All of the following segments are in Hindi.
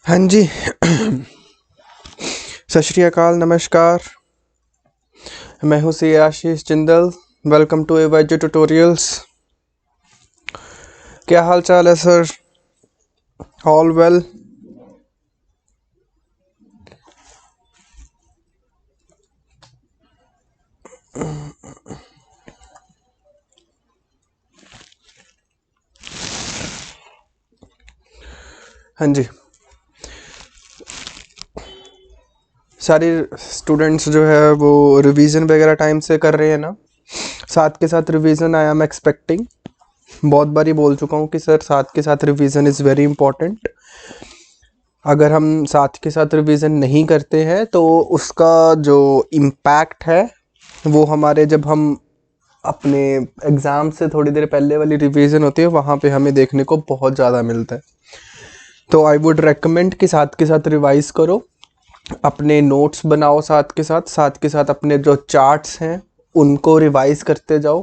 हाँ जी। सत श्री अकाल, नमस्कार। मैं हूँ C Ashish Jindal. Welcome to Avizo tutorials. क्या हाल चाल है सर? All well? हाँ जी। सारे स्टूडेंट्स जो है वो रिवीजन वगैरह टाइम से कर रहे हैं ना? साथ के साथ रिवीजन आई एम एक्सपेक्टिंग। बहुत बारी बोल चुका हूँ कि सर साथ के साथ रिवीजन इज़ वेरी इंपॉर्टेंट। अगर हम साथ के साथ रिवीजन नहीं करते हैं तो उसका जो इम्पैक्ट है वो हमारे जब हम अपने एग्ज़ाम से थोड़ी देर पहले वाली रिवीजन होती है वहाँ पे हमें देखने को बहुत ज़्यादा मिलता है। तो आई वुड रेकमेंड कि साथ के साथ रिवाइज़ करो, अपने नोट्स बनाओ, साथ के साथ अपने जो चार्ट्स हैं उनको रिवाइज़ करते जाओ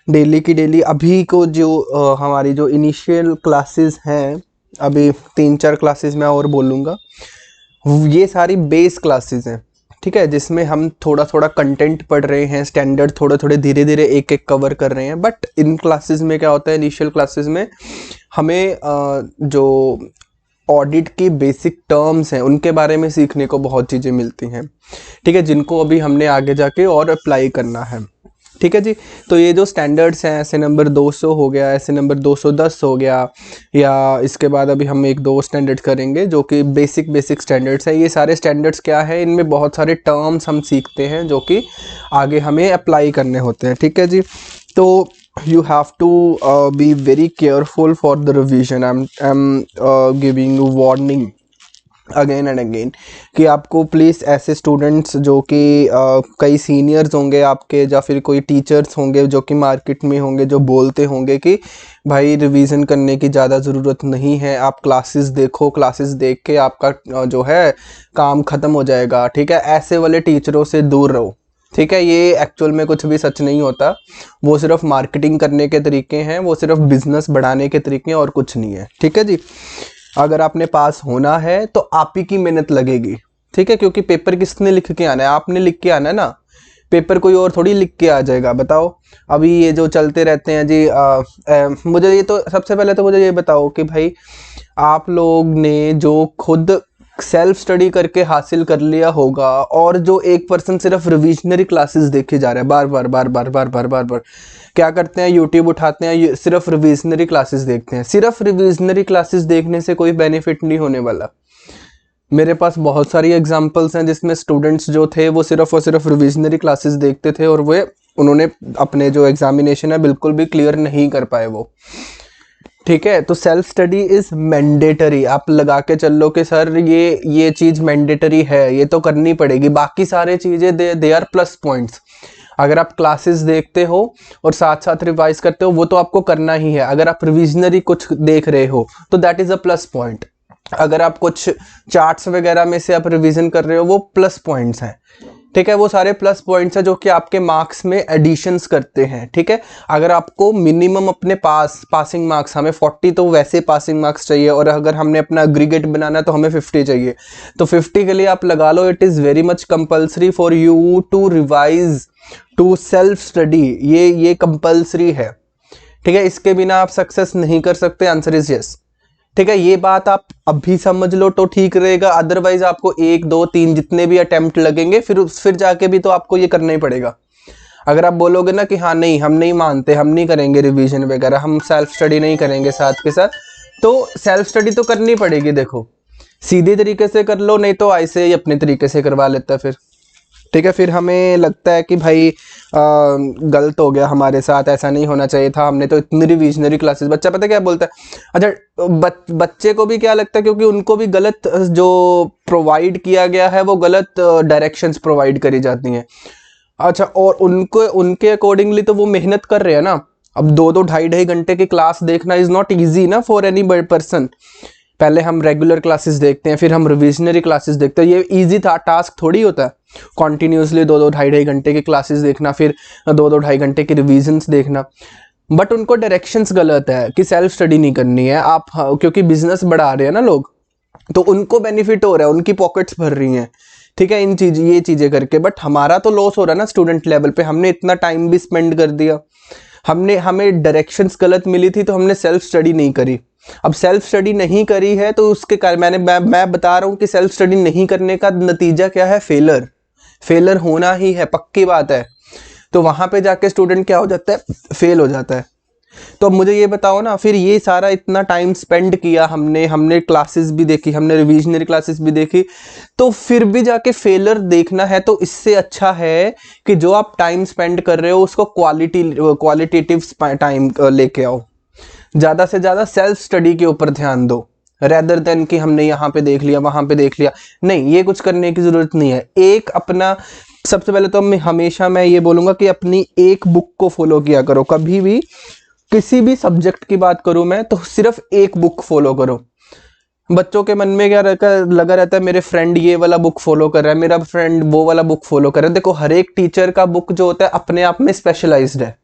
डेली की डेली। अभी को जो हमारी जो इनिशियल क्लासेस हैं, अभी 3-4 क्लासेस मैं और बोलूँगा, ये सारी बेस क्लासेस हैं, ठीक है, जिसमें हम थोड़ा थोड़ा कंटेंट पढ़ रहे हैं, स्टैंडर्ड थोड़े थोड़े धीरे धीरे एक एक कवर कर रहे हैं। बट इन क्लासेस में क्या होता है, इनिशियल क्लासेस में हमें जो ऑडिट की बेसिक टर्म्स हैं उनके बारे में सीखने को बहुत चीज़ें मिलती हैं, ठीक है, जिनको अभी हमने आगे जाके और अप्लाई करना है। ठीक है जी। तो ये जो स्टैंडर्ड्स हैं, ऐसे नंबर 200 हो गया, ऐसे नंबर 210 हो गया, या इसके बाद अभी हम एक दो स्टैंडर्ड करेंगे जो कि बेसिक स्टैंडर्ड्स हैं। ये सारे स्टैंडर्ड्स क्या है, इनमें बहुत सारे टर्म्स हम सीखते हैं जो कि आगे हमें अप्लाई करने होते हैं। ठीक है जी। तो you have to be very careful for the revision. I'm giving you warning again and again कि आपको प्लीज़ ऐसे स्टूडेंट्स जो कि कई सीनियर्स होंगे आपके, या फिर कोई टीचर्स होंगे जो कि मार्केट में होंगे, जो बोलते होंगे कि भाई रिवीजन करने की ज़्यादा ज़रूरत नहीं है, आप क्लासेस देखो, क्लासेस देख के आपका जो है काम ख़त्म हो जाएगा। ठीक है, ऐसे वाले टीचरों से दूर रहो। ठीक है, ये एक्चुअल में कुछ भी सच नहीं होता, वो सिर्फ मार्केटिंग करने के तरीके हैं, वो सिर्फ बिजनेस बढ़ाने के तरीके हैं और कुछ नहीं है। ठीक है जी। अगर आपने पास होना है तो आप ही की मेहनत लगेगी, ठीक है, क्योंकि पेपर किसने लिख के आना है, आपने लिख के आना है ना। पेपर कोई और थोड़ी लिख के आ जाएगा। बताओ, अभी ये जो चलते रहते हैं जी, मुझे ये तो सबसे पहले तो मुझे ये बताओ कि भाई आप लोग ने जो खुद सेल्फ स्टडी करके हासिल कर लिया होगा, और जो एक पर्सन सिर्फ रिविजनरी क्लासेस देखे जा रहा है, बार बार बार बार बार बार बार बार क्या करते हैं, यूट्यूब उठाते हैं, सिर्फ रिविजनरी क्लासेस देखते हैं। सिर्फ रिविजनरी क्लासेस देखने से कोई बेनिफिट नहीं होने वाला। मेरे पास बहुत सारी एग्जांपल्स हैं जिसमें स्टूडेंट्स जो थे वो सिर्फ और सिर्फ रिविजनरी क्लासेस देखते थे और उन्होंने अपने जो एग्जामिनेशन है बिल्कुल भी क्लियर नहीं कर पाए वो। ठीक है, तो सेल्फ स्टडी इज मैंडेटरी। आप लगा के चल लो कि सर ये चीज़ मैंडेटरी है, ये तो करनी पड़ेगी। बाकी सारे चीज़ें दे आर प्लस पॉइंट्स। अगर आप क्लासेस देखते हो और साथ साथ रिवाइज करते हो, वो तो आपको करना ही है। अगर आप रिविजनरी कुछ देख रहे हो तो that is a plus point. अगर आप कुछ चार्ट्स वगैरह में से आप रिवीजन कर रहे हो, वो प्लस पॉइंट्स हैं। ठीक है, वो सारे प्लस पॉइंट्स हैं जो कि आपके मार्क्स में एडिशंस करते हैं। ठीक है, अगर आपको मिनिमम अपने पासिंग मार्क्स, हमें 40 तो वैसे पासिंग मार्क्स चाहिए, और अगर हमने अपना एग्रीगेट बनाना है तो हमें 50 चाहिए। तो 50 के लिए आप लगा लो, it is very much compulsory for you to revise, to self study. ये कंपल्सरी है। ठीक है, इसके बिना आप सक्सेस नहीं कर सकते। Answer is yes. ठीक है, ये बात आप अभी समझ लो तो ठीक रहेगा। अदरवाइज आपको 1 2 3 जितने भी अटेम्प्ट लगेंगे, फिर जाके भी तो आपको ये करना ही पड़ेगा। अगर आप बोलोगे ना कि हाँ नहीं, हम नहीं मानते, हम नहीं करेंगे रिवीजन वगैरह, हम सेल्फ स्टडी नहीं करेंगे साथ के साथ, तो सेल्फ स्टडी तो करनी पड़ेगी। देखो, सीधे तरीके से कर लो, नहीं तो ऐसे ही अपने तरीके से करवा लेता है फिर। ठीक है, फिर हमें लगता है कि भाई गलत हो गया हमारे साथ, ऐसा नहीं होना चाहिए था, हमने तो इतनी रिविजनरी क्लासेस। बच्चा पता क्या बोलता है, अच्छा बच्चे को भी क्या लगता है, क्योंकि उनको भी गलत जो प्रोवाइड किया गया है वो गलत डायरेक्शंस प्रोवाइड करी जाती हैं। अच्छा, और उनके अकॉर्डिंगली तो वो मेहनत कर रहे हैं ना। अब 2-2 ढाई घंटे की क्लास देखना इज़ नॉट ईजी ना फॉर एनी पर्सन। पहले हम रेगुलर क्लासेस देखते हैं, फिर हम रिविजनरी क्लासेस देखते हैं। ये इजी था, टास्क थोड़ी होता है कॉन्टिन्यूसली 2-2 ढाई घंटे की क्लासेस देखना, फिर 2-2 ढाई घंटे की रिविजन्स देखना। बट उनको डायरेक्शंस गलत है कि सेल्फ स्टडी नहीं करनी है आप, क्योंकि बिजनेस बढ़ा रहे हैं ना लोग। तो उनको बेनिफिट हो रहा है, उनकी पॉकेट्स भर रही हैं, ठीक है, ये चीज़ें करके। बट हमारा तो लॉस हो रहा है ना स्टूडेंट लेवल पे, हमने इतना टाइम भी स्पेंड कर दिया, हमें डायरेक्शंस गलत मिली थी तो हमने सेल्फ स्टडी नहीं करी। अब सेल्फ स्टडी नहीं करी है तो उसके कारण मैं बता रहा हूँ कि सेल्फ स्टडी नहीं करने का नतीजा क्या है, फेलर होना ही है, पक्की बात है। तो वहां पे जाके स्टूडेंट क्या हो जाता है, फेल हो जाता है। तो अब मुझे ये बताओ ना, फिर ये सारा इतना टाइम स्पेंड किया हमने क्लासेस भी देखी, हमने रिविजनरी क्लासेस भी देखी, तो फिर भी जाके फेलर देखना है, तो इससे अच्छा है कि जो आप टाइम स्पेंड कर रहे हो उसको क्वालिटेटिव टाइम लेके आओ, ज़्यादा से ज़्यादा सेल्फ स्टडी के ऊपर ध्यान दो, रेदर देन कि हमने यहाँ पे देख लिया वहाँ पे देख लिया। नहीं, ये कुछ करने की ज़रूरत नहीं है। एक अपना सबसे पहले तो मैं ये बोलूँगा कि अपनी एक बुक को फॉलो किया करो। कभी भी किसी भी सब्जेक्ट की बात करूँ मैं तो सिर्फ एक बुक फॉलो करो। बच्चों के मन में क्या लगा रहता है, मेरे फ्रेंड ये वाला बुक फॉलो कर रहा है, मेरा फ्रेंड वो वाला बुक फॉलो कर रहा है। देखो, हर एक टीचर का बुक जो होता है अपने आप में स्पेशलाइज्ड है,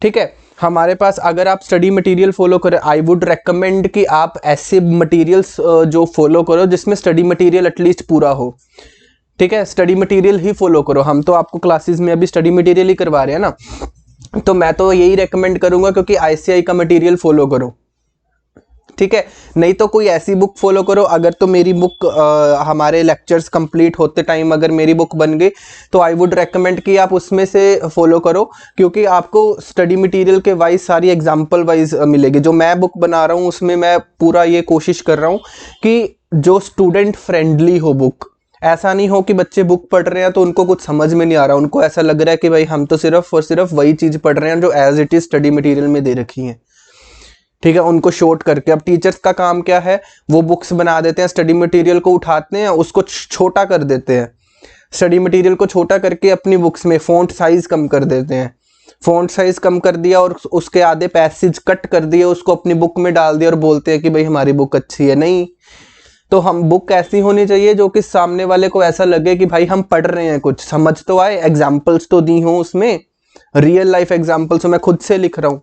ठीक है। हमारे पास अगर आप स्टडी मटेरियल फॉलो करें, आई वुड रेकमेंड कि आप ऐसे मटेरियल्स जो फॉलो करो जिसमें स्टडी मटेरियल एटलीस्ट पूरा हो, ठीक है। स्टडी मटेरियल ही फॉलो करो। हम तो आपको क्लासेस में अभी स्टडी मटेरियल ही करवा रहे हैं ना, तो मैं तो यही रेकमेंड करूंगा क्योंकि आईसीआई का मटेरियल फॉलो करो, ठीक है। नहीं तो कोई ऐसी बुक फॉलो करो। अगर तो मेरी बुक हमारे लेक्चर्स कंप्लीट होते टाइम अगर मेरी बुक बन गई तो आई वुड रेकमेंड कि आप उसमें से फॉलो करो, क्योंकि आपको स्टडी मटेरियल के वाइज सारी एग्जाम्पल वाइज मिलेगी। जो मैं बुक बना रहा हूँ उसमें मैं पूरा ये कोशिश कर रहा हूँ कि जो स्टूडेंट फ्रेंडली हो बुक। ऐसा नहीं हो कि बच्चे बुक पढ़ रहे हैं तो उनको कुछ समझ में नहीं आ रहा, उनको ऐसा लग रहा है कि भाई हम तो सिर्फ और सिर्फ वही चीज़ पढ़ रहे हैं जो as it is study material में दे रखी है, ठीक है। उनको शॉर्ट करके, अब टीचर्स का काम क्या है, वो बुक्स बना देते हैं, स्टडी मटेरियल को उठाते हैं, उसको छोटा कर देते हैं, स्टडी मटेरियल को छोटा करके अपनी बुक्स में फ़ॉन्ट साइज कम कर देते हैं। फ़ॉन्ट साइज कम कर दिया और उसके आधे पैसेज कट कर दिए, उसको अपनी बुक में डाल दिया और बोलते हैं कि भाई हमारी बुक अच्छी है। नहीं, तो हम बुक ऐसी होनी चाहिए जो कि सामने वाले को ऐसा लगे कि भाई हम पढ़ रहे हैं, कुछ समझ तो आए, एग्जाम्पल्स तो दी हों उसमें, रियल लाइफ एग्जाम्पल्स, मैं खुद से लिख रहा हूँ।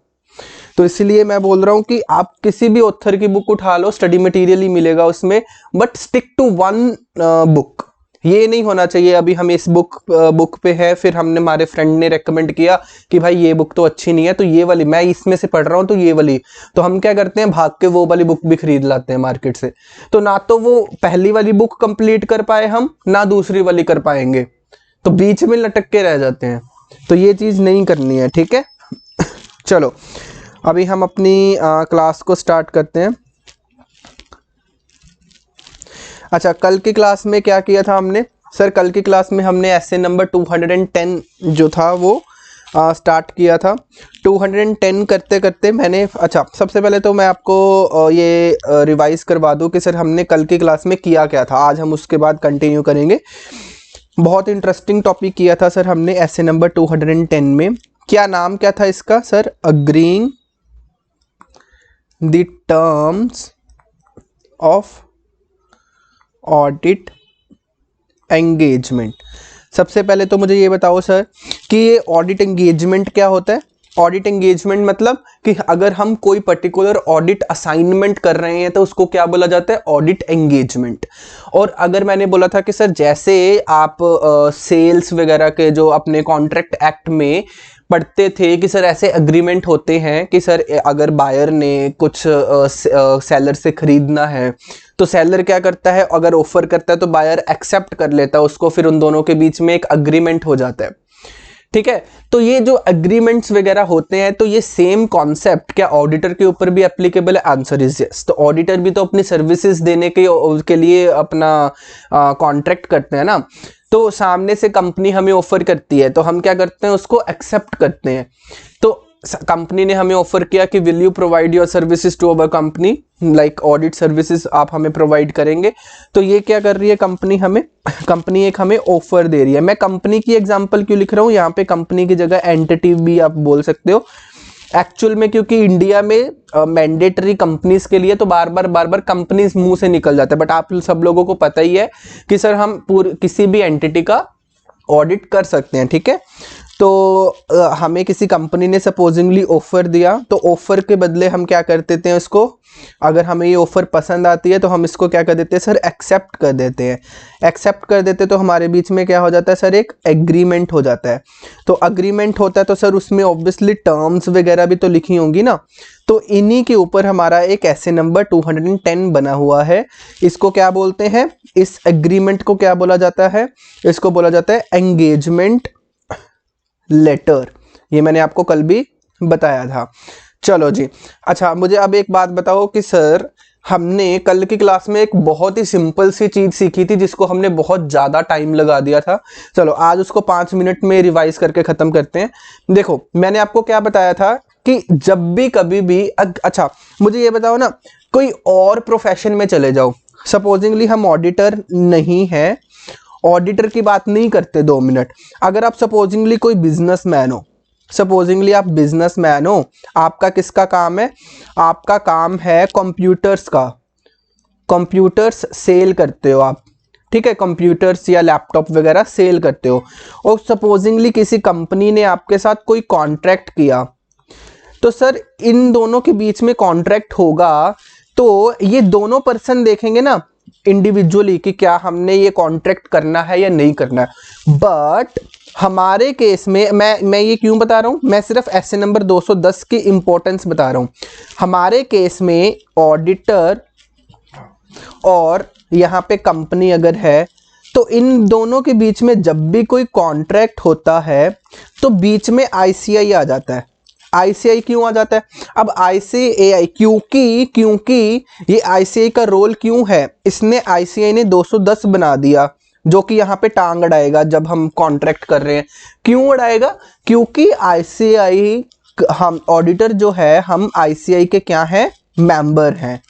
तो इसलिए मैं बोल रहा हूँ कि आप किसी भी ऑथर की बुक उठा लो, स्टडी मटेरियल ही मिलेगा उसमें, but stick to one book. ये नहीं होना चाहिए अभी हम इस बुक पे है, फिर हमने हमारे फ्रेंड ने रेकमेंड किया कि भाई ये बुक तो अच्छी नहीं है, तो ये वाली मैं इसमें से पढ़ रहा हूँ, तो ये वाली, तो हम क्या करते हैं, भाग के वो वाली बुक भी खरीद लाते हैं मार्केट से। तो ना तो वो पहली वाली बुक कंप्लीट कर पाए हम, ना दूसरी वाली कर पाएंगे, तो बीच में लटक के रह जाते हैं। तो ये चीज़ नहीं करनी है, ठीक है। चलो अभी हम अपनी क्लास को स्टार्ट करते हैं। अच्छा, कल की क्लास में क्या किया था हमने सर? कल की क्लास में हमने ऐसे नंबर 210 जो था वो स्टार्ट किया था। 210 करते करते मैंने, अच्छा सबसे पहले तो मैं आपको ये रिवाइज करवा दूं कि सर हमने कल की क्लास में किया क्या था। आज हम उसके बाद कंटिन्यू करेंगे। बहुत इंटरेस्टिंग टॉपिक किया था सर हमने ऐसे नंबर 210 में। क्या नाम क्या था इसका sir? Agreeing the terms of audit engagement. सबसे पहले तो मुझे ये बताओ सर कि ये ऑडिट एंगेजमेंट क्या होता है? ऑडिट एंगेजमेंट मतलब कि अगर हम कोई पर्टिकुलर ऑडिट असाइनमेंट कर रहे हैं तो उसको क्या बोला जाता है? Audit engagement. और अगर मैंने बोला था कि सर जैसे आप सेल्स वगैरह के जो अपने कॉन्ट्रैक्ट एक्ट में पढ़ते थे कि सर ऐसे एग्रीमेंट होते हैं कि सर अगर बायर ने कुछ सेलर से खरीदना है तो सेलर क्या करता है, अगर ऑफर करता है तो बायर एक्सेप्ट कर लेता है उसको, फिर उन दोनों के बीच में एक अग्रीमेंट हो जाता है, ठीक है। तो ये जो एग्रीमेंट्स वगैरह होते हैं, तो ये सेम कॉन्सेप्ट क्या ऑडिटर के ऊपर भी एप्लीकेबल है? Answer is yes. तो ऑडिटर भी तो अपनी सर्विसेज देने के लिए अपना कॉन्ट्रैक्ट करते हैं ना। तो सामने से कंपनी हमें ऑफर करती है तो हम क्या करते हैं, उसको एक्सेप्ट करते हैं। तो कंपनी ने हमें ऑफर किया कि will you provide your services to our company, like audit services आप हमें प्रोवाइड करेंगे। तो ये क्या कर रही है कंपनी एक हमें ऑफर दे रही है। मैं कंपनी की एग्जांपल क्यों लिख रहा हूँ यहाँ पे? कंपनी की जगह एंटिटी भी आप बोल सकते हो एक्चुअल में, क्योंकि इंडिया में मैंडेटरी कंपनीज के लिए तो बार बार कंपनीज मुंह से निकल जाता है, बट आप सब लोगों को पता ही है कि सर हम किसी भी एंटिटी का ऑडिट कर सकते हैं, ठीक है। तो हमें किसी कंपनी ने सपोजिंगली ऑफर दिया, तो ऑफर के बदले हम क्या कर देते हैं उसको, अगर हमें ये ऑफर पसंद आती है तो हम इसको क्या कर देते हैं सर, एक्सेप्ट कर देते हैं। एक्सेप्ट कर देते तो हमारे बीच में क्या हो जाता है सर, एक एग्रीमेंट हो जाता है। तो अग्रीमेंट होता है तो सर उसमें ऑब्वियसली टर्म्स वगैरह भी तो लिखी होंगी ना, तो इन्हीं के ऊपर हमारा एक ऐसे नंबर 210 बना हुआ है। इसको क्या बोलते हैं, इस एग्रीमेंट को क्या बोला जाता है, इसको बोला जाता है एंगेजमेंट लेटर। ये मैंने आपको कल भी बताया था। चलो जी, अच्छा मुझे अब एक बात बताओ कि सर हमने कल की क्लास में एक बहुत ही सिंपल सी चीज सीखी थी जिसको हमने बहुत ज्यादा टाइम लगा दिया था। चलो आज उसको 5 मिनट में रिवाइज करके खत्म करते हैं। देखो मैंने आपको क्या बताया था कि जब भी कभी भी अच्छा मुझे ये बताओ ना, कोई और प्रोफेशन में चले जाओ, सपोजिंगली हम ऑडिटर नहीं है, ऑडिटर की बात नहीं करते 2 मिनट, अगर आप सपोजिंगली कोई बिजनेसमैन हो, सपोजिंगली आप बिजनेसमैन हो, आपका किसका काम है, आपका काम है कंप्यूटर्स का, कंप्यूटर्स सेल करते हो आप, ठीक है, कंप्यूटर्स या लैपटॉप वगैरह सेल करते हो, और सपोजिंगली किसी कंपनी ने आपके साथ कोई कॉन्ट्रैक्ट किया, तो सर इन दोनों के बीच में कॉन्ट्रैक्ट होगा, तो ये दोनों पर्सन देखेंगे ना इंडिविजुअली कि क्या हमने ये कॉन्ट्रैक्ट करना है या नहीं करना है। बट हमारे केस में मैं ये क्यों बता रहा हूं, मैं सिर्फ ऐसे नंबर 210 की इंपॉर्टेंस बता रहा हूं। हमारे केस में ऑडिटर और यहाँ पे कंपनी अगर है, तो इन दोनों के बीच में जब भी कोई कॉन्ट्रैक्ट होता है तो बीच में आईसीआई आ जाता है। आईसीआई क्यों आ जाता है, अब आईसीएआई क्योंकि ये आईसीआई का रोल क्यों है, इसने आईसीआई ने 210 बना दिया जो कि यहाँ पे टांग अड़ाएगा जब हम कॉन्ट्रैक्ट कर रहे हैं। क्यों अड़ाएगा, क्योंकि आईसीआई, हम ऑडिटर जो है हम आईसीआई के क्या हैं, मेंबर हैं।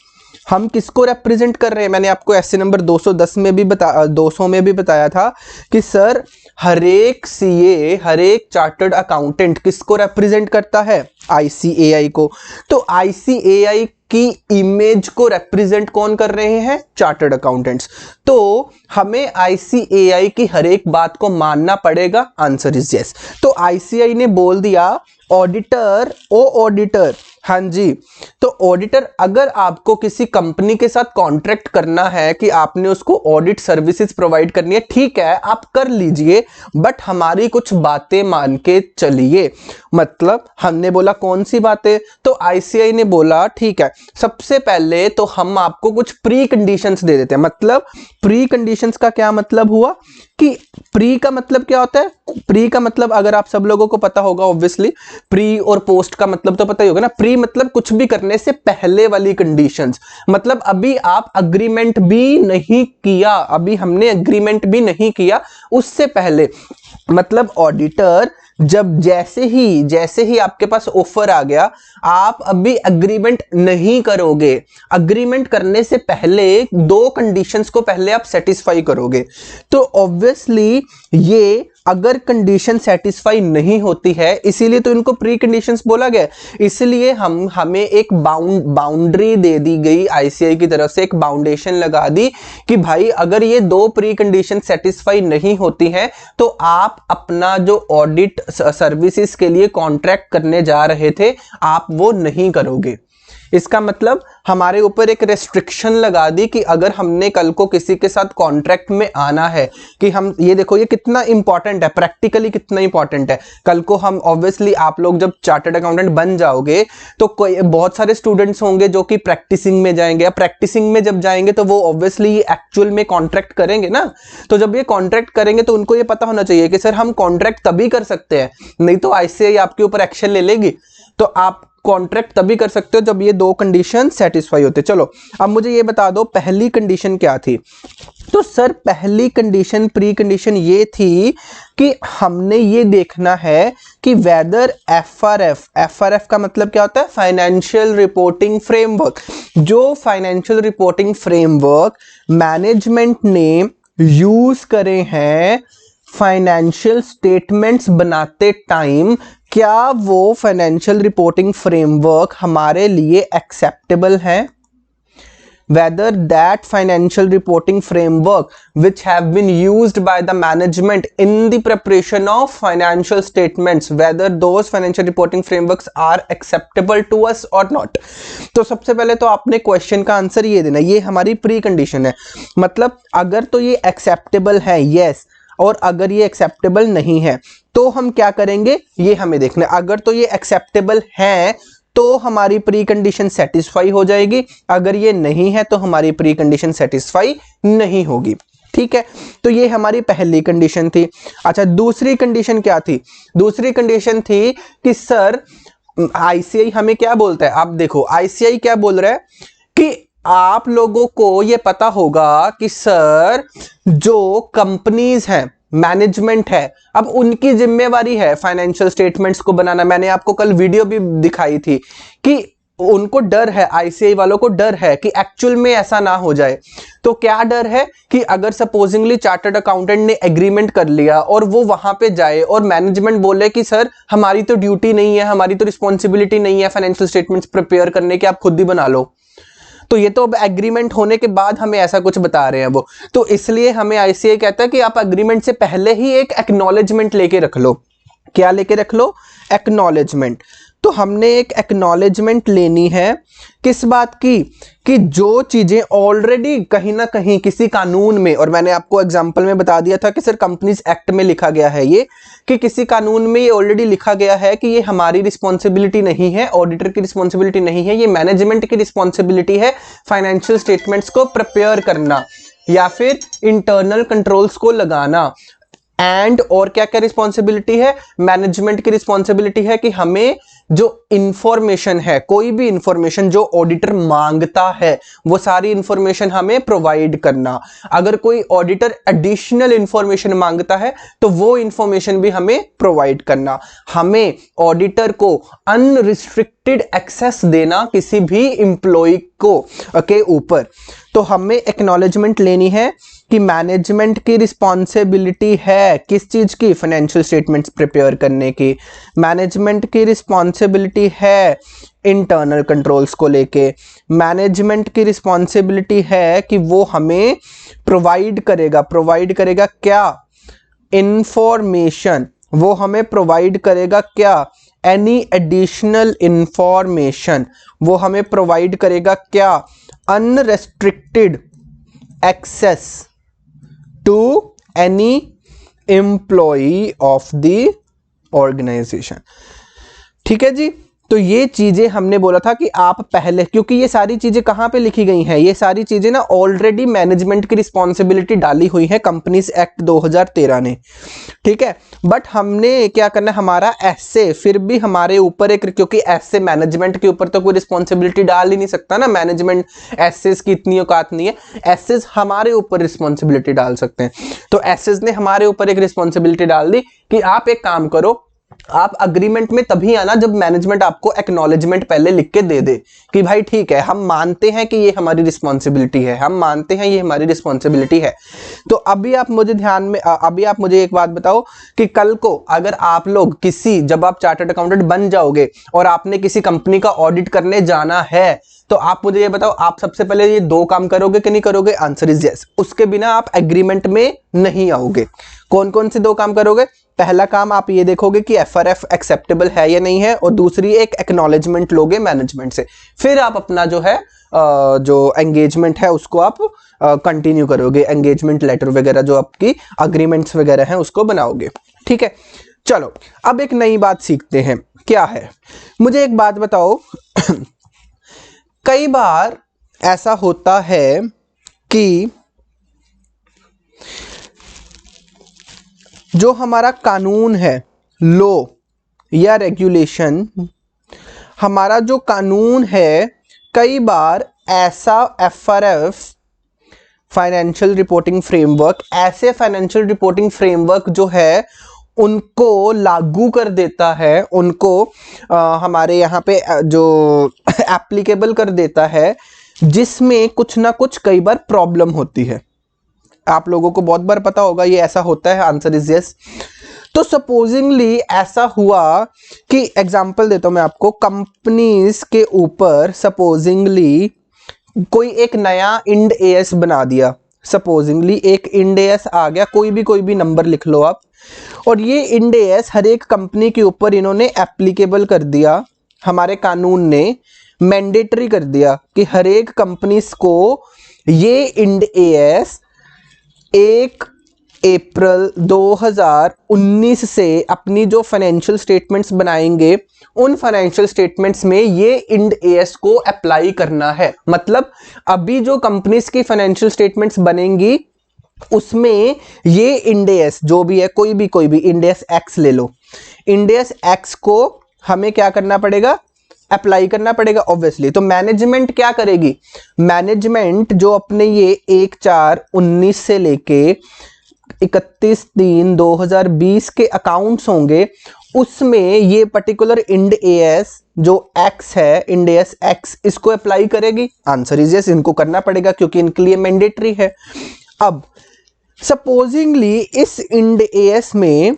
हम किसको रिप्रेजेंट कर रहे हैं, मैंने आपको ऐसे नंबर 210 में भी 200 में भी बताया था कि सर हर एक सीए, हर एक चार्टर्ड अकाउंटेंट किसको रिप्रेजेंट करता है, आईसीएआई को। तो आईसीएआई की इमेज को रिप्रेजेंट कौन कर रहे हैं, चार्टर्ड अकाउंटेंट्स। तो हमें आईसीएआई की हर एक बात को मानना पड़ेगा, आंसर इज यस। तो आईसीआई ने बोल दिया ऑडिटर, ओ ऑडिटर, हाँ जी, तो ऑडिटर अगर आपको किसी कंपनी के साथ कॉन्ट्रैक्ट करना है कि आपने उसको ऑडिट सर्विसेज प्रोवाइड करनी है, ठीक है आप कर लीजिए, बट हमारी कुछ बातें मान के चलिए। मतलब हमने बोला कौन सी बातें, तो आईसीआई ने बोला ठीक है, सबसे पहले तो हम आपको कुछ प्री कंडीशंस दे देते हैं। मतलब प्री कंडीशंस का क्या मतलब हुआ कि प्री का मतलब क्या होता है, प्री का मतलब अगर आप सब लोगों को पता होगा ऑब्वियसली, प्री और पोस्ट का मतलब तो पता ही होगा ना। प्री मतलब कुछ भी करने से पहले वाली कंडीशंस, मतलब अभी आप अग्रीमेंट भी नहीं किया, अभी हमने अग्रीमेंट भी नहीं किया, उससे पहले, मतलब ऑडिटर जब जैसे ही आपके पास ऑफर आ गया, आप अभी अग्रीमेंट नहीं करोगे, अग्रीमेंट करने से पहले 2 कंडीशंस को पहले आप सेटिस्फाई करोगे। तो ऑब्वियसली ये अगर कंडीशन सेटिस्फाई नहीं होती है, इसीलिए तो इनको प्री कंडीशंस बोला गया, इसलिए हमें एक बाउंड्री दे दी गई आईसीआई की तरफ से, एक बाउंडेशन लगा दी कि भाई अगर ये 2 प्री कंडीशन सेटिस्फाई नहीं होती हैं तो आप अपना जो ऑडिट सर्विसेज के लिए कॉन्ट्रैक्ट करने जा रहे थे आप वो नहीं करोगे। इसका मतलब हमारे ऊपर एक रेस्ट्रिक्शन लगा दी कि अगर हमने कल को किसी के साथ कॉन्ट्रैक्ट में आना है कि हम, ये देखो ये कितना इंपॉर्टेंट है, प्रैक्टिकली कितना इंपॉर्टेंट है। कल को हम ऑब्वियसली आप लोग जब चार्टर्ड अकाउंटेंट बन जाओगे तो कोई बहुत सारे स्टूडेंट्स होंगे जो कि प्रैक्टिसिंग में जाएंगे, या प्रैक्टिसिंग में जब जाएंगे तो वो ऑब्वियसली एक्चुअल में कॉन्ट्रैक्ट करेंगे ना। तो जब ये कॉन्ट्रैक्ट करेंगे तो उनको ये पता होना चाहिए कि सर हम कॉन्ट्रैक्ट तभी कर सकते हैं, नहीं तो आईसीआई आपके ऊपर एक्शन ले लेगी। तो आप कॉन्ट्रैक्ट तभी कर सकते हो जब ये 2 कंडीशन सेटिस्फाई होते। चलो अब मुझे ये बता दो पहली कंडीशन क्या थी। तो सर पहली कंडीशन, प्री कंडीशन ये थी कि हमने ये देखना है कि वेदर एफआरएफ का मतलब क्या होता है, फाइनेंशियल रिपोर्टिंग फ्रेमवर्क, जो फाइनेंशियल रिपोर्टिंग फ्रेमवर्क मैनेजमेंट ने यूज करे हैं फाइनेंशियल स्टेटमेंट्स बनाते टाइम, क्या वो फाइनेंशियल रिपोर्टिंग फ्रेमवर्क हमारे लिए एक्सेप्टेबल है। whether that financial reporting framework which have been used by the management in the preparation of financial statements, whether those financial reporting frameworks are acceptable to us or not। तो सबसे पहले तो आपने क्वेश्चन का आंसर ये देना, ये हमारी प्री कंडीशन है, मतलब अगर तो ये एक्सेप्टेबल है यस, और अगर ये एक्सेप्टेबल नहीं है तो हम क्या करेंगे ये हमें देखना है। अगर तो ये एक्सेप्टेबल है तो हमारी प्री कंडीशन सेटिस्फाई हो जाएगी, अगर ये नहीं है तो हमारी प्री कंडीशन सेटिस्फाई नहीं होगी। ठीक है, तो ये हमारी पहली कंडीशन थी। अच्छा, दूसरी कंडीशन क्या थी? दूसरी कंडीशन थी कि सर आईसीआई हमें क्या बोलता है, आप देखो आईसीआई क्या बोल रहा है कि आप लोगों को ये पता होगा कि सर जो कंपनीज हैं, मैनेजमेंट है, अब उनकी जिम्मेवारी है फाइनेंशियल स्टेटमेंट्स को बनाना। मैंने आपको कल वीडियो भी दिखाई थी कि उनको डर है, आईसीआई वालों को डर है कि एक्चुअल में ऐसा ना हो जाए। तो क्या डर है कि अगर सपोजिंगली चार्टर्ड अकाउंटेंट ने एग्रीमेंट कर लिया और वो वहां पे जाए और मैनेजमेंट बोले कि सर हमारी तो ड्यूटी नहीं है, हमारी तो रिस्पॉन्सिबिलिटी नहीं है फाइनेंशियल स्टेटमेंट्स प्रिपेयर करने के, आप खुद ही बना लो। तो ये तो अब एग्रीमेंट होने के बाद हमें ऐसा कुछ बता रहे हैं वो, तो इसलिए हमें आईसीआई कहता है कि आप एग्रीमेंट से पहले ही एक एक्नॉलेजमेंट लेके रख लो। क्या लेके रख लो? एक्नॉलेजमेंट। तो हमने एक एक्नॉलेजमेंट लेनी है किस बात की? कि जो चीजें ऑलरेडी कहीं ना कहीं किसी कानून में, और मैंने आपको एग्जांपल में बता दिया था कि सर कंपनीज एक्ट में लिखा गया है ये, कि किसी कानून में ये ऑलरेडी लिखा गया है कि ये हमारी रिस्पॉन्सिबिलिटी नहीं है, ऑडिटर की रिस्पॉन्सिबिलिटी नहीं है, ये मैनेजमेंट की रिस्पॉन्सिबिलिटी है फाइनेंशियल स्टेटमेंट्स को प्रिपेयर करना या फिर इंटरनल कंट्रोल्स को लगाना। एंड और क्या क्या रिस्पॉन्सिबिलिटी है? मैनेजमेंट की रिस्पॉन्सिबिलिटी है कि हमें जो इंफॉर्मेशन है, कोई भी इंफॉर्मेशन जो ऑडिटर मांगता है वो सारी इंफॉर्मेशन हमें प्रोवाइड करना। अगर कोई ऑडिटर एडिशनल इंफॉर्मेशन मांगता है तो वो इंफॉर्मेशन भी हमें प्रोवाइड करना। हमें ऑडिटर को अनरिस्ट्रिक्टेड एक्सेस देना किसी भी एम्प्लॉय को के ऊपर। तो हमें एक्नॉलेजमेंट लेनी है कि मैनेजमेंट की रिस्पॉन्सिबिलिटी है किस चीज की? फाइनेंशियल स्टेटमेंट्स प्रिपेयर करने की। मैनेजमेंट की रिस्पॉन्सिबिलिटी है इंटरनल कंट्रोल्स को लेके। मैनेजमेंट की रिस्पॉन्सिबिलिटी है कि वो हमें प्रोवाइड करेगा क्या? इंफॉर्मेशन। वो हमें प्रोवाइड करेगा क्या? Any additional information. वो हमें प्रोवाइड करेगा क्या? Unrestricted access to any employee of the organization। ठीक है जी, तो ये चीजें हमने बोला था कि आप पहले, क्योंकि ये सारी चीजें कहां पे लिखी गई हैं, ये सारी चीजें ना ऑलरेडी मैनेजमेंट की रिस्पॉन्सिबिलिटी डाली हुई है कंपनीज एक्ट 2013 ने। ठीक है, बट हमने क्या करना है, हमारा ऐसे फिर भी हमारे ऊपर एक, क्योंकि ऐसे मैनेजमेंट के ऊपर तो कोई रिस्पॉन्सिबिलिटी डाल ही नहीं सकता ना, मैनेजमेंट एसेस की इतनी औकात नहीं है, एसेस हमारे ऊपर रिस्पॉन्सिबिलिटी डाल सकते हैं। तो एसेस ने हमारे ऊपर एक रिस्पॉन्सिबिलिटी डाल दी कि आप एक काम करो, आप अग्रीमेंट में तभी आना जब मैनेजमेंट आपको एक्नॉलेजमेंट पहले लिख के दे दे कि भाई ठीक है, हम मानते हैं कि ये हमारी रिस्पॉन्सिबिलिटी है, हम मानते हैं ये हमारी रिस्पॉन्सिबिलिटी है। तो अभी आप मुझे एक बात बताओ कि कल को अगर आप लोग जब आप चार्टर्ड अकाउंटेंट बन जाओगे और आपने किसी कंपनी का ऑडिट करने जाना है, तो आप मुझे ये बताओ, आप सबसे पहले ये दो काम करोगे कि नहीं करोगे? Answer is yes. उसके बिना आप एग्रीमेंट में नहीं आओगे। कौन कौन से दो काम करोगे? पहला काम आप ये देखोगे कि एफआरएफ एक्सेप्टेबल है या नहीं है, और दूसरी एक एक्नॉलेजमेंट लोगे मैनेजमेंट से। फिर आप अपना जो है जो एंगेजमेंट है उसको आप कंटिन्यू करोगे, एंगेजमेंट लेटर वगैरह जो आपकी अग्रीमेंट्स वगैरह हैं उसको बनाओगे। ठीक है, चलो अब एक नई बात सीखते हैं। क्या है? मुझे एक बात बताओ कई बार ऐसा होता है कि जो हमारा कानून है, लॉ या रेगुलेशन, हमारा जो कानून है, कई बार ऐसा एफआरएफ फाइनेंशियल रिपोर्टिंग फ्रेमवर्क, ऐसे फाइनेंशियल रिपोर्टिंग फ्रेमवर्क जो है उनको लागू कर देता है, उनको हमारे यहाँ पे जो एप्लीकेबल कर देता है, जिसमें कुछ ना कुछ कई बार प्रॉब्लम होती है। आप लोगों को बहुत बार पता होगा ये ऐसा होता है, आंसर इज यस। तो सपोजिंगली ऐसा हुआ कि एग्जांपल देता हूं मैं आपको, कंपनीज के ऊपर सपोजिंगली कोई एक नया इंड एएस बना दिया, सपोजिंगली एक इंड एएस आ गया, कोई भी नंबर लिख लो आप, और ये इंड एएस हर एक कंपनी के ऊपर इन्होंने एप्लीकेबल कर दिया, हमारे कानून ने मैंडेटरी कर दिया कि हर एक कंपनीज को ये इंड एएस 1 अप्रैल 2019 से अपनी जो फाइनेंशियल स्टेटमेंट्स बनाएंगे उन फाइनेंशियल स्टेटमेंट्स में ये इंड एएस को अप्लाई करना है। मतलब अभी जो कंपनीज की फाइनेंशियल स्टेटमेंट्स बनेंगी उसमें ये इंड एएस जो भी है, कोई भी इंड एएस एक्स ले लो, इंड एएस एक्स को हमें क्या करना पड़ेगा, अप्लाई करना पड़ेगा ऑब्वियसली। तो मैनेजमेंट क्या करेगी, मैनेजमेंट जो अपने ये 1/4/19 से लेके 31/3/2020 के अकाउंट्स होंगे उसमें ये पर्टिकुलर इंड एएस जो एक्स है, इंड एएस एक्स, इसको अप्लाई करेगी। आंसर इज यस, इनको करना पड़ेगा क्योंकि इनके लिए मैंडेटरी है। अब सपोजिंगली इस इंड एएस में,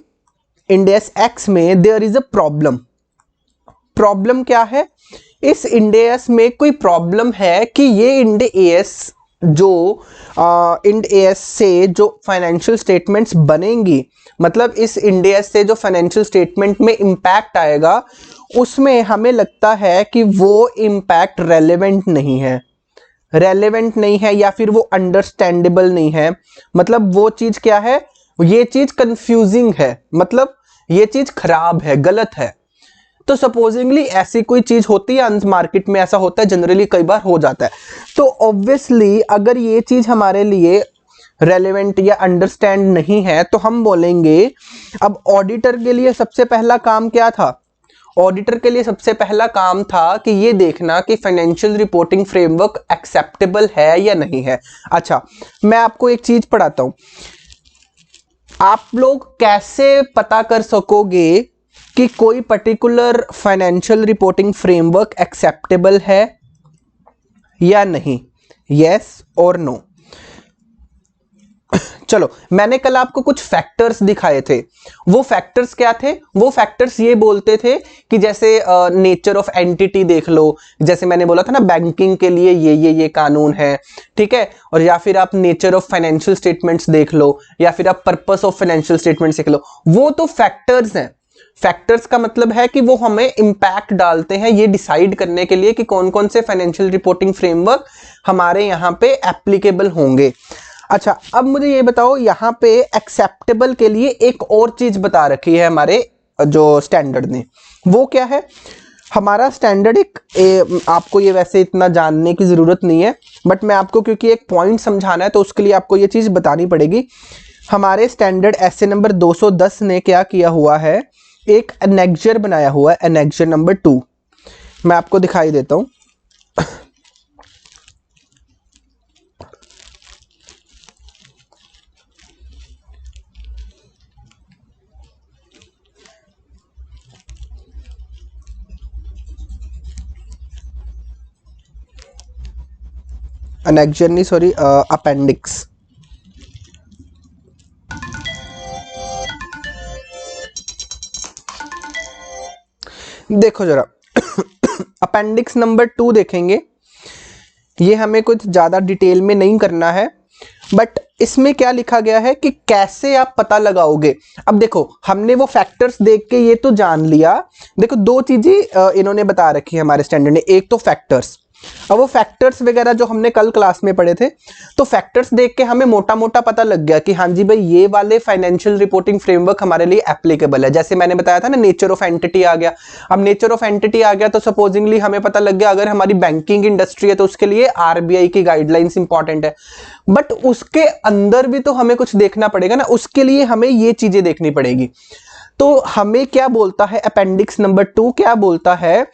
इंड एएस एक्स में there is a problem. Problem क्या है, इस इंड एएस में कोई प्रॉब्लम है कि ये इंड एएस जो इंड एएस से जो फाइनेंशियल स्टेटमेंट्स बनेंगी, मतलब इस इंड एएस से जो फाइनेंशियल स्टेटमेंट में इंपैक्ट आएगा उसमें हमें लगता है कि वो इंपैक्ट रेलेवेंट नहीं है, रेलेवेंट नहीं है या फिर वो अंडरस्टैंडेबल नहीं है। मतलब वो चीज क्या है, ये चीज कंफ्यूजिंग है, मतलब ये चीज खराब है, गलत है। तो सपोजिंगली ऐसी कोई चीज होती है, मार्केट में ऐसा होता है, जनरली कई बार हो जाता है। तो ऑब्वियसली अगर ये चीज हमारे लिए रेलेवेंट या अंडरस्टैंड नहीं है तो हम बोलेंगे, अब ऑडिटर के लिए सबसे पहला काम क्या था, ऑडिटर के लिए सबसे पहला काम था कि ये देखना कि फाइनेंशियल रिपोर्टिंग फ्रेमवर्क एक्सेप्टेबल है या नहीं है। अच्छा, मैं आपको एक चीज पढ़ाता हूं, आप लोग कैसे पता कर सकोगे कि कोई particular financial reporting framework acceptable है या नहीं, यस और नो। चलो, मैंने कल आपको कुछ फैक्टर्स दिखाए थे, वो फैक्टर्स क्या थे, वो फैक्टर्स ये बोलते थे कि जैसे नेचर ऑफ एंटिटी देख लो, जैसे मैंने बोला था ना बैंकिंग के लिए ये कानून है, ठीक है, और या फिर आप नेचर ऑफ फाइनेंशियल स्टेटमेंट्स देख लो, या फिर आप पर्पस ऑफ फाइनेंशियल स्टेटमेंट्स देख लो। वो तो फैक्टर्स हैं। फैक्टर्स का मतलब है कि वो हमें इंपैक्ट डालते हैं ये डिसाइड करने के लिए कि कौन कौन से फाइनेंशियल रिपोर्टिंग फ्रेमवर्क हमारे यहाँ पे एप्लीकेबल होंगे। अच्छा, अब मुझे ये बताओ, यहाँ पे एक्सेप्टेबल के लिए एक और चीज बता रखी है हमारे जो स्टैंडर्ड ने, वो क्या है, हमारा स्टैंडर्ड आपको ये वैसे इतना जानने की जरूरत नहीं है, बट मैं आपको क्योंकि एक पॉइंट समझाना है तो उसके लिए आपको ये चीज बतानी पड़ेगी। हमारे स्टैंडर्ड एसए नंबर 210 ने क्या किया हुआ है, एक एनेक्जर बनाया हुआ है, एनेक्जर नंबर 2, मैं आपको दिखाई देता हूं। एनेक्जर नहीं, सॉरी, अपेंडिक्स। देखो जरा अपेंडिक्स नंबर 2 देखेंगे, ये हमें कुछ ज्यादा डिटेल में नहीं करना है, बट इसमें क्या लिखा गया है कि कैसे आप पता लगाओगे। अब देखो, हमने वो फैक्टर्स देख के ये तो जान लिया, देखो दो चीजें इन्होंने बता रखी है हमारे स्टैंडर्ड ने, एक तो फैक्टर्स, अब वो फैक्टर्स वगैरह जो हमने कल क्लास में पढ़े थे, तो फैक्टर्स देख के हमें मोटा मोटा पता लग गया कि हाँ जी भाई ये वाले फाइनेंशियल रिपोर्टिंग फ्रेमवर्क हमारे लिए एप्लीकेबल है। जैसे मैंने बताया था ना, नेचर ऑफ एंटिटी आ गया। अब नेचर ऑफ एंटिटी आ गया तो सपोजिंगली हमें पता लग गया अगर हमारी बैंकिंग इंडस्ट्री है तो उसके लिए आरबीआई की गाइडलाइंस इंपॉर्टेंट है, बट उसके अंदर भी तो हमें कुछ देखना पड़ेगा ना, उसके लिए हमें ये चीजें देखनी पड़ेगी। तो हमें क्या बोलता है अपेंडिक्स नंबर 2, क्या बोलता है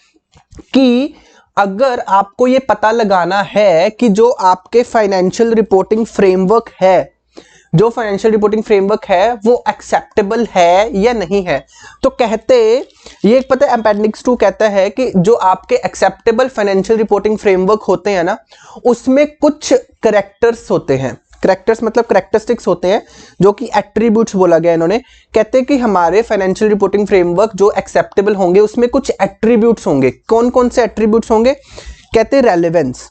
कि अगर आपको ये पता लगाना है कि जो आपके फाइनेंशियल रिपोर्टिंग फ्रेमवर्क है, जो फाइनेंशियल रिपोर्टिंग फ्रेमवर्क है वो एक्सेप्टेबल है या नहीं है, तो कहते ये पता है अपेंडिक्स 2 कहता है कि जो आपके एक्सेप्टेबल फाइनेंशियल रिपोर्टिंग फ्रेमवर्क होते हैं ना, उसमें कुछ करेक्टर्स होते हैं, करेक्टर्स मतलब करेक्टरिस्टिक्स होते हैं जो कि एट्रीब्यूट्स बोला गया इन्होंने, कहते हैं कि हमारे फाइनेंशियल रिपोर्टिंग फ्रेमवर्क जो एक्सेप्टेबल होंगे उसमें कुछ एट्रीब्यूट्स होंगे। कौन कौन से एट्रीब्यूट्स होंगे, कहते हैं रेलेवेंस,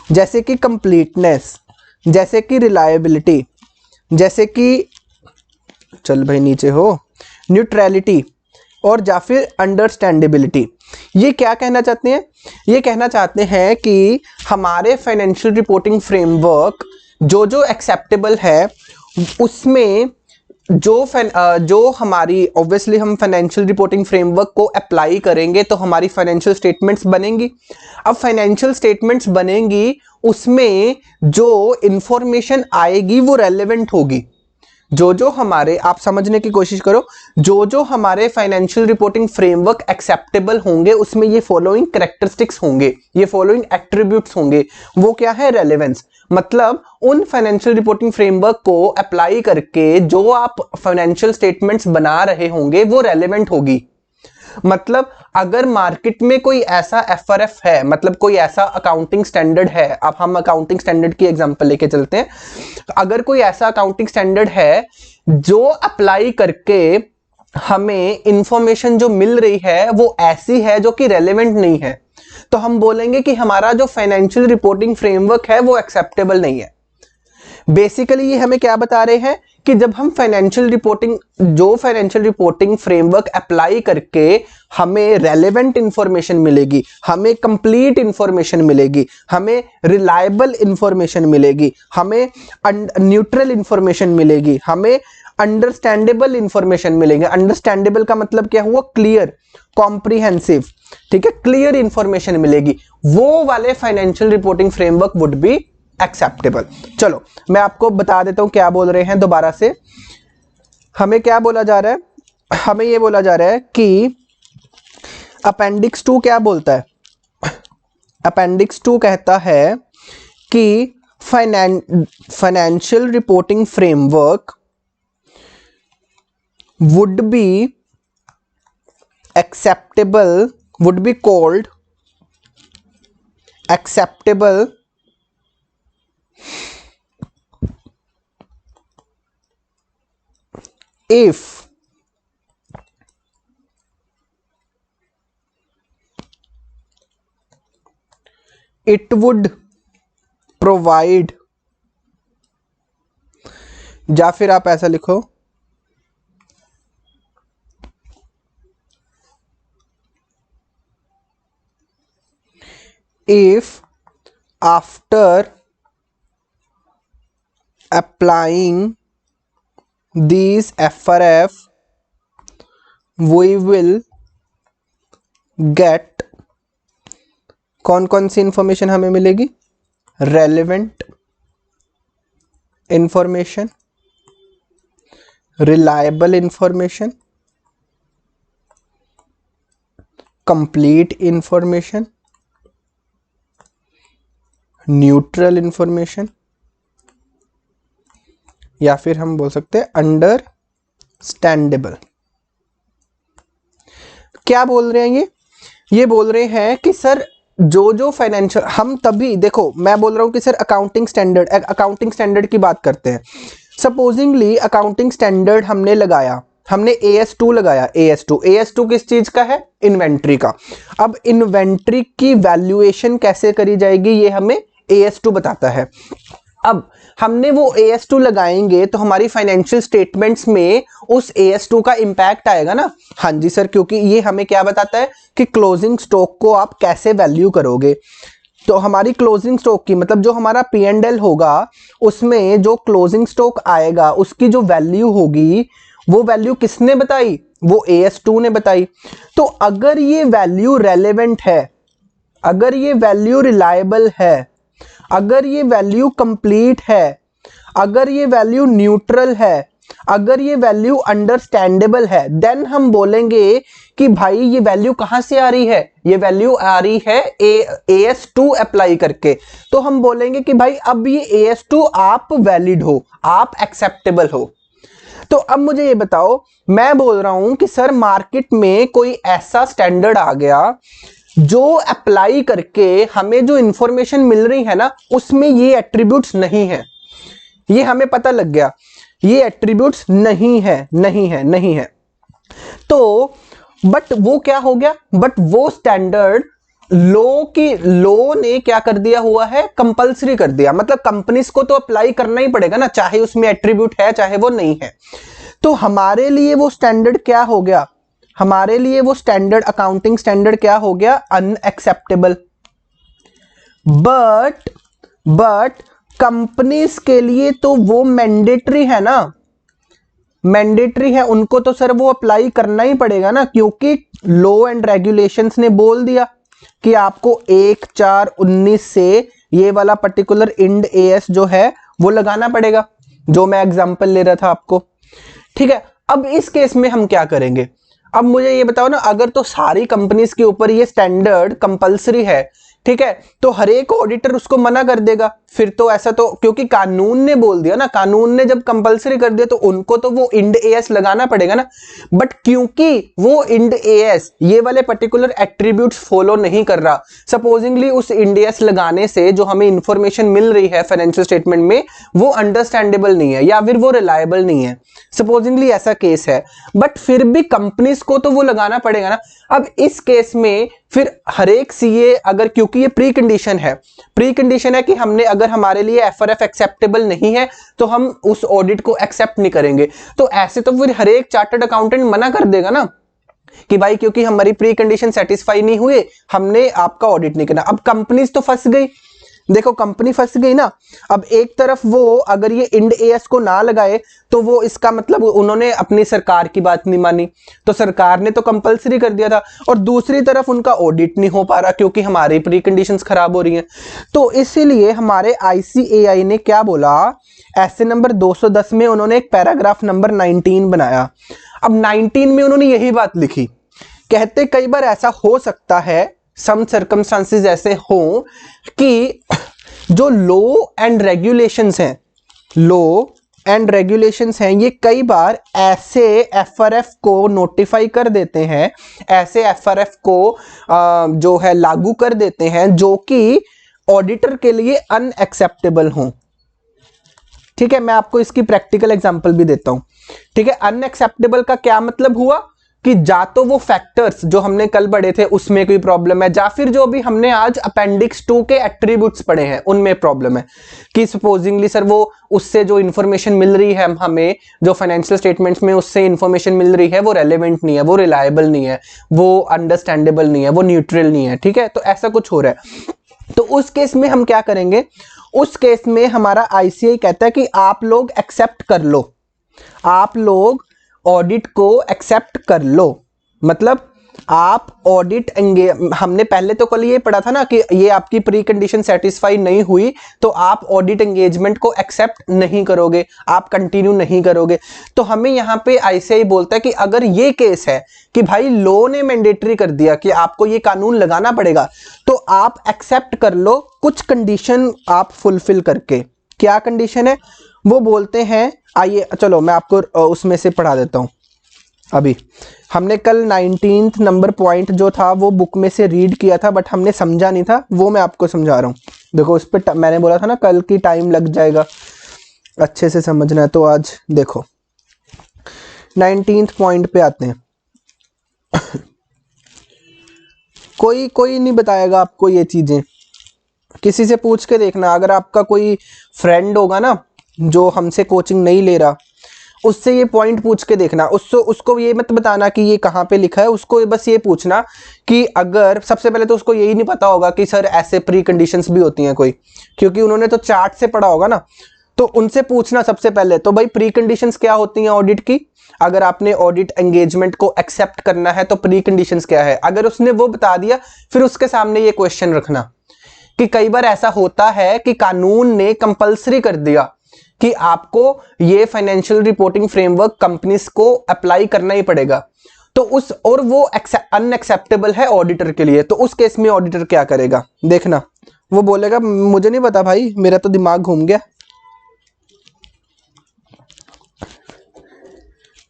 जैसे कि कंप्लीटनेस, जैसे कि रिलायबिलिटी, जैसे कि चल भाई नीचे हो, न्यूट्रलिटी और या फिर अंडरस्टैंडेबिलिटी। ये क्या कहना चाहते हैं? ये कहना चाहते हैं कि हमारे फाइनेंशियल रिपोर्टिंग फ्रेमवर्क जो जो एक्सेप्टेबल है उसमें जो हमारी ऑब्वियसली हम फाइनेंशियल रिपोर्टिंग फ्रेमवर्क को अप्लाई करेंगे तो हमारी फाइनेंशियल स्टेटमेंट्स बनेंगी। अब फाइनेंशियल स्टेटमेंट्स बनेंगी, उसमें जो इंफॉर्मेशन आएगी वो रेलेवेंट होगी। जो हमारे, आप समझने की कोशिश करो, जो हमारे फाइनेंशियल रिपोर्टिंग फ्रेमवर्क एक्सेप्टेबल होंगे उसमें ये फॉलोइंग कैरेक्टरिस्टिक्स होंगे, ये फॉलोइंग एट्रीब्यूट्स होंगे। वो क्या है? रेलेवेंस। मतलब उन फाइनेंशियल रिपोर्टिंग फ्रेमवर्क को अप्लाई करके जो आप फाइनेंशियल स्टेटमेंट्स बना रहे होंगे वो रेलेवेंट होगी। मतलब अगर मार्केट में कोई ऐसा एफआरएफ है, मतलब कोई ऐसा अकाउंटिंग स्टैंडर्ड है, अब हम अकाउंटिंग स्टैंडर्ड की एग्जांपल लेके चलते हैं, अगर कोई ऐसा अकाउंटिंग स्टैंडर्ड है जो अप्लाई करके हमें इंफॉर्मेशन जो मिल रही है वो ऐसी है जो कि रेलेवेंट नहीं है, तो हम बोलेंगे कि हमारा जो फाइनेंशियल रिपोर्टिंग फ्रेमवर्क है वो एक्सेप्टेबल नहीं है। बेसिकली ये हमें क्या बता रहे हैं कि जब हम फाइनेंशियल रिपोर्टिंग फ्रेमवर्क अप्लाई करके हमें रेलेवेंट इंफॉर्मेशन मिलेगी, हमें कंप्लीट इंफॉर्मेशन मिलेगी, हमें रिलायबल इंफॉर्मेशन मिलेगी, हमें न्यूट्रल इंफॉर्मेशन मिलेगी, हमें अंडरस्टैंडेबल इंफॉर्मेशन मिलेगी। अंडरस्टैंडेबल का मतलब क्या हुआ? क्लियर, कॉम्प्रिहेंसिव, ठीक है, क्लियर इंफॉर्मेशन मिलेगी, वो वाले financial reporting framework would be acceptable. चलो मैं आपको बता देता हूं क्या बोल रहे हैं दोबारा से। हमें क्या बोला जा रहा है? हमें यह बोला जा रहा है कि अपेंडिक्स 2 क्या बोलता है? अपेंडिक्स 2 कहता है कि financial reporting framework would be acceptable, would be called acceptable if it would provide, या फिर आप ऐसा लिखो, if after applying these FRF we will get, कौन कौन सी इंफॉर्मेशन हमें मिलेगी? Relevant information, reliable information, complete information, neutral information, या फिर हम बोल सकते हैं अंडरस्टैंडेबल। क्या बोल रहे हैं ये बोल रहे हैं कि सर जो फाइनेंशियल, हम तभी देखो मैं बोल रहा हूं कि सर अकाउंटिंग स्टैंडर्ड की बात करते हैं। सपोजिंगली अकाउंटिंग स्टैंडर्ड हमने लगाया, हमने AS2 लगाया। AS2 किस चीज का है? इन्वेंट्री का। अब इन्वेंट्री की वैल्यूएशन कैसे करी जाएगी ये हमें AS2 बताता है। अब हमने वो AS2 लगाएंगे तो हमारी फाइनेंशियल स्टेटमेंट्स में उस AS2 का इंपैक्ट आएगा ना? हाँ जी सर, क्योंकि ये हमें क्या बताता है कि क्लोजिंग स्टॉक को आप कैसे वैल्यू करोगे। तो हमारी क्लोजिंग स्टॉक की मतलब जो हमारा P&L होगा उसमें जो क्लोजिंग स्टॉक आएगा उसकी जो वैल्यू होगी वो वैल्यू किसने बताई? वो AS2 ने बताई। तो अगर ये वैल्यू रेलेवेंट है, अगर ये वैल्यू रिलायबल है, अगर ये वैल्यू कंप्लीट है, अगर ये वैल्यू न्यूट्रल है, अगर ये वैल्यू अंडरस्टैंडेबल है, देन हम बोलेंगे कि भाई ये वैल्यू कहां से आ रही है? ये वैल्यू आ रही है AS2 अप्लाई करके। तो हम बोलेंगे कि भाई अब ये AS2 आप वैलिड हो, आप एक्सेप्टेबल हो। तो अब मुझे ये बताओ, मैं बोल रहा हूं कि सर मार्केट में कोई ऐसा स्टैंडर्ड आ गया जो अप्लाई करके हमें जो इंफॉर्मेशन मिल रही है ना उसमें ये एट्रीब्यूट्स नहीं है, ये हमें पता लग गया ये एट्रीब्यूट्स नहीं है। तो बट वो क्या हो गया? बट वो स्टैंडर्ड लॉ ने क्या कर दिया हुआ है, कंपलसरी कर दिया, मतलब कंपनीज को तो अप्लाई करना ही पड़ेगा ना, चाहे उसमें एट्रीब्यूट है चाहे वो नहीं है। तो हमारे लिए वो स्टैंडर्ड क्या हो गया, हमारे लिए वो स्टैंडर्ड, अकाउंटिंग स्टैंडर्ड क्या हो गया, अनएक्सेप्टेबल। बट कंपनीज के लिए तो वो मैंडेटरी है ना, मैंडेटरी है, उनको तो सर वो अप्लाई करना ही पड़ेगा ना, क्योंकि लॉ एंड रेगुलेशंस ने बोल दिया कि आपको 1/4/19 से ये वाला पर्टिकुलर इंड एएस जो है वो लगाना पड़ेगा, जो मैं एग्जांपल ले रहा था आपको। ठीक है, अब इस केस में हम क्या करेंगे, अब मुझे ये बताओ ना, अगर तो सारी कंपनीज के ऊपर ये स्टैंडर्ड कंपलसरी है, ठीक है, तो हर एक ऑडिटर उसको मना कर देगा, फिर तो ऐसा तो, क्योंकि कानून ने बोल दिया ना, कानून ने जब कंपलसरी कर दिया तो उनको तो वो इंड एएस लगाना पड़ेगा ना। बट क्योंकि वो इंड एएस ये वाले पर्टिकुलर एट्रीब्यूट्स फॉलो नहीं कर रहा, सपोजिंगली उस इंड एएस लगाने से जो हमें इंफॉर्मेशन मिल रही है फाइनेंशियल स्टेटमेंट में वो अंडरस्टैंडेबल नहीं है या फिर वो रिलायबल नहीं है, सपोजिंगली ऐसा केस है, बट फिर भी कंपनीज को तो वो लगाना पड़ेगा ना। अब इस केस में फिर हर एक सीए अगर, क्योंकि ये प्री कंडीशन है कि हमने, अगर हमारे लिए एफआरएफ एक्सेप्टेबल नहीं है तो हम उस ऑडिट को एक्सेप्ट नहीं करेंगे, तो ऐसे तो फिर हर एक चार्टर्ड अकाउंटेंट मना कर देगा ना कि भाई क्योंकि हमारी प्री कंडीशन सेटिस्फाई नहीं हुए हमने आपका ऑडिट नहीं करना। अब कंपनीज तो फंस गई, देखो कंपनी फंस गई ना। अब एक तरफ वो अगर ये इंड एएस को ना लगाए तो वो इसका मतलब उन्होंने अपनी सरकार की बात नहीं मानी, तो सरकार ने तो कंपलसरी कर दिया था, और दूसरी तरफ उनका ऑडिट नहीं हो पा रहा क्योंकि हमारी प्री कंडीशंस खराब हो रही हैं। तो इसीलिए हमारे आईसीएआई ने क्या बोला, ऐसे नंबर 210 में उन्होंने एक पैराग्राफ नंबर 19 बनाया। अब 19 में उन्होंने यही बात लिखी, कहते कई बार ऐसा हो सकता है, सम सर्कमस्टांसेस ऐसे हो कि जो लॉ एंड रेगुलेशंस हैं, लॉ एंड रेगुलेशंस हैं, ये कई बार ऐसे एफआरएफ को नोटिफाई कर देते हैं, ऐसे एफआरएफ को जो है लागू कर देते हैं जो कि ऑडिटर के लिए अनएक्सेप्टेबल हों। ठीक है, मैं आपको इसकी प्रैक्टिकल एग्जांपल भी देता हूं। ठीक है, अनएक्सेप्टेबल का क्या मतलब हुआ कि जा तो वो फैक्टर्स जो हमने कल पढ़े थे उसमें कोई प्रॉब्लम है, या फिर जो भी हमने आज अपेंडिक्स 2 के एट्रीब्यूट्स पढ़े हैं उनमें प्रॉब्लम है, कि सपोजिंगली सर वो उससे जो इंफॉर्मेशन मिल रही है हमें, जो फाइनेंशियल स्टेटमेंट्स में उससे इंफॉर्मेशन मिल रही है वो रेलेवेंट नहीं है, वो रिलायबल नहीं है, वो अंडरस्टैंडेबल नहीं है, वो न्यूट्रल नहीं है। ठीक है, तो ऐसा कुछ हो रहा है, तो उस केस में हम क्या करेंगे, उस केस में हमारा आईसीआई कहता है कि आप लोग एक्सेप्ट कर लो, आप लोग ऑडिट को एक्सेप्ट कर लो, मतलब आप ऑडिट हमने पहले तो कल ये पढ़ा था ना कि ये आपकी प्री कंडीशन सेटिस्फाई नहीं हुई तो आप ऑडिट एंगेजमेंट को एक्सेप्ट नहीं करोगे, आप कंटिन्यू नहीं करोगे। तो हमें यहाँ पे आईसीआई बोलता है कि अगर ये केस है कि भाई लॉ ने मैंडेटरी कर दिया कि आपको ये कानून लगाना पड़ेगा, तो आप एक्सेप्ट कर लो कुछ कंडीशन आप फुलफिल करके। क्या कंडीशन है वो बोलते हैं, आइए चलो मैं आपको उसमें से पढ़ा देता हूं। अभी हमने कल 19th नंबर पॉइंट जो था वो बुक में से रीड किया था, बट हमने समझा नहीं था, वो मैं आपको समझा रहा हूं। देखो उस पर मैंने बोला था ना कल की टाइम लग जाएगा अच्छे से समझना है, तो आज देखो 19th पॉइंट पे आते हैं। कोई नहीं बताएगा आपको ये चीजें, किसी से पूछ के देखना, अगर आपका कोई फ्रेंड होगा ना जो हमसे कोचिंग नहीं ले रहा, उससे ये पॉइंट पूछ के देखना, उसको ये मत बताना कि ये कहाँ पे लिखा है, उसको बस ये पूछना कि अगर, सबसे पहले तो उसको यही नहीं पता होगा कि सर ऐसे प्री कंडीशंस भी होती हैं कोई, क्योंकि उन्होंने तो चार्ट से पढ़ा होगा ना, तो उनसे पूछना सबसे पहले तो भाई प्री कंडीशंस क्या होती हैं ऑडिट की, अगर आपने ऑडिट एंगेजमेंट को एक्सेप्ट करना है तो प्री कंडीशंस क्या है। अगर उसने वो बता दिया फिर उसके सामने ये क्वेश्चन रखना कि कई बार ऐसा होता है कि कानून ने कंपलसरी कर दिया कि आपको ये फाइनेंशियल रिपोर्टिंग फ्रेमवर्क कंपनीज को अप्लाई करना ही पड़ेगा, तो उस, और वो अनएक्सेप्टेबल है ऑडिटर के लिए, तो उस केस में ऑडिटर क्या करेगा देखना, वो बोलेगा मुझे नहीं पता भाई, मेरा तो दिमाग घूम गया।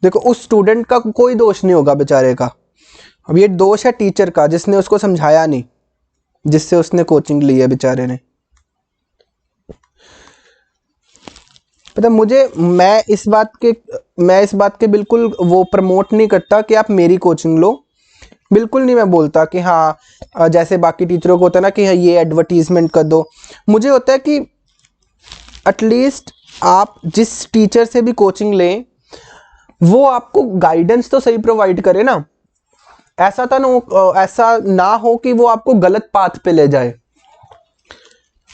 देखो उस स्टूडेंट का कोई दोष नहीं होगा बेचारे का, अब ये दोष है टीचर का जिसने उसको समझाया नहीं, जिससे उसने कोचिंग ली है बेचारे ने। पता मुझे, मैं इस बात के बिल्कुल वो प्रमोट नहीं करता कि आप मेरी कोचिंग लो, बिल्कुल नहीं मैं बोलता कि हाँ जैसे बाकी टीचरों को होता है ना कि हाँ ये एडवर्टीजमेंट कर दो। मुझे होता है कि एटलीस्ट आप जिस टीचर से भी कोचिंग लें वो आपको गाइडेंस तो सही प्रोवाइड करे ना। ऐसा ना हो कि वो आपको गलत पाथ पे ले जाए।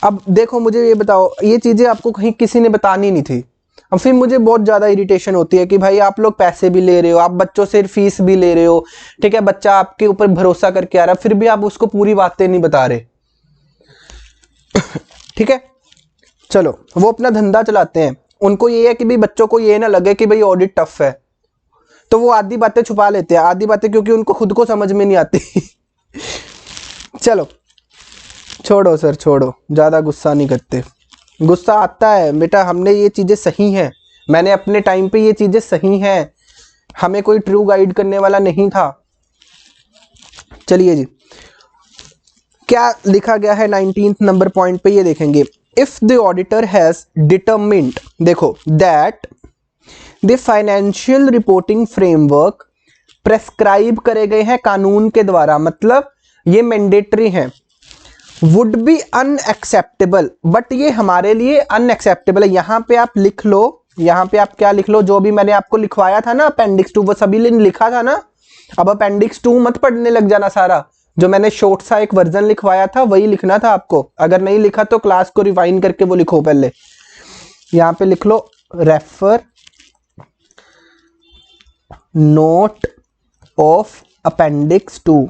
अब देखो मुझे ये बताओ, ये चीजें आपको कहीं किसी ने बतानी नहीं थी। अब फिर मुझे बहुत ज्यादा इरिटेशन होती है कि भाई आप लोग पैसे भी ले रहे हो, आप बच्चों से फीस भी ले रहे हो, ठीक है, बच्चा आपके ऊपर भरोसा करके आ रहा है, फिर भी आप उसको पूरी बातें नहीं बता रहे। ठीक है, चलो वो अपना धंधा चलाते हैं, उनको ये है कि भाई बच्चों को ये ना लगे कि भाई ऑडिट टफ है, तो वो आधी बातें छुपा लेते हैं, आधी बातें क्योंकि उनको खुद को समझ में नहीं आती। चलो छोड़ो सर, छोड़ो, ज्यादा गुस्सा नहीं करते। गुस्सा आता है बेटा, हमने ये चीजें सही हैं, मैंने अपने टाइम पे ये चीजें सही हैं, हमें कोई ट्रू गाइड करने वाला नहीं था। चलिए जी, क्या लिखा गया है 19th नंबर पॉइंट पे, ये देखेंगे। If the auditor has determined, देखो, that the financial reporting framework prescribe करे गए हैं कानून के द्वारा, मतलब ये मैंडेटरी हैं, वुड बी अनएक्सेप्टेबल, बट ये हमारे लिए अनएक्सेप्टेबल है। यहां पे आप लिख लो, यहां पे आप क्या लिख लो, जो भी मैंने आपको लिखवाया था ना अपेंडिक्स 2, वो सभी ने लिखा था ना। अब अपेंडिक्स 2 मत पढ़ने लग जाना सारा, जो मैंने शॉर्ट सा एक वर्जन लिखवाया था वही लिखना था आपको। अगर नहीं लिखा तो क्लास को रिवाइंड करके वो लिखो पहले। यहां पे लिख लो रेफर नोट ऑफ अपेंडिक्स 2,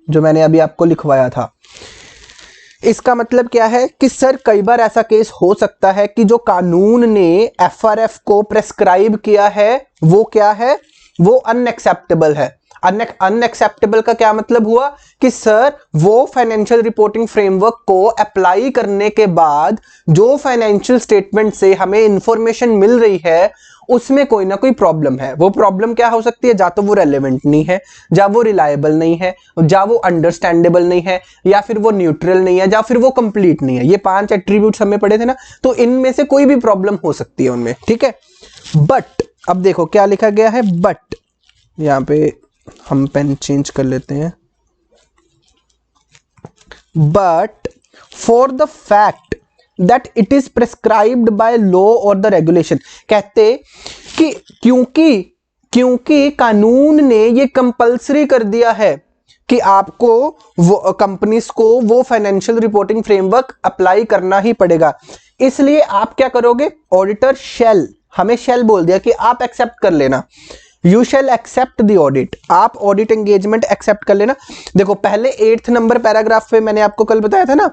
जो मैंने अभी आपको लिखवाया था। इसका मतलब क्या है कि सर कई बार ऐसा केस हो सकता है कि जो कानून ने एफआरएफ को प्रेस्क्राइब किया है वो क्या है, वो अनएक्सेप्टेबल है। अनएक्सेप्टेबल का क्या मतलब हुआ कि सर वो फाइनेंशियल रिपोर्टिंग फ्रेमवर्क को अप्लाई करने के बाद जो फाइनेंशियल स्टेटमेंट से हमें इंफॉर्मेशन मिल रही है उसमें कोई ना कोई प्रॉब्लम है। वो प्रॉब्लम क्या हो सकती है, जा तो वो रेलेवेंट नहीं है, या वो रिलायबल नहीं है, या वो अंडरस्टैंडेबल नहीं है, या फिर वो न्यूट्रल नहीं है, या फिर वो कंप्लीट नहीं है। ये 5 एट्रीब्यूट्स हमें पढ़े थे ना, तो इनमें से कोई भी प्रॉब्लम हो सकती है उनमें, ठीक है। बट अब देखो क्या लिखा गया है, बट यहां पे हम पेन चेंज कर लेते हैं, but for the fact that it is prescribed by law और द रेगुलेशन, कहते कि क्योंकि कानून ने ये कंपल्सरी कर दिया है कि आपको वो कंपनीज को वो फाइनेंशियल रिपोर्टिंग फ्रेमवर्क अप्लाई करना ही पड़ेगा, इसलिए आप क्या करोगे, ऑडिटर शैल, हमें शैल बोल दिया कि आप एक्सेप्ट कर लेना, you shall accept the audit, आप ऑडिट एंगेजमेंट एक्सेप्ट कर लेना। देखो पहले 8th नंबर पैराग्राफ पे मैंने आपको कल बताया था ना,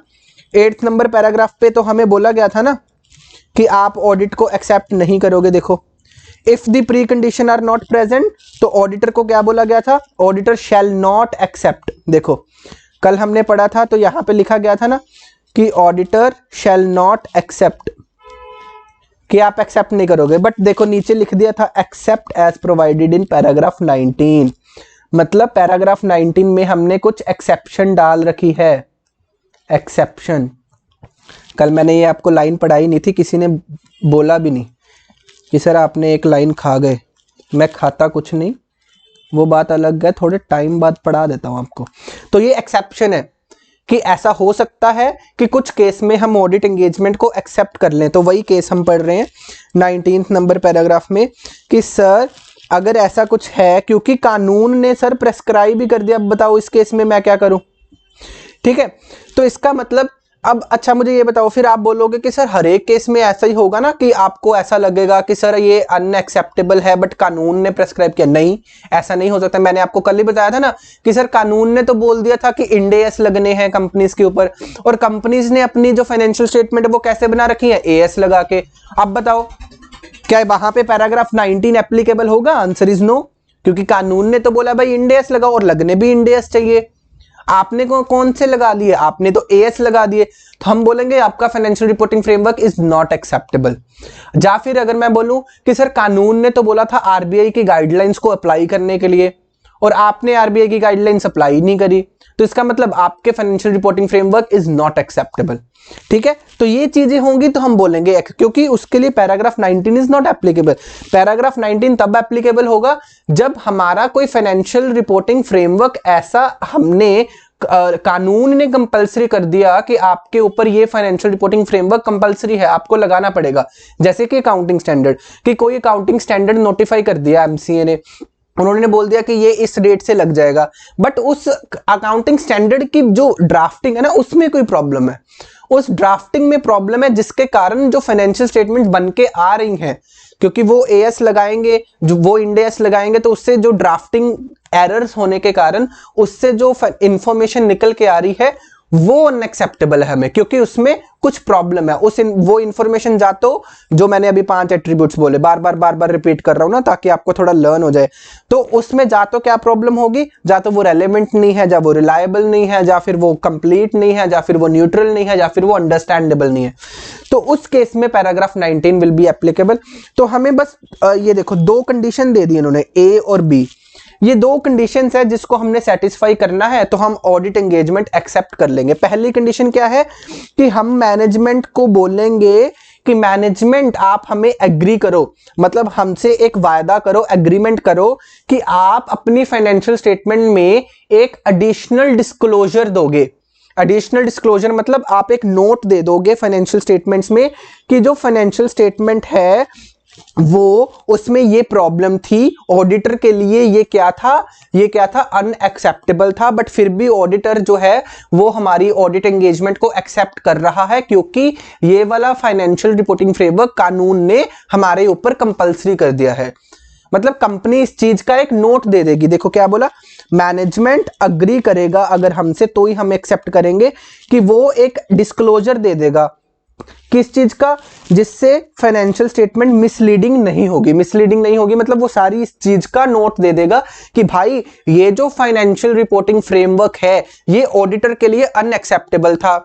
8th नंबर पैराग्राफ पे तो हमें बोला गया था ना कि आप ऑडिट को एक्सेप्ट नहीं करोगे। देखो if the pre condition are not present, तो ऑडिटर को क्या बोला गया था, ऑडिटर शैल नॉट एक्सेप्ट। देखो कल हमने पढ़ा था तो यहां पे लिखा गया था ना कि ऑडिटर शैल नॉट एक्सेप्ट, कि आप एक्सेप्ट नहीं करोगे, बट देखो नीचे लिख दिया था except as provided in paragraph 19, मतलब पैराग्राफ 19 में हमने कुछ एक्सेप्शन डाल रखी है, एक्सेप्शन। कल मैंने ये आपको लाइन पढ़ाई नहीं थी, किसी ने बोला भी नहीं कि सर आपने एक लाइन खा गए, मैं खाता कुछ नहीं, वो बात अलग है, थोड़े टाइम बाद पढ़ा देता हूं आपको। तो ये एक्सेप्शन है कि ऐसा हो सकता है कि कुछ केस में हम ऑडिट एंगेजमेंट को एक्सेप्ट कर लें, तो वही केस हम पढ़ रहे हैं 19th नंबर पैराग्राफ में कि सर अगर ऐसा कुछ है, क्योंकि कानून ने सर प्रेस्क्राइब ही कर दिया, अब बताओ इस केस में मैं क्या करूं, ठीक है। तो इसका मतलब अब अच्छा मुझे ये बताओ, फिर आप बोलोगे कि सर हर एक केस में ऐसा ही होगा ना कि आपको ऐसा लगेगा कि सर ये अनएक्सेप्टेबल है बट कानून ने प्रेस्क्राइब किया, नहीं ऐसा नहीं हो सकता। मैंने आपको कल ही बताया था ना कि सर कानून ने तो बोल दिया था कि इंड एएस लगने हैं कंपनीज के ऊपर, और कंपनीज ने अपनी जो फाइनेंशियल स्टेटमेंट है वो कैसे बना रखी है, एएस लगा के। अब बताओ क्या वहां पे पैराग्राफ 19 एप्लीकेबल होगा, आंसर इज नो, क्योंकि कानून ने तो बोला भाई इंड एएस लगाओ और लगने भी इंड एएस चाहिए। आपने कौन से लगा लिए, आपने तो एएस लगा दिए, तो हम बोलेंगे आपका financial reporting framework is not acceptable. या फिर अगर मैं बोलूं कि सर कानून ने तो बोला था आरबीआई की गाइडलाइंस को अप्लाई करने के लिए और आपने आरबीआई की गाइडलाइंस अप्लाई नहीं करी, तो इसका मतलब आपके financial reporting framework is not acceptable. ठीक है, तो ये चीजें होंगी तो हम बोलेंगे, क्योंकि उसके लिए paragraph 19 is not applicable. Paragraph 19 तब एप्लीकेबल होगा जब हमारा कोई फाइनेंशियल रिपोर्टिंग फ्रेमवर्क ऐसा हमने कानून ने कंपलसरी कर दिया कि आपके ऊपर ये फाइनेंशियल रिपोर्टिंग फ्रेमवर्क कंपलसरी है, आपको लगाना पड़ेगा। जैसे कि अकाउंटिंग स्टैंडर्ड, कि कोई अकाउंटिंग स्टैंडर्ड नोटिफाई कर दिया एमसीए ने, उन्होंने बोल दिया कि ये इस डेट से लग जाएगा, बट उस अकाउंटिंग स्टैंडर्ड की जो ड्राफ्टिंग है ना उसमें कोई प्रॉब्लम है, उस ड्राफ्टिंग में प्रॉब्लम है, जिसके कारण जो फाइनेंशियल स्टेटमेंट बन के आ रही हैं, क्योंकि वो एएस लगाएंगे, जो वो इंड एस लगाएंगे, तो उससे जो ड्राफ्टिंग एरर्स होने के कारण उससे जो इंफॉर्मेशन निकल के आ रही है वो अनएक्सेप्टेबल है हमें, क्योंकि उसमें कुछ प्रॉब्लम है। वो इंफॉर्मेशन जा तो, जो मैंने अभी 5 एट्रीब्यूट्स बोले, बार बार रिपीट कर रहा हूं ना ताकि आपको थोड़ा लर्न हो जाए, तो उसमें जा तो क्या प्रॉब्लम होगी, जा तो वो रेलेवेंट नहीं है, या वो रिलायबल नहीं है, या फिर वो कंप्लीट नहीं है, या फिर वो न्यूट्रल नहीं है, या फिर वो अंडरस्टैंडेबल नहीं है। तो उस केस में पैराग्राफ 19 विल बी एप्लीकेबल। तो हमें बस ये देखो 2 कंडीशन दे दी इन्होंने, ए और बी, ये 2 कंडीशंस है जिसको हमने सेटिस्फाई करना है, तो हम ऑडिट एंगेजमेंट एक्सेप्ट कर लेंगे। पहली कंडीशन क्या है कि हम मैनेजमेंट को बोलेंगे कि मैनेजमेंट आप हमें एग्री करो, मतलब हमसे एक वायदा करो, एग्रीमेंट करो कि आप अपनी फाइनेंशियल स्टेटमेंट में एक एडिशनल डिस्क्लोजर दोगे। एडिशनल डिस्क्लोजर मतलब आप एक नोट दे दोगे फाइनेंशियल स्टेटमेंट्स में कि जो फाइनेंशियल स्टेटमेंट है वो, उसमें ये प्रॉब्लम थी, ऑडिटर के लिए ये क्या था अनएक्सेप्टेबल था, बट फिर भी ऑडिटर जो है वो हमारी ऑडिट एंगेजमेंट को एक्सेप्ट कर रहा है, क्योंकि ये वाला फाइनेंशियल रिपोर्टिंग फ्रेमवर्क कानून ने हमारे ऊपर कंपलसरी कर दिया है। मतलब कंपनी इस चीज का एक नोट दे देगी। देखो क्या बोला, मैनेजमेंट अग्री करेगा अगर हमसे, तो ही हम एक्सेप्ट करेंगे, कि वो एक डिस्क्लोजर दे देगा, किस चीज का, जिससे फाइनेंशियल स्टेटमेंट मिसलीडिंग नहीं होगी। मिसलीडिंग नहीं होगी मतलब वो सारी इस चीज का नोट दे देगा कि भाई ये जो फाइनेंशियल रिपोर्टिंग फ्रेमवर्क है ये ऑडिटर के लिए अनएक्सेप्टेबल था,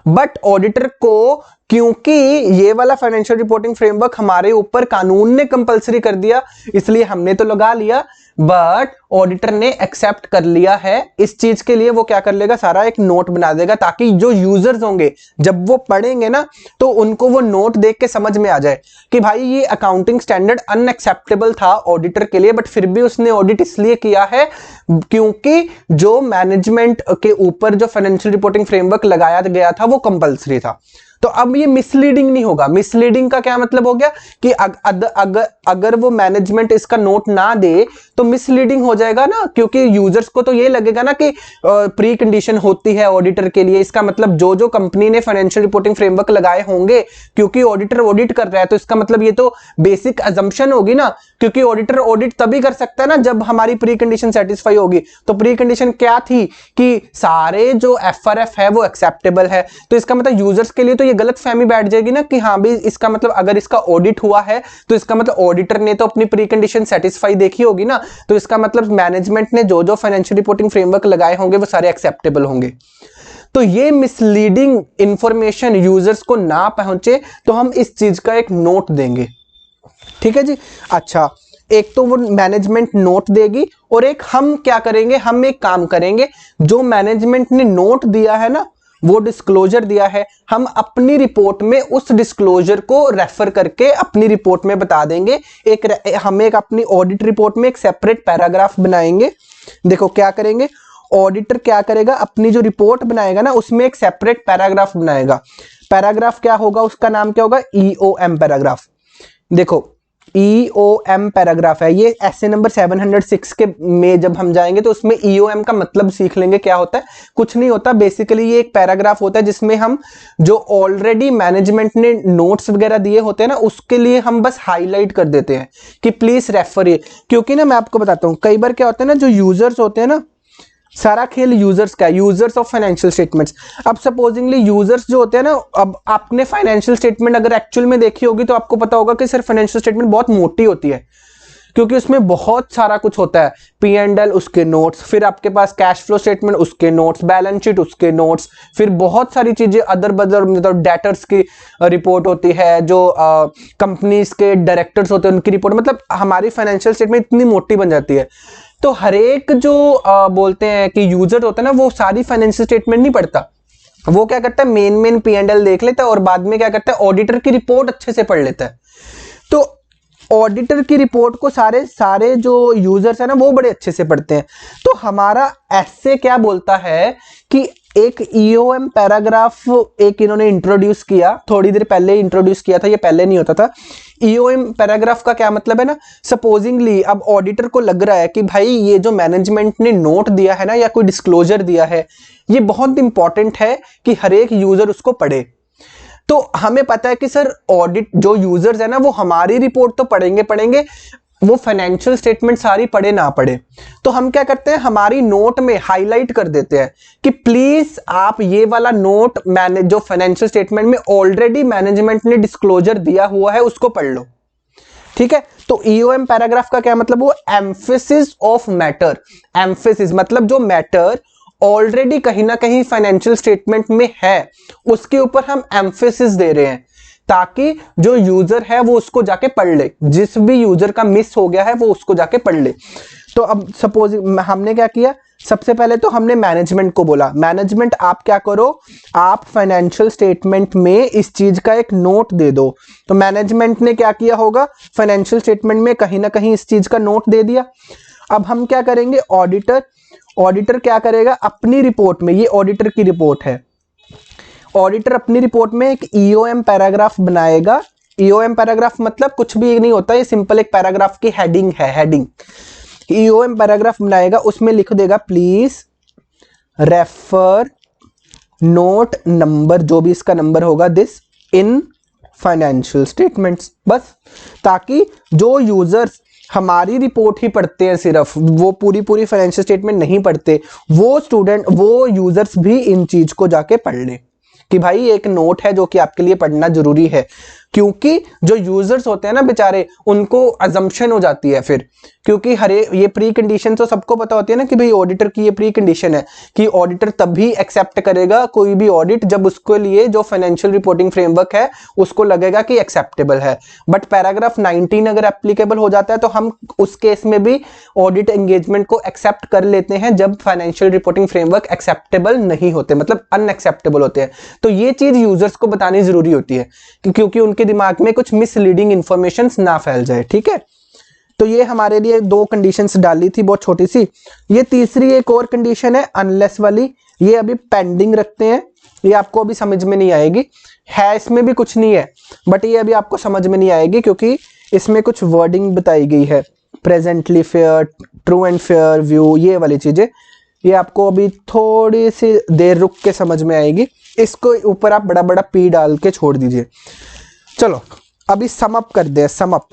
बट ऑडिटर को, क्योंकि ये वाला फाइनेंशियल रिपोर्टिंग फ्रेमवर्क हमारे ऊपर कानून ने कंपलसरी कर दिया, इसलिए हमने तो लगा लिया, बट ऑडिटर ने एक्सेप्ट कर लिया है। इस चीज के लिए वो क्या कर लेगा, सारा एक नोट बना देगा, ताकि जो यूजर्स होंगे जब वो पढ़ेंगे ना तो उनको वो नोट देख के समझ में आ जाए कि भाई ये अकाउंटिंग स्टैंडर्ड अनएक्सेप्टेबल था ऑडिटर के लिए, बट फिर भी उसने ऑडिट इसलिए किया है क्योंकि जो मैनेजमेंट के ऊपर जो फाइनेंशियल रिपोर्टिंग फ्रेमवर्क लगाया गया था वो कंपलसरी था। तो अब ये मिसलीडिंग नहीं होगा। मिसलीडिंग का क्या मतलब हो गया कि अगर वो मैनेजमेंट इसका नोट ना दे तो मिसलीडिंग हो जाएगा ना, क्योंकि यूजर्स को तो ये लगेगा ना कि प्री कंडीशन होती है ऑडिटर के लिए, इसका मतलब जो जो कंपनी ने फाइनेंशियल रिपोर्टिंग फ्रेमवर्क लगाए होंगे, क्योंकि ऑडिटर ऑडिट कर रहा है तो इसका मतलब ये तो बेसिक अजम्पशन होगी ना, क्योंकि ऑडिटर ऑडिट तभी कर सकता है ना जब हमारी प्री कंडीशन सेटिस्फाई होगी। तो प्री कंडीशन क्या थी कि सारे जो एफआरएफ है वो एक्सेप्टेबल है, तो इसका मतलब यूजर्स के लिए तो ये गलत फहमी बैठ जाएगी ना कि हाँ भाई इसका मतलब अगर इसका ऑडिट हुआ है तो इसका मतलब ऑडिटर ने तो अपनी प्री कंडीशन सेटिस्फाई देखी होगी ना, तो इसका मतलब मैनेजमेंट ने जो जो फाइनेंशियल रिपोर्टिंग फ्रेमवर्क लगाए होंगे वो सारे एक्सेप्टेबल होंगे। तो ये मिसलीडिंग इंफॉर्मेशन यूजर्स को ना पहुंचे तो हम इस चीज का एक नोट देंगे। ठीक है जी। अच्छा, एक तो वो मैनेजमेंट नोट देगी और एक हम क्या करेंगे, हम एक काम करेंगे, जो मैनेजमेंट ने नोट दिया है ना, वो डिस्क्लोजर दिया है, हम अपनी रिपोर्ट में उस डिस्क्लोजर को रेफर करके अपनी रिपोर्ट में बता देंगे। हम एक अपनी ऑडिट रिपोर्ट में एक सेपरेट पैराग्राफ बनाएंगे। देखो क्या करेंगे, ऑडिटर क्या करेगा, अपनी जो रिपोर्ट बनाएगा ना उसमें एक सेपरेट पैराग्राफ बनाएगा। पैराग्राफ क्या होगा, उसका नाम क्या होगा, ईओएम पैराग्राफ। देखो ईओएम पैराग्राफ है, ये ऐसे नंबर 706 के में जब हम जाएंगे तो उसमें ईओएम का मतलब सीख लेंगे क्या होता है। कुछ नहीं होता, बेसिकली ये एक पैराग्राफ होता है जिसमें हम जो ऑलरेडी मैनेजमेंट ने नोट्स वगैरह दिए होते हैं ना उसके लिए हम बस हाईलाइट कर देते हैं कि प्लीज रेफर ये। क्योंकि ना मैं आपको बताता हूँ, कई बार क्या होता है ना, जो यूजर्स होते हैं ना, सारा खेल यूजर्स का है, यूजर्स ऑफ फाइनेंशियल स्टेटमेंट्स। अब सपोजिंगली यूजर्स जो होते हैं ना, अब आपने फाइनेंशियल स्टेटमेंट अगर एक्चुअल में देखी होगी तो आपको पता होगा कि सिर्फ फाइनेंशियल स्टेटमेंट बहुत मोटी होती है, क्योंकि उसमें बहुत सारा कुछ होता है। P&L उसके नोट्स, फिर आपके पास कैश फ्लो स्टेटमेंट उसके नोट्स, बैलेंस शीट उसके नोट्स, फिर बहुत सारी चीजें अदर बदर, मतलब डेटर्स की रिपोर्ट होती है, जो कंपनीज के डायरेक्टर्स होते हैं उनकी रिपोर्ट, मतलब हमारी फाइनेंशियल स्टेटमेंट इतनी मोटी बन जाती है। तो हर एक जो बोलते हैं कि यूजर होता है ना, वो सारी फाइनेंशियल स्टेटमेंट नहीं पढ़ता। वो क्या करता है, मेन P&L देख लेता है और बाद में क्या करता है, ऑडिटर की रिपोर्ट अच्छे से पढ़ लेता है। तो ऑडिटर की रिपोर्ट को सारे सारे जो यूजर्स है ना, वो बड़े अच्छे से पढ़ते हैं। तो हमारा ऐसे क्या बोलता है कि एक ईओएम पैराग्राफ एक इन्होंने इंट्रोड्यूस किया, थोड़ी देर पहले इंट्रोड्यूस किया था, ये पहले नहीं होता था। ईओएम पैराग्राफ का क्या मतलब है ना, सपोजिंगली अब ऑडिटर को लग रहा है कि भाई ये जो मैनेजमेंट ने नोट दिया है ना, या कोई डिस्क्लोजर दिया है, ये बहुत इंपॉर्टेंट है कि हर एक यूजर उसको पढ़े। तो हमें पता है कि सर ऑडिट जो यूजर्स है ना, वो हमारी रिपोर्ट तो पढ़ेंगे, वो फाइनेंशियल स्टेटमेंट सारी पढ़े ना पढ़े। तो हम क्या करते हैं, हमारी नोट में हाईलाइट कर देते हैं कि प्लीज आप ये वाला नोट मैंने जो फाइनेंशियल स्टेटमेंट में ऑलरेडी मैनेजमेंट ने डिस्क्लोजर दिया हुआ है उसको पढ़ लो। ठीक है, तो ईओएम पैराग्राफ का क्या मतलब, वो एम्फेसिस ऑफ मैटर। एम्फेसिस मतलब जो मैटर ऑलरेडी कहीं ना कहीं फाइनेंशियल स्टेटमेंट में है, उसके ऊपर हम एम्फेसिस दे रहे हैं, ताकि जो यूजर है वो उसको जाके पढ़ ले, जिस भी यूजर का मिस हो गया है वो उसको जाके पढ़ ले। तो अब सपोज हमने क्या किया, सबसे पहले तो हमने मैनेजमेंट को बोला, मैनेजमेंट आप क्या करो, आप फाइनेंशियल स्टेटमेंट में इस चीज का एक नोट दे दो। तो मैनेजमेंट ने क्या किया होगा, फाइनेंशियल स्टेटमेंट में कहीं ना कहीं इस चीज का नोट दे दिया। अब हम क्या करेंगे, ऑडिटर क्या करेगा अपनी रिपोर्ट में, ये ऑडिटर की रिपोर्ट है, ऑडिटर अपनी रिपोर्ट में एक ईओएम पैराग्राफ बनाएगा। ईओएम पैराग्राफ मतलब कुछ भी नहीं होता, ये सिंपल एक पैराग्राफ की हेडिंग है, हेडिंग। ईओएम पैराग्राफ बनाएगा, उसमें लिख देगा प्लीज रेफर नोट नंबर, जो भी इसका नंबर होगा, दिस इन फाइनेंशियल स्टेटमेंट्स, बस। ताकि जो यूजर्स हमारी रिपोर्ट ही पढ़ते हैं सिर्फ, वो पूरी फाइनेंशियल स्टेटमेंट नहीं पढ़ते, वो यूजर्स भी इन चीज को जाके पढ़ ले कि भाई एक नोट है जो कि आपके लिए पढ़ना जरूरी है। क्योंकि जो यूजर्स होते हैं ना बेचारे, उनको अजम्पशन हो जाती है फिर, क्योंकि ये प्री कंडीशन तो सबको पता होती है ना कि भाई ऑडिटर की ये प्री कंडीशन है कि ऑडिटर तभी एक्सेप्ट करेगा कोई भी ऑडिट जब उसके लिए जो फाइनेंशियल रिपोर्टिंग फ्रेमवर्क है उसको लगेगा कि एक्सेप्टेबल है। बट पैराग्राफ 19 अगर एप्लीकेबल हो जाता है तो हम उस केस में भी ऑडिट एंगेजमेंट को एक्सेप्ट कर लेते हैं, जब फाइनेंशियल रिपोर्टिंग फ्रेमवर्क एक्सेप्टेबल नहीं होते, मतलब अनएक्सेप्टेबल होते हैं। तो ये चीज यूजर्स को बतानी जरूरी होती है क्योंकि उनके दिमाग में कुछ मिसलीडिंग इंफॉर्मेशन ना फैल जाए। ठीक है, तो ये हमारे लिए दो कंडीशंस डाली थी बहुत छोटी सी। ये तीसरी एक और कंडीशन है अनलेस वाली, ये अभी पेंडिंग रखते हैं, ये आपको अभी समझ में नहीं आएगी, है इसमें भी कुछ नहीं है, बट ये अभी आपको समझ में नहीं आएगी क्योंकि इसमें कुछ वर्डिंग बताई गई है, presently fair, true and fair view, ये वाली चीजें, ये आपको अभी थोड़ी सी देर रुक के समझ में आएगी। इसको ऊपर आप बड़ा बड़ा पी डाल के छोड़ दीजिए। चलो अभी सम अप कर दे, सम अप।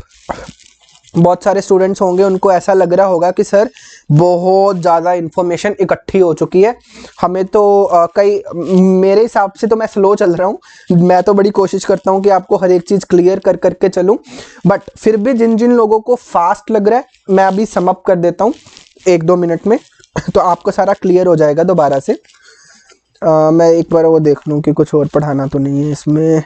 बहुत सारे स्टूडेंट्स होंगे उनको ऐसा लग रहा होगा कि सर बहुत ज़्यादा इंफॉर्मेशन इकट्ठी हो चुकी है, हमें तो मेरे हिसाब से तो मैं स्लो चल रहा हूँ, मैं तो बड़ी कोशिश करता हूँ कि आपको हर एक चीज़ क्लियर कर करके चलूँ, बट फिर भी जिन जिन लोगों को फास्ट लग रहा है मैं अभी सम अप कर देता हूँ 1-2 मिनट में, तो आपको सारा क्लियर हो जाएगा दोबारा से। मैं एक बार वो देख लूँ कि कुछ और पढ़ाना तो नहीं है इसमें।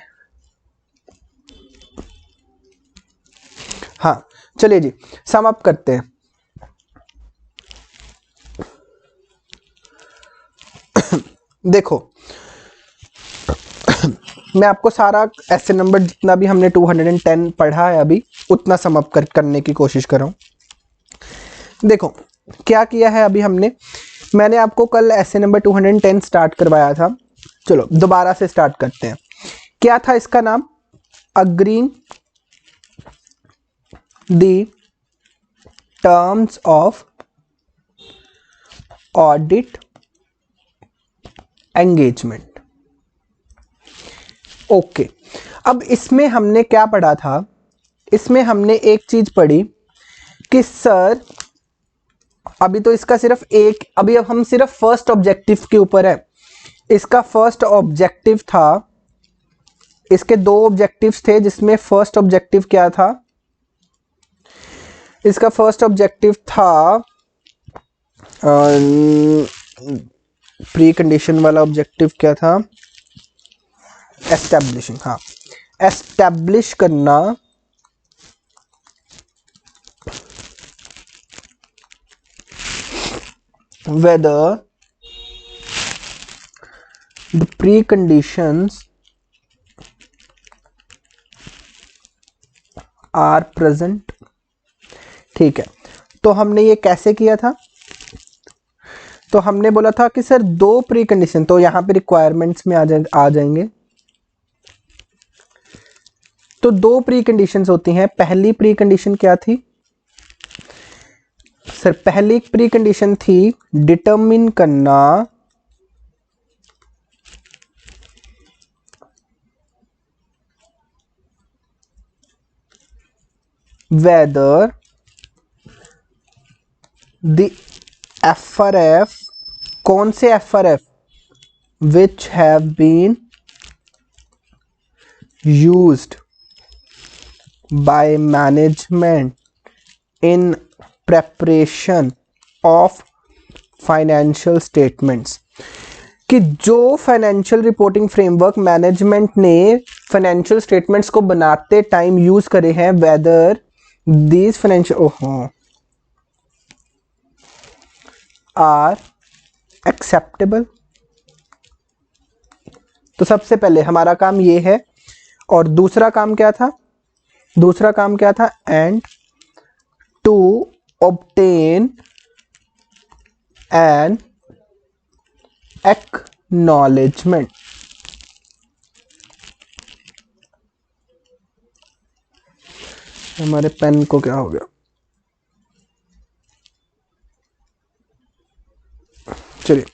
हाँ चलिए जी, सम अप करते हैं। देखो मैं आपको सारा ऐसे नंबर जितना भी हमने 210 पढ़ा है अभी उतना सम अप करने की कोशिश कर रहा हूँ। देखो क्या किया है अभी मैंने आपको कल ऐसे नंबर 210 स्टार्ट करवाया था, चलो दोबारा से स्टार्ट करते हैं। क्या था इसका नाम, agreeing the terms of audit engagement. Okay, अब इसमें हमने क्या पढ़ा था, इसमें हमने एक चीज पढ़ी कि सर अभी तो इसका सिर्फ एक, अभी अब हम सिर्फ फर्स्ट ऑब्जेक्टिव के ऊपर है। इसका फर्स्ट ऑब्जेक्टिव था, इसके 2 ऑब्जेक्टिव्स थे, जिसमें फर्स्ट ऑब्जेक्टिव क्या था, इसका फर्स्ट ऑब्जेक्टिव था प्री कंडीशन वाला ऑब्जेक्टिव क्या था, एस्टैब्लिशिंग, हाँ एस्टैब्लिश करना whether the preconditions are present। ठीक है, तो हमने ये कैसे किया था? तो हमने बोला था कि सर दो प्री कंडीशन, तो यहां पे रिक्वायरमेंट्स में आ जाएंगे। तो दो प्री कंडीशंस होती हैं। पहली प्री कंडीशन क्या थी सर? पहली प्री कंडीशन थी डिटरमिन करना whether the FRF, कौन से FRF which have been used by management in preparation of financial statements, कि जो फाइनेंशियल रिपोर्टिंग फ्रेमवर्क मैनेजमेंट ने फाइनेंशियल स्टेटमेंट्स को बनाते टाइम यूज करे हैं, whether these financial are acceptable. तो सबसे पहले हमारा काम ये है, और दूसरा काम क्या था? दूसरा काम क्या था? And to obtain an acknowledgement. हमारे पेन को क्या हो गया? चलिए,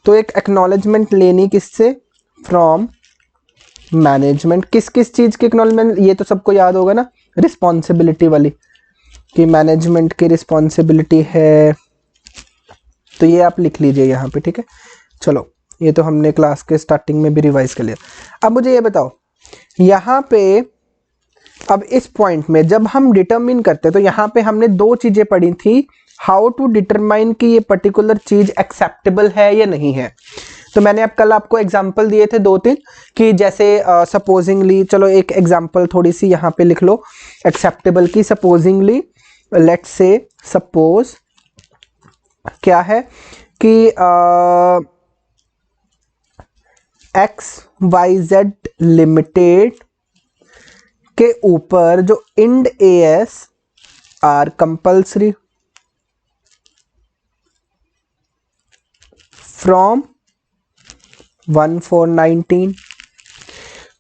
तो एक एक्नॉलेजमेंट लेनी किससे? From management. किस किस चीज की एक्नॉलेजमेंट? ये तो सबको याद होगा ना, रिस्पॉन्सिबिलिटी वाली, कि मैनेजमेंट की रिस्पॉन्सिबिलिटी है। तो ये आप लिख लीजिए यहाँ पे, ठीक है। चलो, ये तो हमने क्लास के स्टार्टिंग में भी रिवाइज कर लिया। अब मुझे ये बताओ, यहाँ पे अब इस पॉइंट में जब हम डिटरमिन करते हैं, तो यहाँ पे हमने दो चीजें पढ़ी थी, हाउ टू डिटरमाइन कि ये पर्टिकुलर चीज एक्सेप्टेबल है या नहीं है। तो मैंने अब कल आपको एग्जांपल दिए थे दो तीन, कि जैसे सपोजिंगली, चलो एक एग्जांपल थोड़ी सी यहाँ पे लिख लो एक्सेप्टेबल की। सपोजिंगली, लेट्स से सपोज क्या है कि XYZ लिमिटेड के ऊपर जो Ind AS are compulsory from 1/4/19,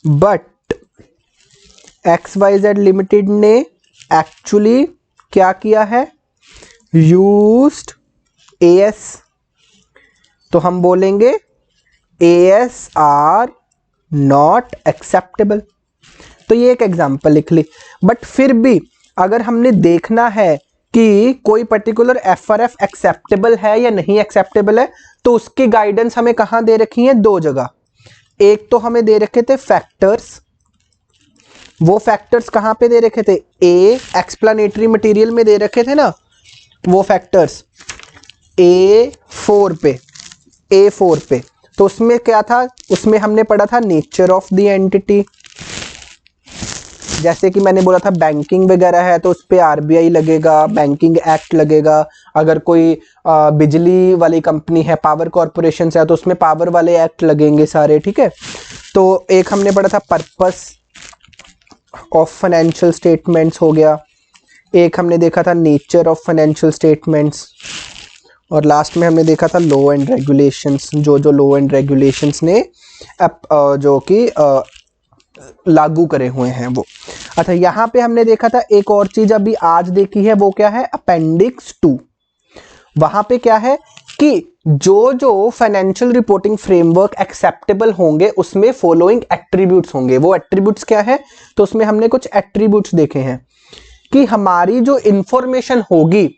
but XYZ limited ने एक्चुअली क्या किया है? Used AS। तो हम बोलेंगे AS आर नॉट एक्सेप्टेबल। तो ये एक एग्जांपल लिख ली। बट फिर भी अगर हमने देखना है कि कोई पर्टिकुलर FRF एक्सेप्टेबल है या नहीं एक्सेप्टेबल है, तो उसकी गाइडेंस हमें कहां दे रखी है? दो जगह। एक तो हमें दे रखे थे फैक्टर्स, वो फैक्टर्स कहां पे दे रखे थे? एक्सप्लेनेटरी मटेरियल में दे रखे थे ना वो फैक्टर्स, A4 पे। तो उसमें क्या था? उसमें हमने पढ़ा था नेचर ऑफ द एंटिटी। जैसे कि मैंने बोला था बैंकिंग वगैरह है तो उस पर RBI लगेगा, बैंकिंग एक्ट लगेगा। अगर कोई बिजली वाली कंपनी है, पावर कॉरपोरेशन है, तो उसमें पावर वाले एक्ट लगेंगे सारे, ठीक है। तो एक हमने पढ़ा था पर्पस ऑफ फाइनेंशियल स्टेटमेंट्स हो गया, एक हमने देखा था नेचर ऑफ फाइनेंशियल स्टेटमेंट्स, और लास्ट में हमने देखा था लॉ एंड रेगुलेशंस, जो लॉ एंड रेगुलेशंस ने जो कि लागू करे हुए हैं वो। अच्छा, यहाँ पे हमने देखा था एक और चीज अभी आज देखी है, वो क्या है? अपेंडिक्स 2। वहां पे क्या है कि जो फाइनेंशियल रिपोर्टिंग फ्रेमवर्क एक्सेप्टेबल होंगे उसमें फॉलोइंग एट्रीब्यूट्स होंगे। वो एट्रीब्यूट्स क्या है? तो उसमें हमने कुछ एट्रीब्यूट्स देखे हैं कि हमारी जो इंफॉर्मेशन होगी,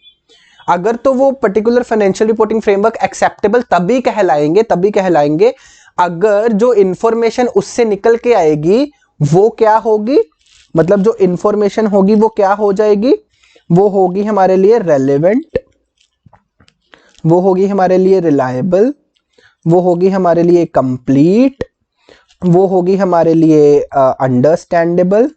अगर तो वो particular financial reporting framework acceptable तभी कहलाएंगे अगर जो इंफॉर्मेशन उससे निकल के आएगी वो क्या होगी? मतलब जो इंफॉर्मेशन होगी वो क्या हो जाएगी? वो होगी हमारे लिए रेलेवेंट, वो होगी हमारे लिए रिलायबल, वो होगी हमारे लिए कंप्लीट, वो होगी हमारे लिए अंडरस्टैंडेबल,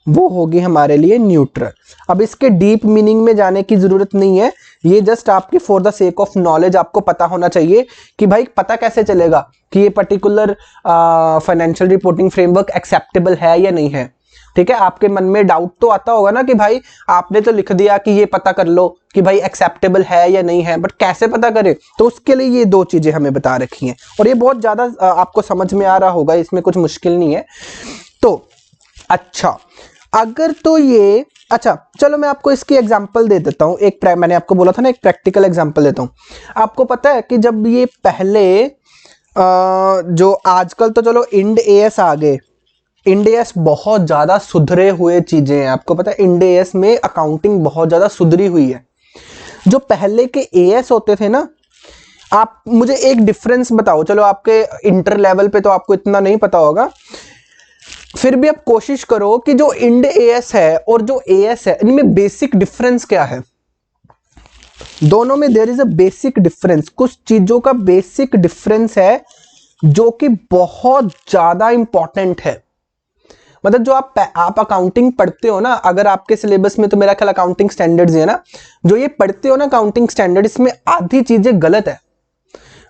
वो होगी हमारे लिए न्यूट्रल। अब इसके डीप मीनिंग में जाने की जरूरत नहीं है, ये जस्ट आपकी for the sake of knowledge आपको पता होना चाहिए कि भाई पता कैसे चलेगा कि ये particular financial reporting framework acceptable है या नहीं है। ठीक है, आपके मन में डाउट तो आता होगा ना कि भाई आपने तो लिख दिया कि ये पता कर लो कि भाई एक्सेप्टेबल है या नहीं है, बट कैसे पता करें, तो उसके लिए ये दो चीजें हमें बता रखी हैं और ये बहुत ज्यादा आपको समझ में आ रहा होगा, इसमें कुछ मुश्किल नहीं है। तो अच्छा, अगर तो ये अच्छा चलो मैं आपको इसकी एग्जांपल दे देता हूं। मैंने आपको बोला था ना एक प्रैक्टिकल एग्जांपल देता हूं। आपको पता है कि जब ये पहले जो आजकल तो चलो इंड एएस आ गए, इंड एएस बहुत ज्यादा सुधरे हुए चीजें हैं। आपको पता है इंड एएस में अकाउंटिंग बहुत ज्यादा सुधरी हुई है। जो पहले के एएस होते थे ना, आप मुझे एक डिफरेंस बताओ, चलो आपके इंटर लेवल पे तो आपको इतना नहीं पता होगा, फिर भी आप कोशिश करो कि जो इंड एएस है और जो एएस है इनमें बेसिक डिफरेंस क्या है। दोनों में there is a basic difference, कुछ चीजों का बेसिक डिफरेंस है जो कि बहुत ज्यादा इंपॉर्टेंट है। मतलब जो आप अकाउंटिंग पढ़ते हो ना, अगर आपके सिलेबस में तो मेरा ख्याल अकाउंटिंग स्टैंडर्ड्स है ना, जो ये पढ़ते हो ना अकाउंटिंग स्टैंडर्ड, इसमें आधी चीजें गलत है।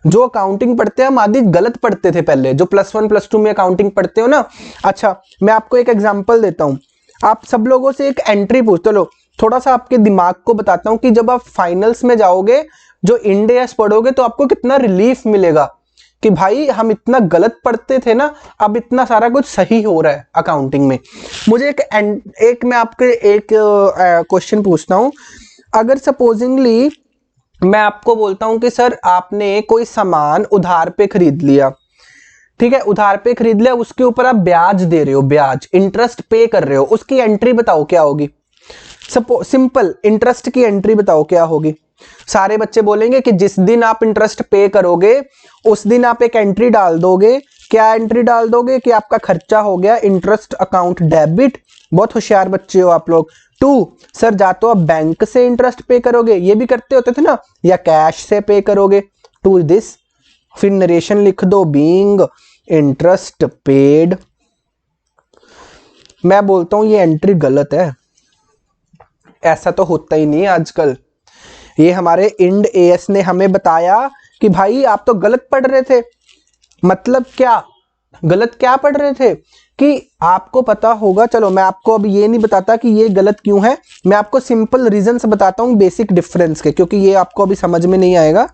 जो अकाउंटिंग पढ़ते हैं हम आदि गलत पढ़ते थे पहले, जो +1 +2 में अकाउंटिंग पढ़ते हो ना। अच्छा मैं आपको एक एग्जांपल देता हूं, आप सब लोगों से एक एंट्री पूछते लो, थोड़ा सा आपके दिमाग को बताता हूं कि जब आप फाइनल्स में जाओगे, जो इंड एएस पढ़ोगे तो आपको कितना रिलीफ मिलेगा कि भाई हम इतना गलत पढ़ते थे ना, अब इतना सारा कुछ सही हो रहा है अकाउंटिंग में। मुझे एक मैं आपके एक क्वेश्चन पूछता हूं। अगर सपोजिंगली मैं आपको बोलता हूं कि सर आपने कोई सामान उधार पे खरीद लिया, ठीक है, उधार पे खरीद लिया, उसके ऊपर आप ब्याज दे रहे हो, ब्याज इंटरेस्ट पे कर रहे हो, उसकी एंट्री बताओ क्या होगी। सिंपल इंटरेस्ट की एंट्री बताओ क्या होगी। सारे बच्चे बोलेंगे कि जिस दिन आप इंटरेस्ट पे करोगे उस दिन आप एक एंट्री डाल दोगे। क्या एंट्री डाल दोगे कि आपका खर्चा हो गया इंटरेस्ट अकाउंट डेबिट। बहुत होशियार बच्चे हो आप लोग। 2 सर जा तो आप बैंक से इंटरेस्ट पे करोगे, ये भी करते होते थे ना, या कैश से पे करोगे। टू दिस फिर नरेशन लिख दो, बीइंग इंटरेस्ट पेड। मैं बोलता हूं ये एंट्री गलत है, ऐसा तो होता ही नहीं आजकल। ये हमारे इंड एएस ने हमें बताया कि भाई आप तो गलत पढ़ रहे थे। मतलब क्या गलत क्या पढ़ रहे थे कि आपको पता होगा, चलो मैं आपको अब ये नहीं बताता कि ये गलत क्यों है, मैं आपको सिंपल रीजंस बताता हूं बेसिक डिफरेंस के, क्योंकि ये आपको अभी समझ में नहीं आएगा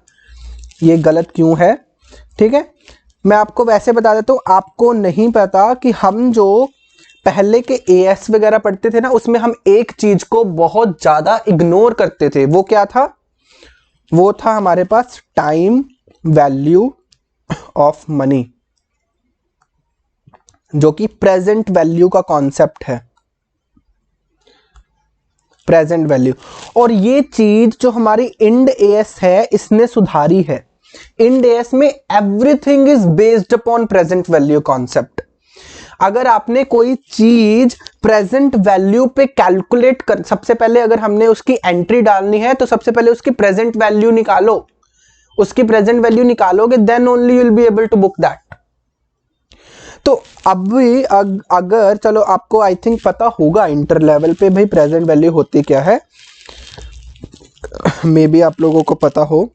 ये गलत क्यों है। ठीक है, मैं आपको वैसे बता देता हूं, आपको नहीं पता कि हम जो पहले के एएस वगैरह पढ़ते थे ना, उसमें हम एक चीज को बहुत ज्यादा इग्नोर करते थे। वो क्या था? वो था हमारे पास टाइम वैल्यू ऑफ मनी, जो कि प्रेजेंट वैल्यू का कॉन्सेप्ट है, प्रेजेंट वैल्यू। और ये चीज जो हमारी इंड एएस है इसने सुधारी है। इंड एएस में everything is based upon present value concept. अगर आपने कोई चीज प्रेजेंट वैल्यू पे कैलकुलेट कर, सबसे पहले अगर हमने उसकी एंट्री डालनी है तो सबसे पहले उसकी प्रेजेंट वैल्यू निकालो। उसकी प्रेजेंट वैल्यू निकालोगे then only you will be able to book that. तो अब भी अगर चलो आपको आई थिंक पता होगा इंटर लेवल पे भाई प्रेजेंट वैल्यू होती क्या है, मे बी आप लोगों को पता हो।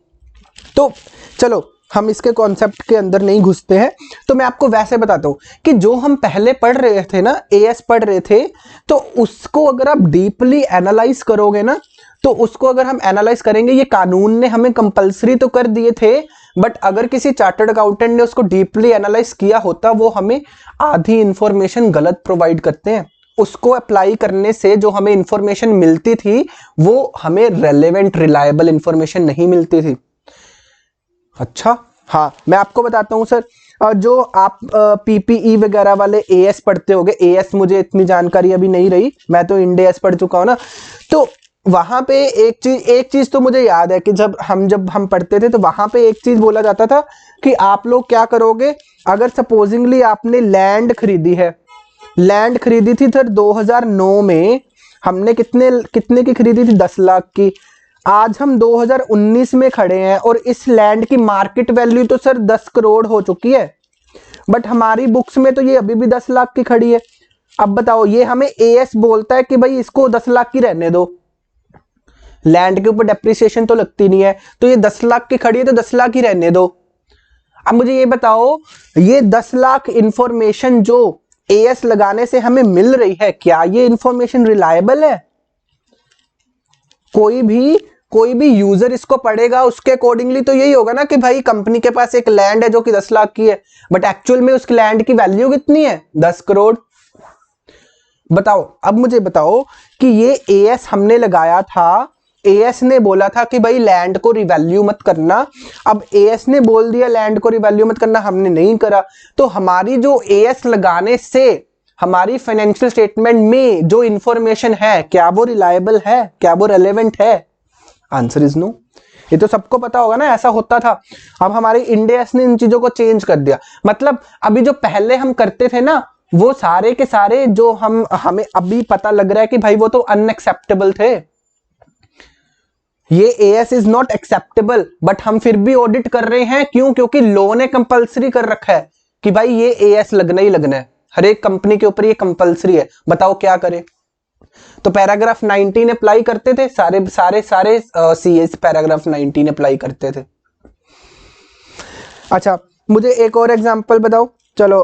तो चलो हम इसके कॉन्सेप्ट के अंदर नहीं घुसते हैं, तो मैं आपको वैसे बताता हूं कि जो हम पहले पढ़ रहे थे ना, एएस पढ़ रहे थे, तो उसको अगर आप डीपली एनालाइज करोगे ना, तो उसको अगर हम एनालाइज करेंगे, ये कानून ने हमें कंपलसरी तो कर दिए थे, बट अगर किसी चार्टर्ड अकाउंटेंट ने उसको डीपली एनालाइज किया होता, वो हमें आधी इंफॉर्मेशन गलत प्रोवाइड करते हैं। उसको अप्लाई करने से जो हमें इंफॉर्मेशन मिलती थी वो हमें रेलेवेंट रिलायबल इंफॉर्मेशन नहीं मिलती थी। अच्छा हाँ, मैं आपको बताता हूं सर, जो आप पीपीई वगैरह वाले एएस पढ़ते होगे, एएस मुझे इतनी जानकारी अभी नहीं रही, मैं तो इंड एएस पढ़ चुका हूं ना, तो वहां पे एक चीज तो मुझे याद है कि जब हम पढ़ते थे तो वहां पे एक चीज बोला जाता था कि आप लोग क्या करोगे, अगर सपोजिंगली आपने लैंड खरीदी है, लैंड खरीदी थी सर 2009 में, हमने कितने की खरीदी थी? 10 लाख की। आज हम 2019 में खड़े हैं और इस लैंड की मार्केट वैल्यू तो सर 10 करोड़ हो चुकी है, बट हमारी बुक्स में तो ये अभी भी 10 लाख की खड़ी है। अब बताओ, ये हमें एएस बोलता है कि भाई इसको 10 लाख की रहने दो, लैंड के ऊपर डेप्रिसिएशन तो लगती नहीं है, तो ये 10 लाख की खड़ी है तो 10 लाख ही रहने दो। अब मुझे ये बताओ, ये 10 लाख इंफॉर्मेशन जो एएस लगाने से हमें मिल रही है, क्या ये इंफॉर्मेशन रिलायबल है? कोई भी यूजर इसको पढ़ेगा उसके अकॉर्डिंगली तो यही होगा ना कि भाई कंपनी के पास एक लैंड है जो कि 10 लाख की है, बट एक्चुअल में उस लैंड की वैल्यू कितनी है? 10 करोड़। बताओ, अब मुझे बताओ कि ये एएस हमने लगाया था, एएस ने बोला था कि भाई लैंड को रिवैल्यू मत करना, अब एएस ने बोल दिया लैंड को रिवैल्यू मत करना, हमने नहीं करा, तो हमारी जो एएस लगाने से हमारी फाइनेंशियल स्टेटमेंट में जो इंफॉर्मेशन है, क्या वो रिलायबल है, क्या वो रेलेवेंट है? Answer is no. ये तो सबको पता होगा ना, ऐसा होता था। अब हमारे इंड एस ने इन चीजों को चेंज कर दिया, मतलब अभी जो पहले हम करते थे ना, वो सारे के सारे जो हमें अभी पता लग रहा है कि भाई वो तो अनएक्सेप्टेबल थे। ये as is not acceptable, but हम फिर भी ऑडिट कर रहे हैं। क्यों? क्योंकि लॉ ने कंपलसरी कर रखा है कि भाई ये एएस लगना ही लगना है, हर एक कंपनी के ऊपर ये कंपलसरी है। बताओ क्या करें? तो पैराग्राफ 19 अप्लाई करते थे, सारे सारे सारे सीएस पैराग्राफ 19 अप्लाई करते थे। अच्छा, मुझे एक और एग्जांपल बताओ। चलो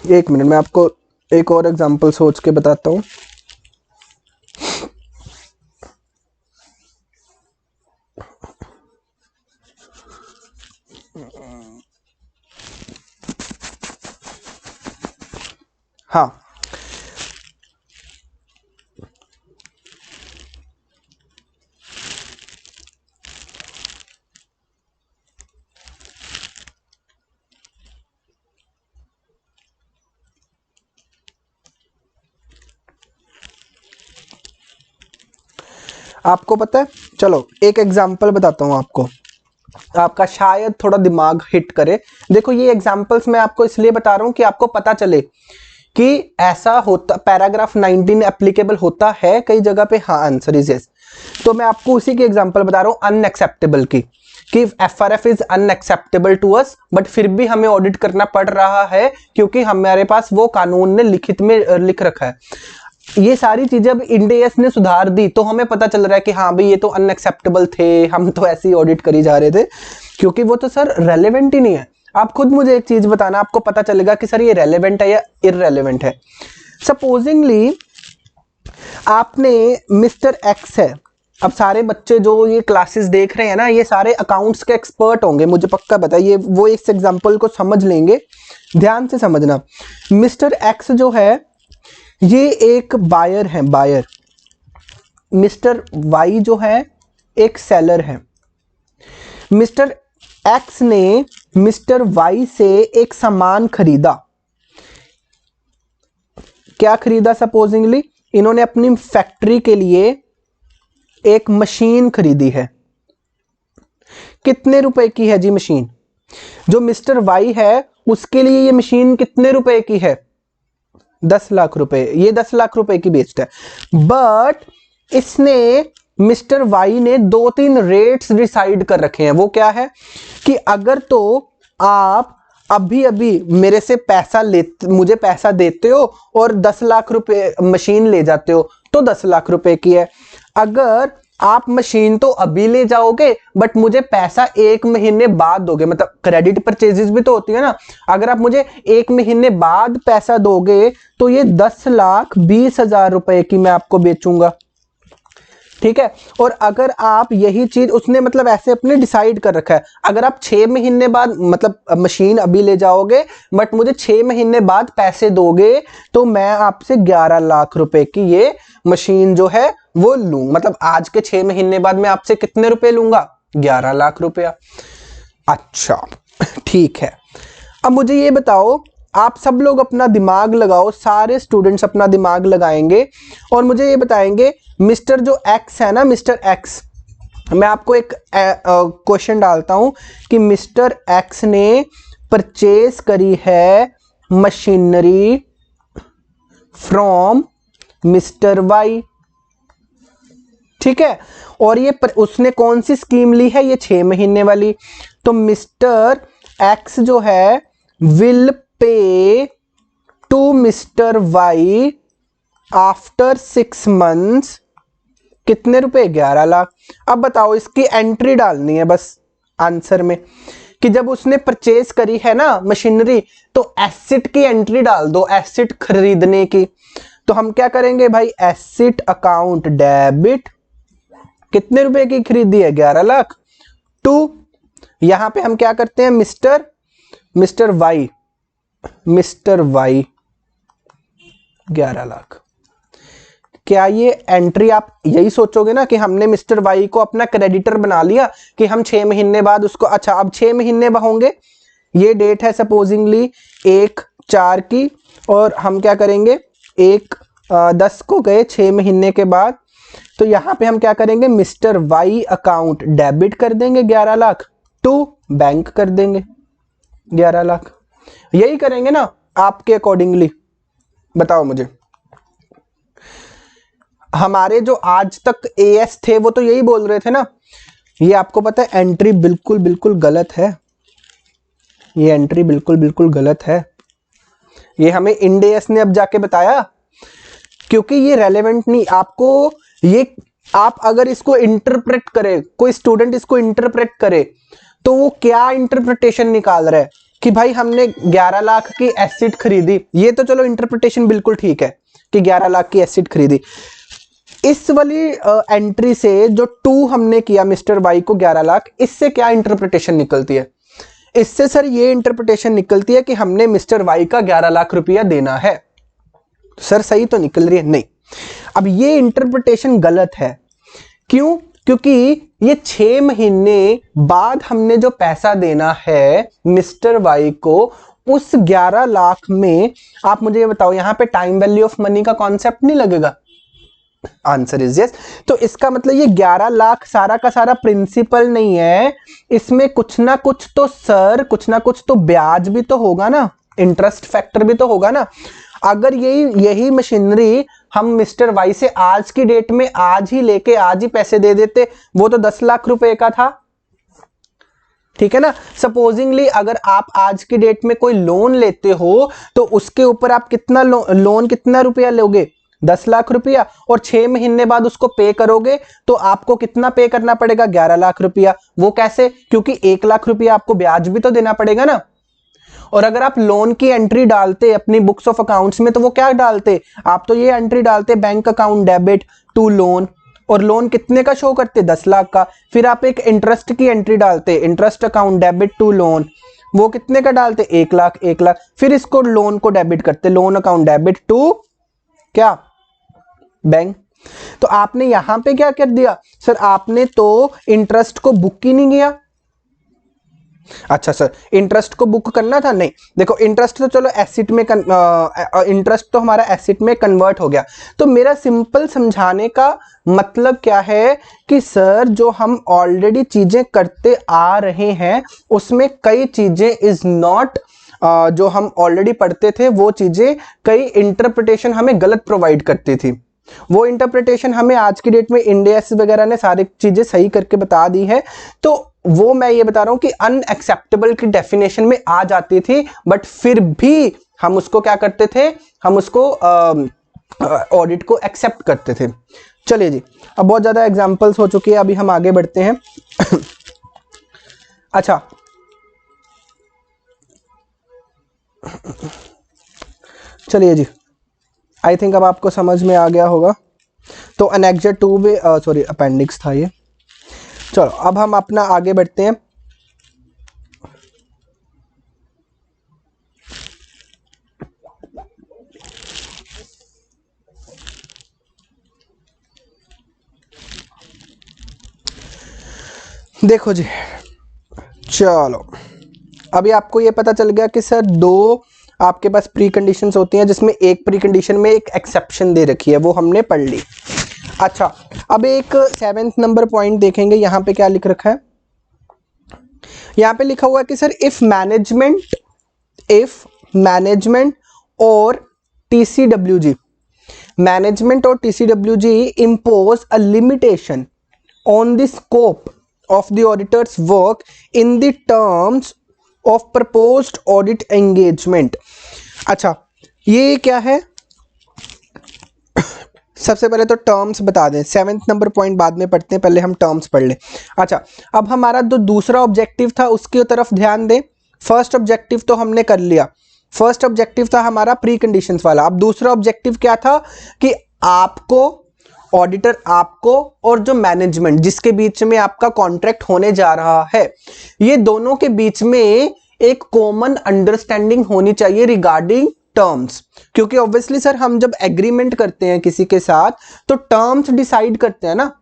एक मिनट, मैं आपको एक और एग्जांपल सोच के बताता हूं। हाँ, आपको पता है, चलो एक एग्जांपल बताता हूं आपको, आपका शायद थोड़ा दिमाग हिट करे। देखो, ये एग्जांपल्स मैं आपको इसलिए बता रहा हूं कि आपको पता चले कि ऐसा होता, पैराग्राफ 19 एप्लीकेबल होता है कई जगह पे। हाँ, आंसर इज यस। तो मैं आपको उसी की एग्जांपल बता रहा हूं, अनएक्सेप्टेबल की, कि FRF is unacceptable to us, but फिर भी हमें ऑडिट करना पड़ रहा है क्योंकि हमारे पास वो कानून ने लिखित में लिख रखा है। ये सारी चीजें अब इंड एस ने सुधार दी, तो हमें पता चल रहा है कि हाँ भाई ये तो अनएक्सेप्टेबल थे, हम तो ऐसे ही ऑडिट करी जा रहे थे, क्योंकि वो तो सर रेलेवेंट ही नहीं है। आप खुद मुझे एक चीज बताना, आपको पता चलेगा कि सर ये रेलेवेंट है या इररेलेवेंट है। सपोजिंगली आपने मिस्टर एक्स है, अब सारे बच्चे जो ये क्लासेस देख रहे हैं ना, ये सारे अकाउंट्स के एक्सपर्ट होंगे, मुझे पक्का पता है। ये वो इस एग्जांपल को समझ लेंगे, ध्यान से समझना। मिस्टर एक्स जो है ये एक बायर है, बायर। मिस्टर वाई जो है एक सेलर है। मिस्टर एक्स ने मिस्टर वाई से एक सामान खरीदा। क्या खरीदा? सपोजिंगली इन्होंने अपनी फैक्ट्री के लिए एक मशीन खरीदी है। कितने रुपए की है जी मशीन? जो मिस्टर वाई है उसके लिए ये मशीन कितने रुपए की है? 10 लाख रुपए। ये 10 लाख रुपए की बेचता है, बट इसने मिस्टर वाई ने 2-3 रेट्स डिसाइड कर रखे हैं। वो क्या है कि अगर तो आप अभी अभी मेरे से मुझे पैसा देते हो और 10 लाख रुपए मशीन ले जाते हो तो 10 लाख रुपए की है। अगर आप मशीन तो अभी ले जाओगे बट मुझे पैसा 1 महीने बाद दोगे, मतलब क्रेडिट परचेजेस भी तो होती है ना, अगर आप मुझे 1 महीने बाद पैसा दोगे तो ये 10,20,000 रुपए की मैं आपको बेचूंगा। ठीक है, और अगर आप यही चीज उसने मतलब ऐसे अपने डिसाइड कर रखा है, अगर आप 6 महीने बाद, मतलब मशीन अभी ले जाओगे बट मुझे 6 महीने बाद पैसे दोगे तो मैं आपसे 11 लाख रुपए की ये मशीन जो है वो लूं। मतलब आज के 6 महीने बाद मैं आपसे कितने रुपए लूंगा? 11 लाख रुपया। अच्छा ठीक है, अब मुझे ये बताओ, आप सब लोग अपना दिमाग लगाओ, सारे स्टूडेंट्स अपना दिमाग लगाएंगे और मुझे ये बताएंगे, मिस्टर जो एक्स है ना, मिस्टर एक्स, मैं आपको एक क्वेश्चन डालता हूं कि मिस्टर एक्स ने परचेज करी है मशीनरी फ्रॉम मिस्टर वाई। ठीक है, और ये उसने कौन सी स्कीम ली है, ये 6 महीने वाली। तो मिस्टर एक्स जो है will pay to mister Y after 6 months कितने रुपए, 11 लाख। अब बताओ, इसकी एंट्री डालनी है बस आंसर में कि जब उसने परचेज करी है ना मशीनरी, तो एसेट की एंट्री डाल दो, एसेट खरीदने की। तो हम क्या करेंगे भाई, एसेट अकाउंट डेबिट, कितने रुपए की खरीदी है, 11 लाख। टू, यहां पे हम क्या करते हैं, मिस्टर वाई 11 लाख। क्या ये एंट्री, आप यही सोचोगे ना कि हमने मिस्टर वाई को अपना क्रेडिटर बना लिया कि हम 6 महीने बाद उसको, अच्छा अब 6 महीने होंगे, ये डेट है सपोजिंगली 1/4 की, और हम क्या करेंगे 1/10 को गए 6 महीने के बाद। तो यहां पे हम क्या करेंगे, मिस्टर वाई अकाउंट डेबिट कर देंगे 11 लाख, टू बैंक कर देंगे 11 लाख। यही करेंगे ना आपके अकॉर्डिंगली, बताओ मुझे। हमारे जो आज तक एएस थे वो तो यही बोल रहे थे ना। ये आपको पता है एंट्री बिल्कुल गलत है, ये एंट्री बिल्कुल गलत है। ये हमें इंड एएस ने अब जाके बताया, क्योंकि ये रेलेवेंट नहीं आपको। ये आप अगर इसको इंटरप्रेट करे, कोई स्टूडेंट इसको इंटरप्रेट करे, तो वो क्या इंटरप्रिटेशन निकाल रहा है कि भाई हमने 11 लाख की एसेट खरीदी। ये तो चलो इंटरप्रिटेशन बिल्कुल ठीक है कि 11 लाख की एसेट खरीदी। इस वाली एंट्री से जो 2 हमने किया मिस्टर वाई को 11 लाख, इससे क्या इंटरप्रिटेशन निकलती है? इससे सर ये इंटरप्रिटेशन निकलती है कि हमने मिस्टर वाई का 11 लाख रुपया देना है। तो सर सही तो निकल रही है? नहीं। अब ये इंटरप्रिटेशन गलत है। क्यों? क्योंकि ये 6 महीने बाद हमने जो पैसा देना है मिस्टर वाई को, उस 11 लाख में आप मुझे ये बताओ, यहां पे टाइम वैल्यू ऑफ मनी का कॉन्सेप्ट नहीं लगेगा? Answer is yes. तो इसका मतलब ये 11 लाख सारा का सारा प्रिंसिपल नहीं है, इसमें कुछ ना कुछ तो सर, कुछ ना कुछ तो ब्याज भी तो होगा ना, इंटरेस्ट फैक्टर भी तो होगा ना। अगर यही मशीनरी हम मिस्टर वाई से आज की डेट में आज ही लेके आज ही पैसे दे देते, वो तो 10 लाख रुपए का था, ठीक है ना। सपोजिंगली अगर आप आज की डेट में कोई लोन लेते हो तो उसके ऊपर आप कितना लोन कितना रुपया लोगे, 10 लाख रुपया, और 6 महीने बाद उसको पे करोगे तो आपको कितना पे करना पड़ेगा, 11 लाख रुपया। वो कैसे? क्योंकि 1 लाख रुपया आपको ब्याज भी तो देना पड़ेगा ना। और अगर आप लोन की एंट्री डालते अपनी बुक्स ऑफ अकाउंट्स में, तो वो क्या डालते, आप तो ये एंट्री डालते bank account debit to loan, और लोन कितने का शो करते, 10 लाख का। फिर आप एक इंटरेस्ट की एंट्री डालते, interest account debit to loan, वो कितने का डालते, 1 लाख 1 लाख। फिर इसको लोन को डेबिट करते, लोन अकाउंट डेबिट टू क्या, बैंक। तो आपने यहां पे क्या कर दिया सर, आपने तो इंटरेस्ट को बुक ही नहीं किया। अच्छा सर, इंटरेस्ट को बुक करना था? नहीं, देखो इंटरेस्ट तो चलो एसेट में इंटरेस्ट तो हमारा एसेट में कन्वर्ट हो गया। तो मेरा सिंपल समझाने का मतलब क्या है कि सर जो हम ऑलरेडी चीजें करते आ रहे हैं उसमें कई चीजें इज नॉट, जो हम ऑलरेडी पढ़ते थे वो चीजें कई इंटरप्रिटेशन हमें गलत प्रोवाइड करती थी। वो इंटरप्रिटेशन हमें आज की डेट में इंडिया वगैरह ने सारी चीजें सही करके बता दी है। तो वो मैं ये बता रहा हूं कि अनएक्सेप्टेबल की डेफिनेशन में आ जाती थी, बट फिर भी हम उसको क्या करते थे, हम उसको ऑडिट को एक्सेप्ट करते थे। चलिए जी, अब बहुत ज्यादा एग्जांपल्स हो चुकी है, अभी हम आगे बढ़ते हैं। अच्छा, चलिए जी, आई थिंक अब आपको समझ में आ गया होगा। तो एनेक्जर 2 में सॉरी अपेंडिक्स था ये। चलो अब हम अपना आगे बढ़ते हैं। देखो जी, चलो अभी आपको ये पता चल गया कि सर 2 आपके पास प्री कंडीशंस होती हैं, जिसमें एक प्री कंडीशन में एक एक्सेप्शन दे रखी है, वो हमने पढ़ ली। अच्छा, अब एक 7th नंबर पॉइंट देखेंगे। यहां पे क्या लिख रखा है, यहां पे लिखा हुआ है कि सर इफ मैनेजमेंट और TCWG, मैनेजमेंट और TCWG impose a limitation on the scope of the auditor's work in the terms of proposed audit engagement। अच्छा, ये क्या है? सबसे पहले तो टर्म्स बता दें, 7th नंबर पॉइंट बाद में पढ़ते हैं, पहले हम टर्म्स पढ़ लें। अच्छा, अब हमारा जो दूसरा ऑब्जेक्टिव था उसकी तरफ ध्यान दें। फर्स्ट ऑब्जेक्टिव तो हमने कर लिया, फर्स्ट ऑब्जेक्टिव था हमारा प्री कंडीशंस वाला। अब दूसरा ऑब्जेक्टिव क्या था कि आपको ऑडिटर, आपको और जो मैनेजमेंट जिसके बीच में आपका कॉन्ट्रैक्ट होने जा रहा है, ये दोनों के बीच में एक कॉमन अंडरस्टैंडिंग होनी चाहिए रिगार्डिंग टर्म्स। क्योंकि ऑब्वियसली सर हम जब एग्रीमेंट करते हैं किसी के साथ तो टर्म्स डिसाइड करते हैं ना,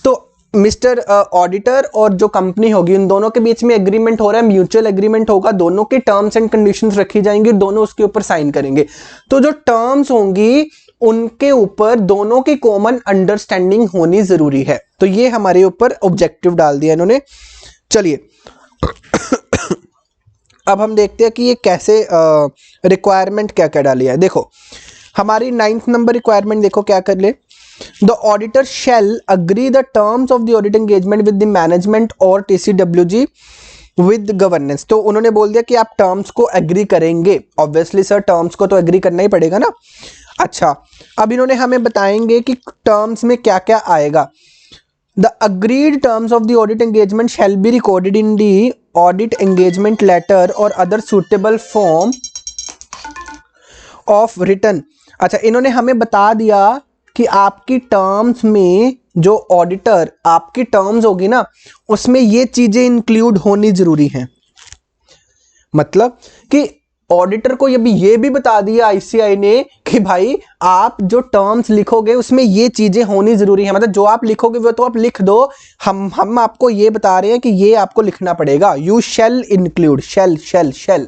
तो मिस्टर ऑडिटर और जो कंपनी होगी उन दोनों के बीच में एग्रीमेंट हो रहा है, म्यूचुअल एग्रीमेंट होगा, दोनों के टर्म्स एंड कंडीशंस रखी जाएंगी, दोनों उसके ऊपर साइन करेंगे। तो जो टर्म्स होंगी उनके ऊपर दोनों की कॉमन अंडरस्टैंडिंग होनी जरूरी है। तो ये हमारे ऊपर ऑब्जेक्टिव डाल दिया इन्होंने। चलिए अब हम देखते हैं कि ये कैसे रिक्वायरमेंट क्या क्या डाली है। देखो हमारी 9th नंबर रिक्वायरमेंट देखो क्या कर ले, the auditor shall agree the terms of the audit engagement with the management और TCWG विद गवर्नेंस। तो उन्होंने बोल दिया कि आप टर्म्स को एग्री करेंगे। ऑब्वियसली सर टर्म्स को तो एग्री करना ही पड़ेगा ना। अच्छा, अब इन्होंने हमें बताएंगे कि टर्म्स में क्या क्या आएगा। The agreed terms of the audit engagement shall be recorded in the audit engagement letter or other suitable form of written। अच्छा, इन्होंने हमें बता दिया कि आपकी टर्म्स में जो ऑडिटर आपकी टर्म्स होगी ना उसमें ये चीजें इंक्लूड होनी जरूरी हैं। मतलब कि ऑडिटर को ये भी बता दिया ICAI ने कि भाई आप जो टर्म्स लिखोगे उसमें ये चीजें होनी जरूरी है। मतलब जो आप लिखोगे वो तो आप लिख दो, हम आपको ये बता रहे हैं कि ये आपको लिखना पड़ेगा। यू शैल इंक्लूड, शैल शैल शैल,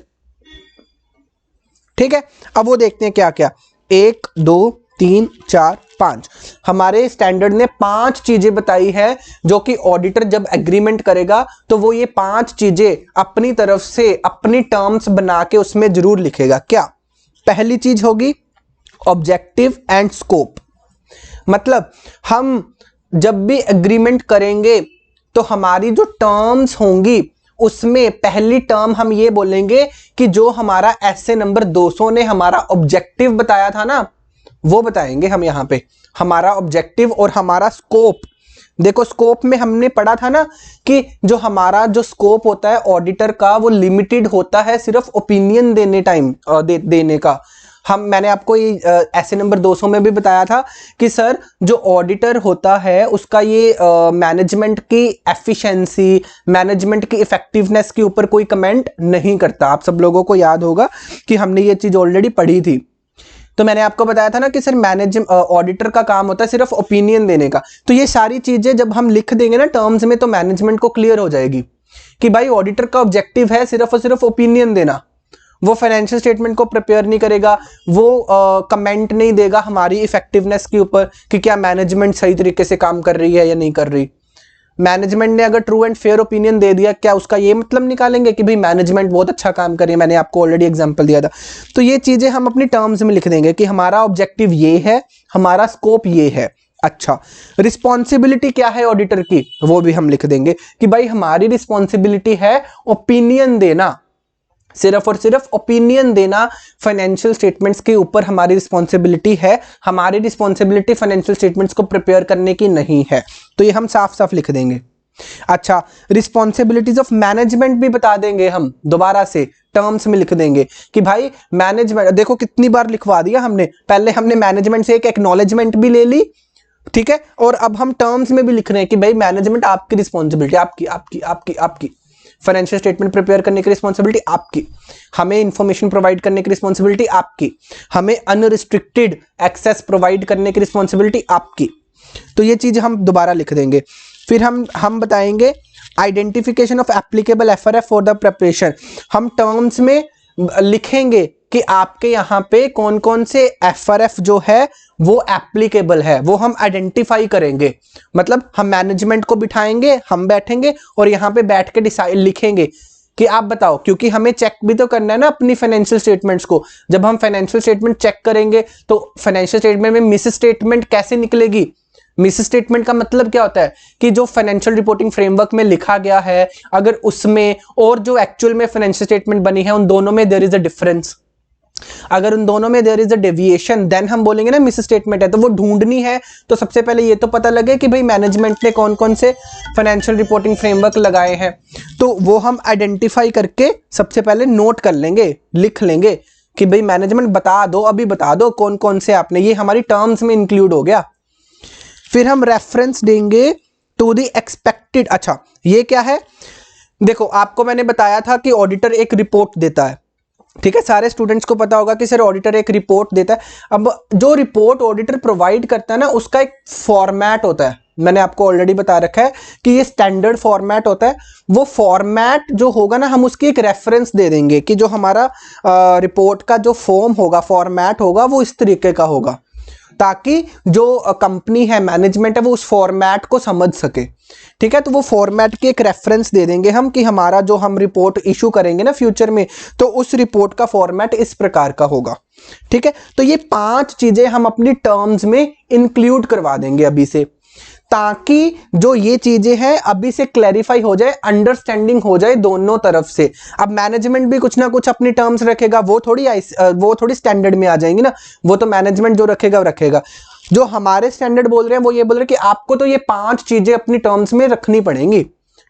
ठीक है। अब वो देखते हैं क्या क्या, 1 2 3 4 5 हमारे स्टैंडर्ड ने 5 चीजें बताई है जो कि ऑडिटर जब एग्रीमेंट करेगा तो वो ये 5 चीजें अपनी तरफ से अपनी टर्म्स बना के उसमें जरूर लिखेगा। क्या? पहली चीज होगी ऑब्जेक्टिव एंड स्कोप। मतलब हम जब भी एग्रीमेंट करेंगे तो हमारी जो टर्म्स होंगी उसमें पहली टर्म हम ये बोलेंगे कि जो हमारा ऐसे नंबर 200 ने हमारा ऑब्जेक्टिव बताया था ना वो बताएंगे हम यहां पे, हमारा ऑब्जेक्टिव और हमारा स्कोप। देखो स्कोप में हमने पढ़ा था ना कि जो हमारा जो स्कोप होता है ऑडिटर का वो लिमिटेड होता है सिर्फ ओपिनियन देने टाइम देने का। मैंने आपको ये ऐसे नंबर 200 में भी बताया था कि सर जो ऑडिटर होता है उसका ये मैनेजमेंट की एफिशिएंसी, मैनेजमेंट की इफेक्टिवनेस के ऊपर कोई कमेंट नहीं करता। आप सब लोगों को याद होगा कि हमने ये चीज ऑलरेडी पढ़ी थी। तो मैंने आपको बताया था ना कि सर ऑडिटर का काम होता है सिर्फ ओपिनियन देने का। तो ये सारी चीजें जब हम लिख देंगे ना टर्म्स में तो मैनेजमेंट को क्लियर हो जाएगी कि भाई ऑडिटर का ऑब्जेक्टिव है सिर्फ और सिर्फ ओपिनियन देना। वो फाइनेंशियल स्टेटमेंट को प्रिपेयर नहीं करेगा, वो कमेंट नहीं देगा हमारी इफेक्टिवनेस के ऊपर कि क्या मैनेजमेंट सही तरीके से काम कर रही है या नहीं कर रही। मैनेजमेंट ने अगर ट्रू एंड फेयर ओपिनियन दे दिया, क्या उसका ये मतलब निकालेंगे कि भाई मैनेजमेंट बहुत अच्छा काम कर रही है? मैंने आपको ऑलरेडी एग्जांपल दिया था। तो ये चीजें हम अपनी टर्म्स में लिख देंगे कि हमारा ऑब्जेक्टिव ये है, हमारा स्कोप ये है। अच्छा, रिस्पॉन्सिबिलिटी क्या है ऑडिटर की वो भी हम लिख देंगे कि भाई हमारी रिस्पॉन्सिबिलिटी है ओपिनियन देना, सिर्फ और सिर्फ ओपिनियन देना फाइनेंशियल स्टेटमेंट्स के ऊपर हमारी रिस्पॉन्सिबिलिटी है। हमारी रिस्पॉन्सिबिलिटी फाइनेंशियल स्टेटमेंट्स को प्रिपेयर करने की नहीं है। तो ये हम साफ साफ लिख देंगे। अच्छा, रिस्पॉन्सिबिलिटीज ऑफ मैनेजमेंट भी बता देंगे हम, दोबारा से टर्म्स में लिख देंगे कि भाई मैनेजमेंट, देखो कितनी बार लिखवा दिया हमने। पहले हमने मैनेजमेंट से एक एक्नॉलेजमेंट भी ले ली, ठीक है, और अब हम टर्म्स में भी लिख रहे हैं कि भाई मैनेजमेंट आपकी रिस्पॉन्सिबिलिटी, आपकी आपकी आपकी आपकी फाइनेंशियल स्टेटमेंट प्रिपेयर करने की रिस्पॉन्सिबिलिटी आपकी, हमें इंफॉर्मेशन प्रोवाइड करने की रिस्पॉन्सिबिलिटी आपकी, हमें अनरिस्ट्रिक्टेड एक्सेस प्रोवाइड करने की रिस्पॉन्सिबिलिटी आपकी। तो ये चीज हम दोबारा लिख देंगे। फिर हम बताएंगे identification of applicable FRF for the preparation. हम टर्म्स में लिखेंगे कि आपके यहाँ पे कौन कौन से FRF जो है वो एप्लीकेबल है, वो हम आइडेंटिफाई करेंगे। मतलब हम मैनेजमेंट को बिठाएंगे, हम बैठेंगे और यहाँ पे बैठ के डिसाइड लिखेंगे कि आप बताओ, क्योंकि हमें चेक भी तो करना है ना अपनी फाइनेंशियल स्टेटमेंट्स को। जब हम फाइनेंशियल स्टेटमेंट चेक करेंगे तो फाइनेंशियल स्टेटमेंट में मिस स्टेटमेंट कैसे निकलेगी? मिस स्टेटमेंट का मतलब क्या होता है कि जो फाइनेंशियल रिपोर्टिंग फ्रेमवर्क में लिखा गया है, अगर उसमें और जो एक्चुअल में फाइनेंशियल स्टेटमेंट बनी है, उन दोनों में देयर इज अ डिफरेंस। अगर उन दोनों में there is a deviation, then हम बोलेंगे ना मिस स्टेटमेंट है। तो वो ढूंढनी है तो सबसे पहले ये तो पता लगे कि भाई मैनेजमेंट ने कौन कौन से फाइनेंशियल रिपोर्टिंग फ्रेमवर्क लगाए हैं, तो वो हम आइडेंटिफाई करके सबसे पहले नोट कर लेंगे, लिख लेंगे कि भाई मैनेजमेंट बता दो, अभी बता दो कौन कौन से आपने, ये हमारी टर्म्स में इंक्लूड हो गया। फिर हम रेफरेंस देंगे टू द एक्सपेक्टेड। अच्छा, ये क्या है? देखो, आपको मैंने बताया था कि ऑडिटर एक रिपोर्ट देता है, ठीक है। सारे स्टूडेंट्स को पता होगा कि सर ऑडिटर एक रिपोर्ट देता है। अब जो रिपोर्ट ऑडिटर प्रोवाइड करता है ना, उसका एक फॉर्मेट होता है। मैंने आपको ऑलरेडी बता रखा है कि ये स्टैंडर्ड फॉर्मेट होता है। वो फॉर्मेट जो होगा ना, हम उसकी एक रेफरेंस दे देंगे कि जो हमारा रिपोर्ट का जो फॉर्म होगा, फॉर्मेट होगा, वो इस तरीके का होगा, ताकि जो कंपनी है, मैनेजमेंट है, वो उस फॉर्मेट को समझ सके, ठीक है। तो वो फॉर्मेट की एक रेफरेंस दे देंगे हम कि हमारा जो हम रिपोर्ट इशू करेंगे ना फ्यूचर में, तो उस रिपोर्ट का फॉर्मेट इस प्रकार का होगा, ठीक है। तो ये 5 चीजें हम अपनी टर्म्स में इंक्लूड करवा देंगे अभी से, ताकि जो ये चीजें हैं अभी से क्लैरिफाई हो जाए, अंडरस्टैंडिंग हो जाए दोनों तरफ से। अब मैनेजमेंट भी कुछ ना कुछ अपनी टर्म्स रखेगा, वो थोड़ी स्टैंडर्ड में आ जाएंगी ना, वो तो मैनेजमेंट जो रखेगा वो रखेगा। जो हमारे स्टैंडर्ड बोल रहे हैं वो ये बोल रहे हैं कि आपको तो ये 5 चीजें अपनी टर्म्स में रखनी पड़ेंगी,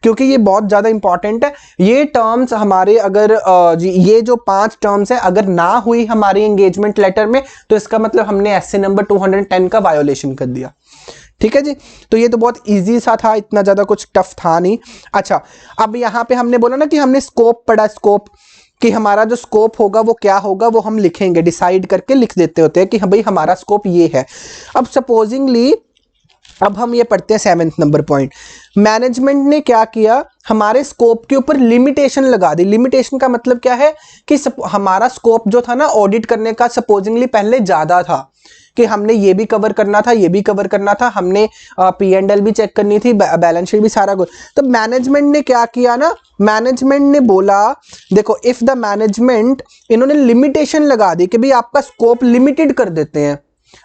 क्योंकि ये बहुत ज्यादा इंपॉर्टेंट है। ये टर्म्स हमारे अगर ये जो 5 टर्म्स है अगर ना हुई हमारी एंगेजमेंट लेटर में, तो इसका मतलब हमने एसए नंबर 210 का वायोलेशन कर दिया, ठीक है जी। तो ये तो बहुत इजी सा था, इतना ज्यादा कुछ टफ था नहीं। अच्छा, अब यहाँ पे हमने बोला ना कि हमने स्कोप पढ़ा, स्कोप कि हमारा जो स्कोप होगा वो क्या होगा, वो हम लिखेंगे, डिसाइड करके लिख देते होते हैं कि भाई हमारा स्कोप ये है। अब सपोजिंगली अब हम ये पढ़ते हैं 7th नंबर पॉइंट। मैनेजमेंट ने क्या किया, हमारे स्कोप के ऊपर लिमिटेशन लगा दी। लिमिटेशन का मतलब क्या है कि हमारा स्कोप जो था ना ऑडिट करने का, सपोजिंगली पहले ज्यादा था कि हमने ये भी कवर करना था, ये भी कवर करना था, हमने P&L भी चेक करनी थी, बैलेंस शीट भी, सारा कुछ। तो मैनेजमेंट ने क्या किया ना, मैनेजमेंट ने बोला, देखो इफ द मैनेजमेंट, इन्होंने लिमिटेशन लगा दी कि भाई आपका स्कोप लिमिटेड कर देते हैं।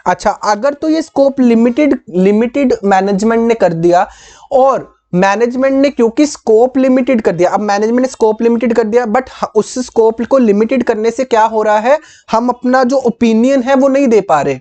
अच्छा, अगर तो ये स्कोप लिमिटेड मैनेजमेंट ने कर दिया, और मैनेजमेंट ने क्योंकि स्कोप लिमिटेड कर दिया, अब मैनेजमेंट ने स्कोप लिमिटेड कर दिया, बट उस स्कोप को लिमिटेड करने से क्या हो रहा है, हम अपना जो ओपिनियन है वो नहीं दे पा रहे,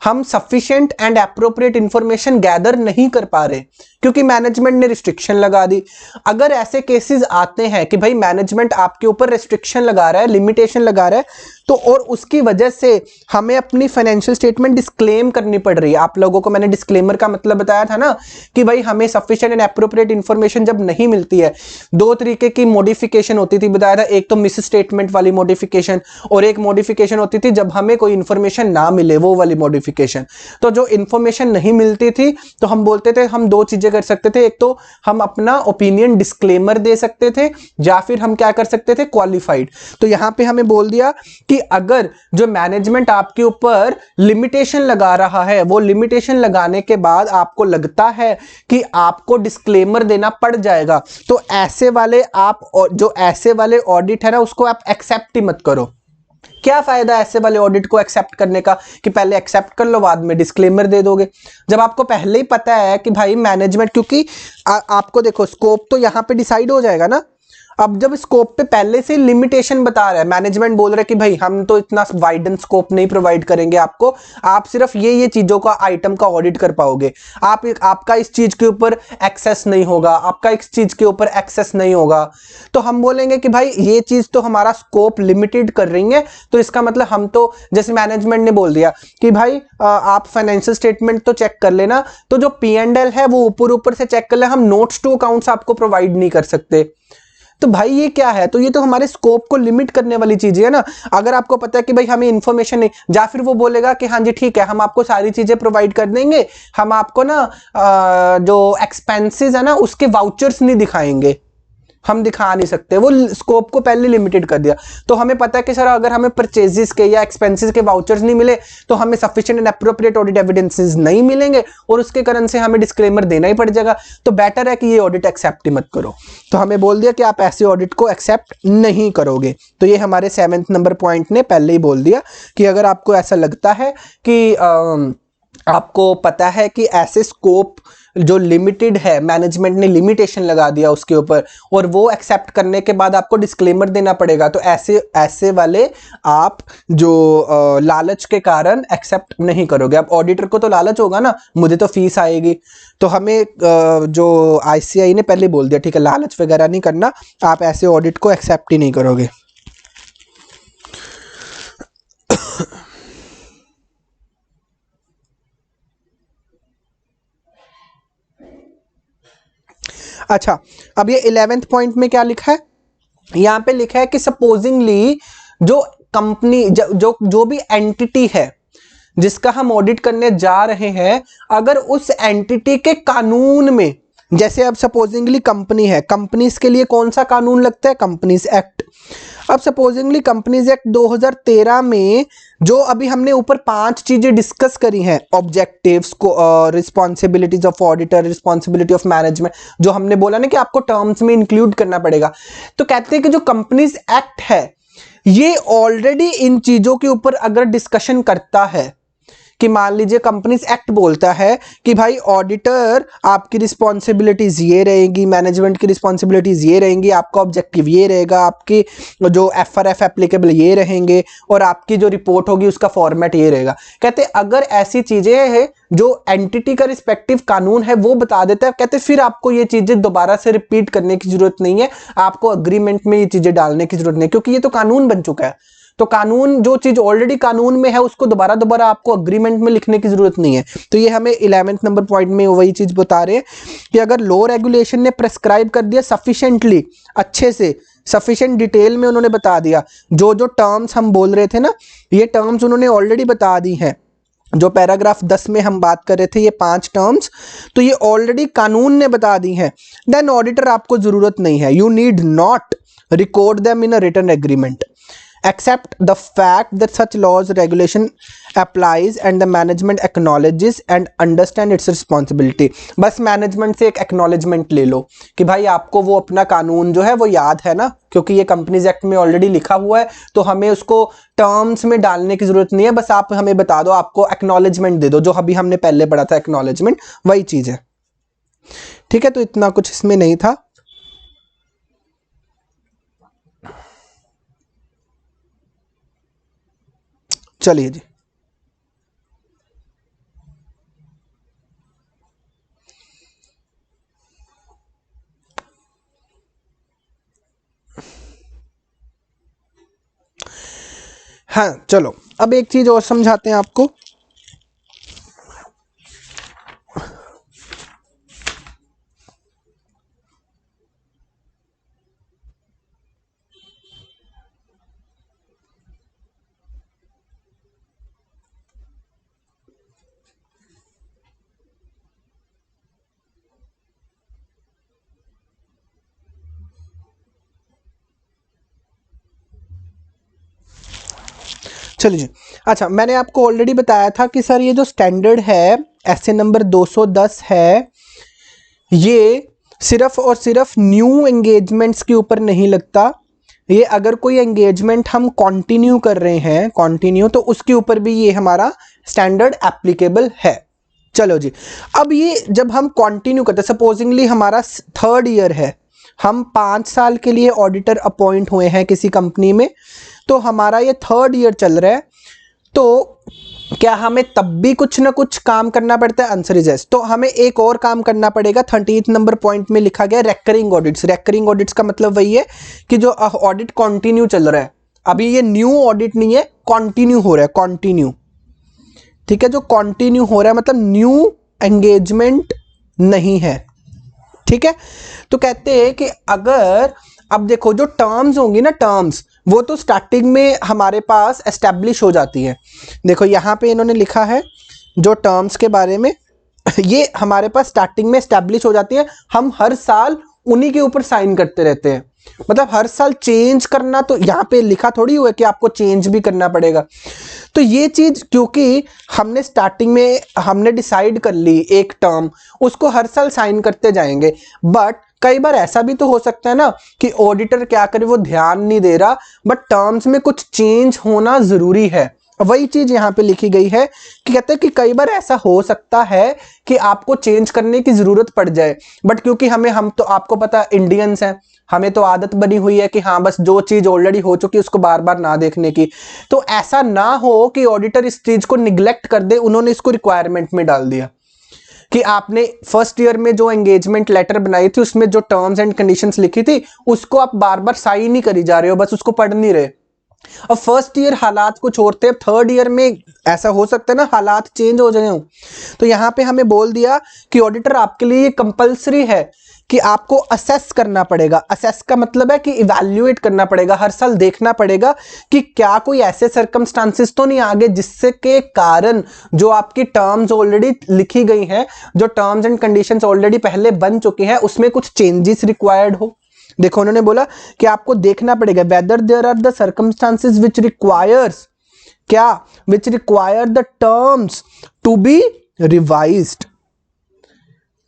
हम sufficient and appropriate information gather नहीं कर पा रहे, क्योंकि मैनेजमेंट ने रिस्ट्रिक्शन लगा दी। अगर ऐसे केसेस आते हैं कि भाई मैनेजमेंट आपके ऊपर रिस्ट्रिक्शन लगा रहा है, लिमिटेशन लगा रहा है, तो और उसकी वजह से हमें अपनी फाइनेंशियल स्टेटमेंट डिस्क्लेम करनी पड़ रही है। आप लोगों को मैंने डिस्क्लेमर का मतलब बताया था ना कि भाई हमें सफिशिएंट एंड एप्रोप्रिएट इंफॉर्मेशन जब नहीं मिलती है, 2 तरीके की मॉडिफिकेशन होती थी, बताया था। एक तो मिस स्टेटमेंट वाली मॉडिफिकेशन, और एक मॉडिफिकेशन होती थी जब हमें कोई इंफॉर्मेशन ना मिले, वो वाली मॉडिफिकेशन। तो जो इंफॉर्मेशन नहीं मिलती थी तो हम बोलते थे, हम 2 चीजें कर सकते थे, एक तो हम अपना ओपिनियन डिस्क्लेमर दे सकते थे, या फिर हम क्या कर सकते थे, क्वालिफाइड। तो यहां पे हमें बोल दिया कि अगर जो मैनेजमेंट आपके ऊपर लिमिटेशन लगा रहा है, वो लिमिटेशन लगाने के बाद आपको लगता है कि आपको डिस्क्लेमर देना पड़ जाएगा, तो ऐसे वाले जो ऐसे वाले ऑडिट है ना, उसको आप एक्सेप्ट ही मत करो। क्या फायदा ऐसे वाले ऑडिट को एक्सेप्ट करने का कि पहले एक्सेप्ट कर लो, बाद में डिस्क्लेमर दे दोगे, जब आपको पहले ही पता है कि भाई मैनेजमेंट, क्योंकि आपको देखो स्कोप तो यहां पे डिसाइड हो जाएगा ना। अब जब स्कोप पे पहले से लिमिटेशन बता रहा है, मैनेजमेंट बोल रहा है कि भाई हम तो इतना वाइडन स्कोप नहीं प्रोवाइड करेंगे आपको, आप सिर्फ ये चीजों का आइटम का ऑडिट कर पाओगे, आपका इस चीज के ऊपर एक्सेस नहीं होगा, आपका इस चीज के ऊपर एक्सेस नहीं होगा। तो हम बोलेंगे कि भाई ये चीज तो हमारा स्कोप लिमिटेड कर रही है, तो इसका मतलब हम तो, जैसे मैनेजमेंट ने बोल दिया कि भाई आप फाइनेंशियल स्टेटमेंट तो चेक कर लेना, तो जो P&L है वो ऊपर से चेक कर ले, हम नोट्स टू अकाउंट्स आपको प्रोवाइड नहीं कर सकते। तो भाई ये क्या है, तो ये तो हमारे स्कोप को लिमिट करने वाली चीजें है ना। अगर आपको पता है कि भाई हमें इंफॉर्मेशन नहीं, या फिर वो बोलेगा कि हाँ जी ठीक है, हम आपको सारी चीजें प्रोवाइड कर देंगे, हम आपको ना जो एक्सपेंसेस है ना उसके वाउचर्स नहीं दिखाएंगे, हम दिखा नहीं सकते, वो स्कोप को पहले लिमिटेड कर दिया। तो हमें पता है कि सर अगर हमें परचेजेस के या एक्सपेंसेस के वाउचर्स नहीं मिले तो हमें sufficient and appropriate audit evidences नहीं मिलेंगे और उसके कारण से हमें डिस्क्लेमर देना ही पड़ जाएगा। तो बेटर है कि ये ऑडिट एक्सेप्ट ही मत करो। तो हमें बोल दिया कि आप ऐसे ऑडिट को एक्सेप्ट नहीं करोगे। तो ये हमारे 7th नंबर पॉइंट ने पहले ही बोल दिया कि अगर आपको ऐसा लगता है कि आपको पता है कि ऐसे स्कोप जो लिमिटेड है, मैनेजमेंट ने लिमिटेशन लगा दिया उसके ऊपर और वो एक्सेप्ट करने के बाद आपको डिस्क्लेमर देना पड़ेगा, तो ऐसे वाले आप जो लालच के कारण एक्सेप्ट नहीं करोगे। अब ऑडिटर को तो लालच होगा ना, मुझे तो फीस आएगी, तो हमें जो आईसीआई ने पहले बोल दिया ठीक है लालच वगैरह नहीं करना, आप ऐसे ऑडिट को एक्सेप्ट ही नहीं करोगे। अच्छा, अब ये 11th पॉइंट में क्या लिखा है, यहां पे लिखा है कि सपोजिंगली जो कंपनी जो भी एंटिटी है जिसका हम ऑडिट करने जा रहे हैं, अगर उस एंटिटी के कानून में, जैसे अब सपोजिंगली कंपनी है, कंपनीज के लिए कौन सा कानून लगता है, कंपनीज एक्ट। अब सपोजिंगली कंपनीज एक्ट 2013 में जो अभी हमने ऊपर 5 चीजें डिस्कस करी हैं, ऑब्जेक्टिव्स को, responsibilities of auditor, responsibility of management, जो हमने बोला ना कि आपको टर्म्स में इंक्लूड करना पड़ेगा, तो कहते हैं कि जो कंपनीज एक्ट है ये ऑलरेडी इन चीजों के ऊपर अगर डिस्कशन करता है कि मान लीजिए कंपनीज एक्ट बोलता है कि भाई ऑडिटर आपकी रिस्पॉन्सिबिलिटीज ये रहेगी, मैनेजमेंट की रिस्पॉन्सिबिलिटीज ये रहेंगी, आपका ऑब्जेक्टिव ये रहेगा, आपकी जो एफआरएफ एप्लीकेबल ये रहेंगे और आपकी जो रिपोर्ट होगी उसका फॉर्मेट ये रहेगा। कहते अगर ऐसी चीजें हैं जो एंटिटी का रिस्पेक्टिव कानून है वो बता देता है, कहते फिर आपको ये चीजें दोबारा से रिपीट करने की जरूरत नहीं है, आपको अग्रीमेंट में ये चीजें डालने की जरूरत नहीं है, क्योंकि ये तो कानून बन चुका है। तो कानून, जो चीज ऑलरेडी कानून में है उसको दोबारा आपको अग्रीमेंट में लिखने की जरूरत नहीं है। तो ये हमें 11th नंबर पॉइंट में वही चीज बता रहे हैं कि अगर लॉ रेगुलेशन ने प्रेस्क्राइब कर दिया सफिशिएंटली, अच्छे से सफिशिएंट डिटेल में उन्होंने बता दिया, जो जो टर्म्स हम बोल रहे थे ना, ये टर्म्स उन्होंने ऑलरेडी बता दी हैं, जो पैराग्राफ 10 में हम बात कर रहे थे, ये 5 टर्म्स तो ये ऑलरेडी कानून ने बता दी हैं, देन ऑडिटर आपको जरूरत नहीं है, you need not record them in a written agreement except the fact that such laws regulation applies and the management acknowledges and understand its responsibility। बस मैनेजमेंट से एक एक्नॉलेजमेंट ले लो कि भाई आपको वो अपना कानून जो है वो याद है ना, क्योंकि ये कंपनीज एक्ट में ऑलरेडी लिखा हुआ है, तो हमें उसको टर्म्स में डालने की जरूरत नहीं है, बस आप हमें बता दो, आपको एक्नॉलेजमेंट दे दो, जो अभी हमने पहले पढ़ा था एक्नॉलेजमेंट, वही चीज है। ठीक है, तो इतना कुछ इसमें नहीं था। चलिए जी, हाँ चलो अब एक चीज और समझाते हैं आपको। चलिए, अच्छा मैंने आपको ऑलरेडी बताया था कि सर ये जो स्टैंडर्ड है एसए नंबर 210 है, ये सिर्फ और सिर्फ न्यू एंगेजमेंट्स के ऊपर नहीं लगता, ये अगर कोई एंगेजमेंट हम कंटिन्यू कर रहे हैं, कंटिन्यू, तो उसके ऊपर भी ये हमारा स्टैंडर्ड एप्लीकेबल है। चलो जी, अब ये जब हम कंटिन्यू करते हैं, सपोजिंगली हमारा 3rd ईयर है, हम 5 साल के लिए ऑडिटर अपॉइंट हुए हैं किसी कंपनी में, तो हमारा ये 3rd ईयर चल रहा है, तो क्या हमें तब भी कुछ ना कुछ काम करना पड़ता है? Answer is yes. तो हमें एक और काम करना पड़ेगा, 30th नंबर पॉइंट में लिखा गया रेकरिंग ऑडिट्स। रेकरिंग ऑडिट्स का मतलब वही है कि जो ऑडिट कंटिन्यू चल रहा है, अभी ये न्यू ऑडिट नहीं है, कंटिन्यू हो रहा है, कंटिन्यू। ठीक है, जो कंटिन्यू हो रहा है मतलब न्यू एंगेजमेंट नहीं है। ठीक है, तो कहते हैं कि अगर, अब देखो जो टर्म्स होंगी ना, टर्म्स वो तो स्टार्टिंग में हमारे पास एस्टैब्लिश हो जाती है। देखो यहाँ पे इन्होंने लिखा है जो टर्म्स के बारे में, ये हमारे पास स्टार्टिंग में एस्टैब्लिश हो जाती है, हम हर साल उन्हीं के ऊपर साइन करते रहते हैं। मतलब हर साल चेंज करना, तो यहाँ पे लिखा थोड़ी हुआ है कि आपको चेंज भी करना पड़ेगा। तो ये चीज क्योंकि हमने स्टार्टिंग में हमने डिसाइड कर ली एक टर्म, उसको हर साल साइन करते जाएंगे। बट कई बार ऐसा भी तो हो सकता है ना कि ऑडिटर क्या करे, वो ध्यान नहीं दे रहा, बट टर्म्स में कुछ चेंज होना जरूरी है। वही चीज यहाँ पे लिखी गई है कि कहते हैं कि कई बार ऐसा हो सकता है कि आपको चेंज करने की जरूरत पड़ जाए, बट क्योंकि हम तो आपको पता इंडियंस हैं, हमें तो आदत बनी हुई है कि हाँ बस जो चीज ऑलरेडी हो चुकी है उसको बार बार ना देखने की। तो ऐसा ना हो कि ऑडिटर इस चीज को निग्लेक्ट कर दे, उन्होंने इसको रिक्वायरमेंट में डाल दिया कि आपने फर्स्ट ईयर में जो एंगेजमेंट लेटर बनाई थी उसमें जो टर्म्स एंड कंडीशंस लिखी थी उसको आप बार बार साइन नहीं करी जा रहे हो, बस उसको पढ़ नहीं रहे। अब फर्स्ट ईयर हालात कुछ और थे, थर्ड ईयर में ऐसा हो सकता है ना हालात चेंज हो जाए। तो यहां पे हमें बोल दिया कि ऑडिटर आपके लिए कंपलसरी है कि आपको असेस करना पड़ेगा। असेस का मतलब है कि इवैल्यूएट करना पड़ेगा, हर साल देखना पड़ेगा कि क्या कोई ऐसे सर्कमस्टांसेस तो नहीं आगे जिससे के कारण जो आपकी टर्म्स ऑलरेडी लिखी गई हैं, जो टर्म्स एंड कंडीशंस ऑलरेडी पहले बन चुकी हैं, उसमें कुछ चेंजेस रिक्वायर्ड हो। देखो उन्होंने बोला कि आपको देखना पड़ेगा whether there are the circumstances which requires, क्या which require the terms to be revised.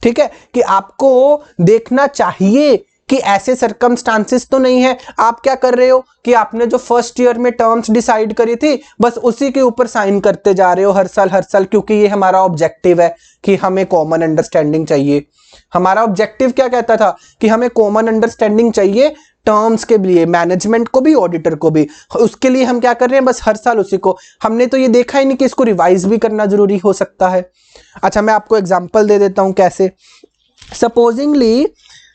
ठीक है, कि आपको देखना चाहिए कि ऐसे सर्कमस्टांसेस तो नहीं है। आप क्या कर रहे हो कि आपने जो फर्स्ट ईयर में टर्म्स डिसाइड करी थी बस उसी के ऊपर साइन करते जा रहे हो हर साल, क्योंकि ये हमारा ऑब्जेक्टिव है कि हमें कॉमन अंडरस्टैंडिंग चाहिए। हमारा ऑब्जेक्टिव क्या कहता था कि हमें कॉमन अंडरस्टैंडिंग चाहिए टर्म्स के लिए, मैनेजमेंट को भी ऑडिटर को भी। उसके लिए हम क्या कर रहे हैं, बस हर साल उसी को। हमने तो ये देखा ही नहीं कि इसको रिवाइज भी करना जरूरी हो सकता है। अच्छा मैं आपको एग्जांपल दे देता हूं कैसे।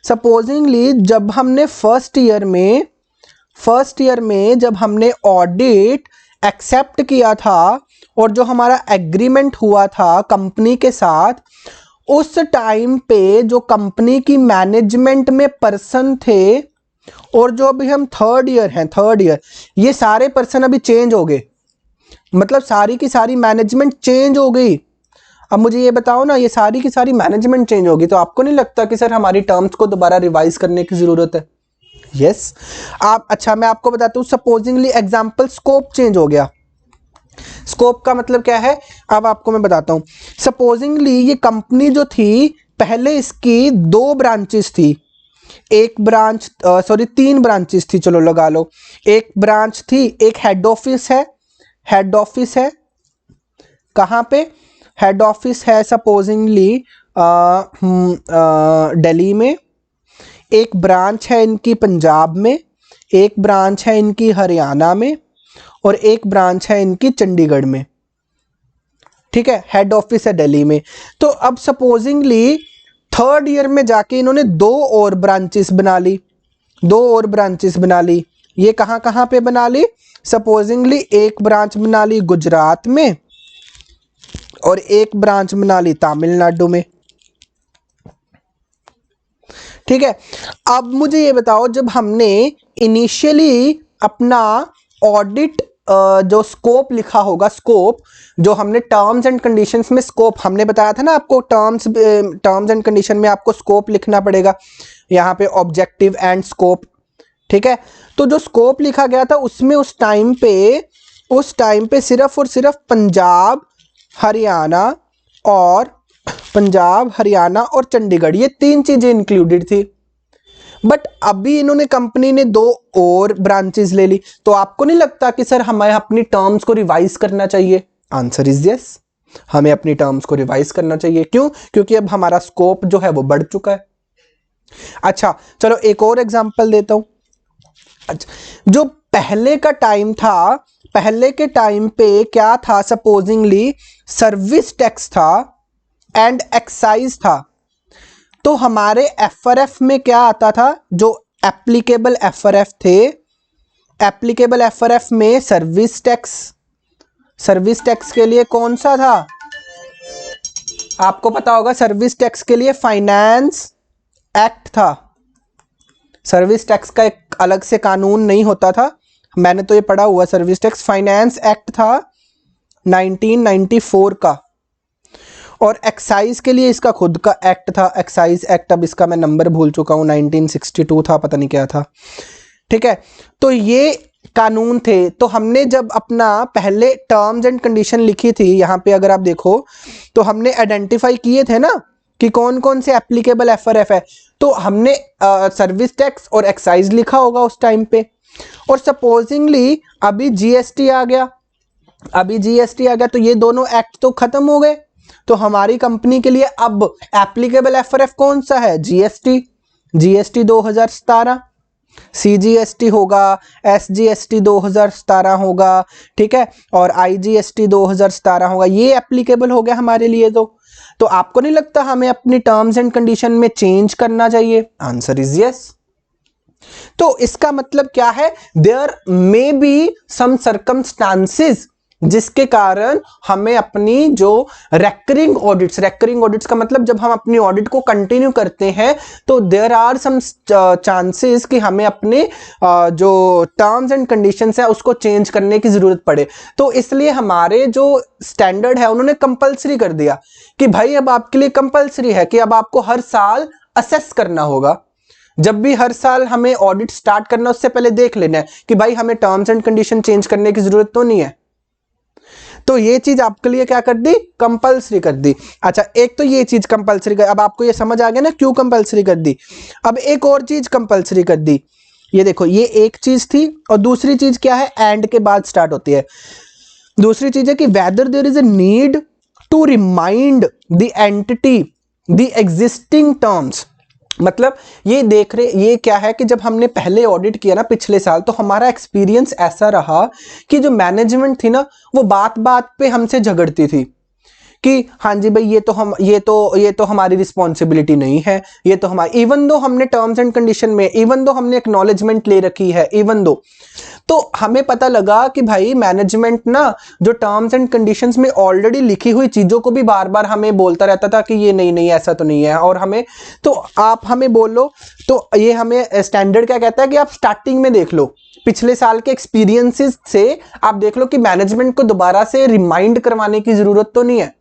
सपोजिंगली जब हमने फर्स्ट ईयर में जब हमने ऑडिट एक्सेप्ट किया था और जो हमारा एग्रीमेंट हुआ था कंपनी के साथ, उस टाइम पे जो कंपनी की मैनेजमेंट में पर्सन थे और जो अभी हम थर्ड ईयर, ये सारे पर्सन अभी चेंज हो गए। मतलब सारी की सारी मैनेजमेंट चेंज हो गई। अब मुझे ये बताओ ना, ये सारी की सारी मैनेजमेंट चेंज होगी तो आपको नहीं लगता कि सर हमारी टर्म्स को दोबारा रिवाइज करने की जरूरत है? यस आप। अच्छा मैं आपको बताता हूं, सपोजिंगली एग्जांपल स्कोप चेंज हो गया। स्कोप का मतलब क्या है अब आपको मैं बताता हूं। सपोजिंगली ये कंपनी जो थी पहले इसकी 2 ब्रांचेस थी, एक ब्रांच तीन ब्रांचेस थी, चलो लगा लो। एक ब्रांच थी, एक हेड ऑफिस है कहां पे? हेड ऑफिस है सपोजिंगली दिल्ली में। एक ब्रांच है इनकी पंजाब में, एक ब्रांच है इनकी हरियाणा में और एक ब्रांच है इनकी चंडीगढ़ में। ठीक है, हेड ऑफिस है दिल्ली में। तो अब सपोजिंगली थर्ड ईयर में जाके इन्होंने 2 और ब्रांचेस बना ली। ये कहां कहां पे बना ली? सपोजिंगली एक ब्रांच बना ली गुजरात में और एक ब्रांच बना ली तमिलनाडु में। ठीक है, अब मुझे ये बताओ, जब हमने इनिशियली अपना ऑडिट जो स्कोप लिखा होगा, स्कोप जो हमने टर्म्स एंड कंडीशंस में स्कोप हमने बताया था ना आपको, टर्म्स एंड कंडीशन में आपको स्कोप लिखना पड़ेगा, यहाँ पे ऑब्जेक्टिव एंड स्कोप। ठीक है, तो जो स्कोप लिखा गया था उसमें उस टाइम पे सिर्फ और सिर्फ पंजाब हरियाणा और चंडीगढ़, ये 3 चीजें इंक्लूडेड थी। बट अभी इन्होंने कंपनी ने 2 और ब्रांचेस ले ली, तो आपको नहीं लगता कि सर हमें अपनी टर्म्स को रिवाइज करना चाहिए? आंसर इज यस, हमें अपनी टर्म्स को रिवाइज करना चाहिए। क्यों? क्योंकि अब हमारा स्कोप जो है वो बढ़ चुका है। अच्छा चलो एक और एग्जांपल देता हूं। अच्छा, जो पहले का टाइम था, पहले के टाइम पे क्या था? सपोजिंगली सर्विस टैक्स था एंड एक्साइज था। तो हमारे एफआरएफ में क्या आता था? जो एप्लीकेबल एफआरएफ थे, एप्लीकेबल एफआरएफ में सर्विस टैक्स के लिए कौन सा था? आपको पता होगा, सर्विस टैक्स के लिए फाइनेंस एक्ट था। सर्विस टैक्स का एक अलग से कानून नहीं होता था, मैंने तो ये पढ़ा हुआ। सर्विस टैक्स फाइनेंस एक्ट था 1994 का। और एक्साइज के लिए इसका खुद का एक्ट था, एक्साइज एक्ट, अब इसका मैं नंबर भूल चुका हूँ, 1962 था, पता नहीं क्या था। ठीक है, तो ये कानून थे। तो हमने जब अपना पहले टर्म्स एंड कंडीशन लिखी थी, यहाँ पे अगर आप देखो तो हमने आइडेंटिफाई किए थे ना कि कौन कौन से एप्लीकेबल एफआरएफ है। तो हमने सर्विस टैक्स और एक्साइज लिखा होगा उस टाइम पे, और सपोजिंगली अभी जीएसटी आ गया, तो ये दोनों एक्ट तो खत्म हो गए। तो हमारी कंपनी के लिए अब एप्लीकेबल एफआरएफ कौन सा है? जीएसटी 2017, सीजीएसटी होगा, एसजीएसटी 2017 होगा, ठीक है, और आईजीएसटी 2017 होगा। ये एप्लीकेबल हो गया हमारे लिए। तो आपको नहीं लगता हमें अपनी टर्म्स एंड कंडीशन में चेंज करना चाहिए? Answer is yes. तो इसका मतलब क्या है? There may be some circumstances जिसके कारण हमें अपनी जो रेकरिंग ऑडिट्स का मतलब जब हम अपनी ऑडिट को कंटिन्यू करते हैं तो देयर आर सम चांसेस कि हमें अपने जो टर्म्स एंड कंडीशंस है उसको चेंज करने की जरूरत पड़े। तो इसलिए हमारे जो स्टैंडर्ड है उन्होंने कंपलसरी कर दिया कि भाई अब आपके लिए कंपलसरी है कि अब आपको हर साल असेस करना होगा। जब भी हर साल हमें ऑडिट स्टार्ट करना उससे पहले देख लेना है कि भाई हमें टर्म्स एंड कंडीशन चेंज करने की जरूरत तो नहीं है। तो ये चीज आपके लिए क्या कर दी? कंपलसरी कर दी। अच्छा, एक तो ये चीज कंपलसरी कर, अब आपको ये समझ आ गया ना क्यों कंपलसरी कर दी। अब एक और चीज कंपलसरी कर दी, ये देखो, ये एक चीज थी, और दूसरी चीज क्या है? एंड के बाद स्टार्ट होती है। दूसरी चीज है कि whether there is a need to remind the entity the existing terms. मतलब ये देख रहे, ये क्या है कि जब हमने पहले ऑडिट किया ना पिछले साल, तो हमारा एक्सपीरियंस ऐसा रहा कि जो मैनेजमेंट थी ना वो बात बात पे हमसे झगड़ती थी कि हाँ जी भाई ये तो हमारी रिस्पॉन्सिबिलिटी नहीं है, ये तो हमारी, इवन दो हमने टर्म्स एंड कंडीशन में, इवन दो हमने एक्नॉलेजमेंट ले रखी है, इवन दो, तो हमें पता लगा कि भाई मैनेजमेंट ना जो टर्म्स एंड कंडीशंस में ऑलरेडी लिखी हुई चीजों को भी बार बार हमें बोलता रहता था कि ये नहीं ऐसा तो नहीं है। और हमें तो आप हमें बोलो तो ये हमें स्टैंडर्ड क्या कहता है कि आप स्टार्टिंग में देख लो, पिछले साल के एक्सपीरियंसेस से आप देख लो कि मैनेजमेंट को दोबारा से रिमाइंड करवाने की जरूरत तो नहीं है,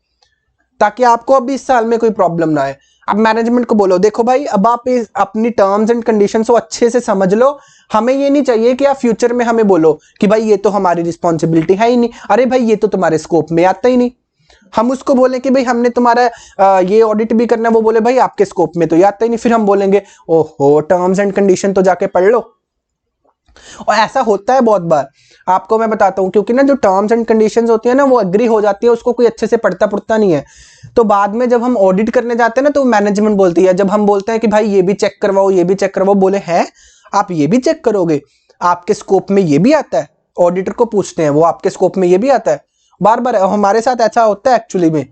ताकि आपको अभी इस साल में कोई प्रॉब्लम ना आए। अब मैनेजमेंट को बोलो देखो भाई अब आप अपनी टर्म्स एंड कंडीशंस को अच्छे से समझ लो, हमें ये नहीं चाहिए कि आप फ्यूचर में हमें बोलो कि भाई ये तो हमारी रिस्पॉन्सिबिलिटी है ही नहीं, अरे भाई ये तो तुम्हारे स्कोप में आता ही नहीं। हम उसको बोले कि भाई हमने तुम्हारा ये ऑडिट भी करना है, वो बोले भाई आपके स्कोप में तो ये आता ही नहीं, फिर हम बोलेंगे ओहो टर्म्स एंड कंडीशन तो जाके पढ़ लो। और ऐसा होता है बहुत बार, आपको मैं बताता हूं, क्योंकि ना जो टर्म्स एंड कंडीशंस होती है ना वो एग्री हो जाती है, उसको कोई अच्छे से पढ़ता नहीं है। तो बाद में जब हम ऑडिट करने जाते हैं ना तो मैनेजमेंट बोलती है, जब हम बोलते हैं कि भाई ये भी चेक करवाओ ये भी चेक करवाओ, बोले हैं आप ये भी चेक करोगे, आपके स्कोप में ये भी आता है? ऑडिटर को पूछते हैं वो आपके स्कोप में ये भी आता है? बार बार हमारे साथ ऐसा होता है एक्चुअली में।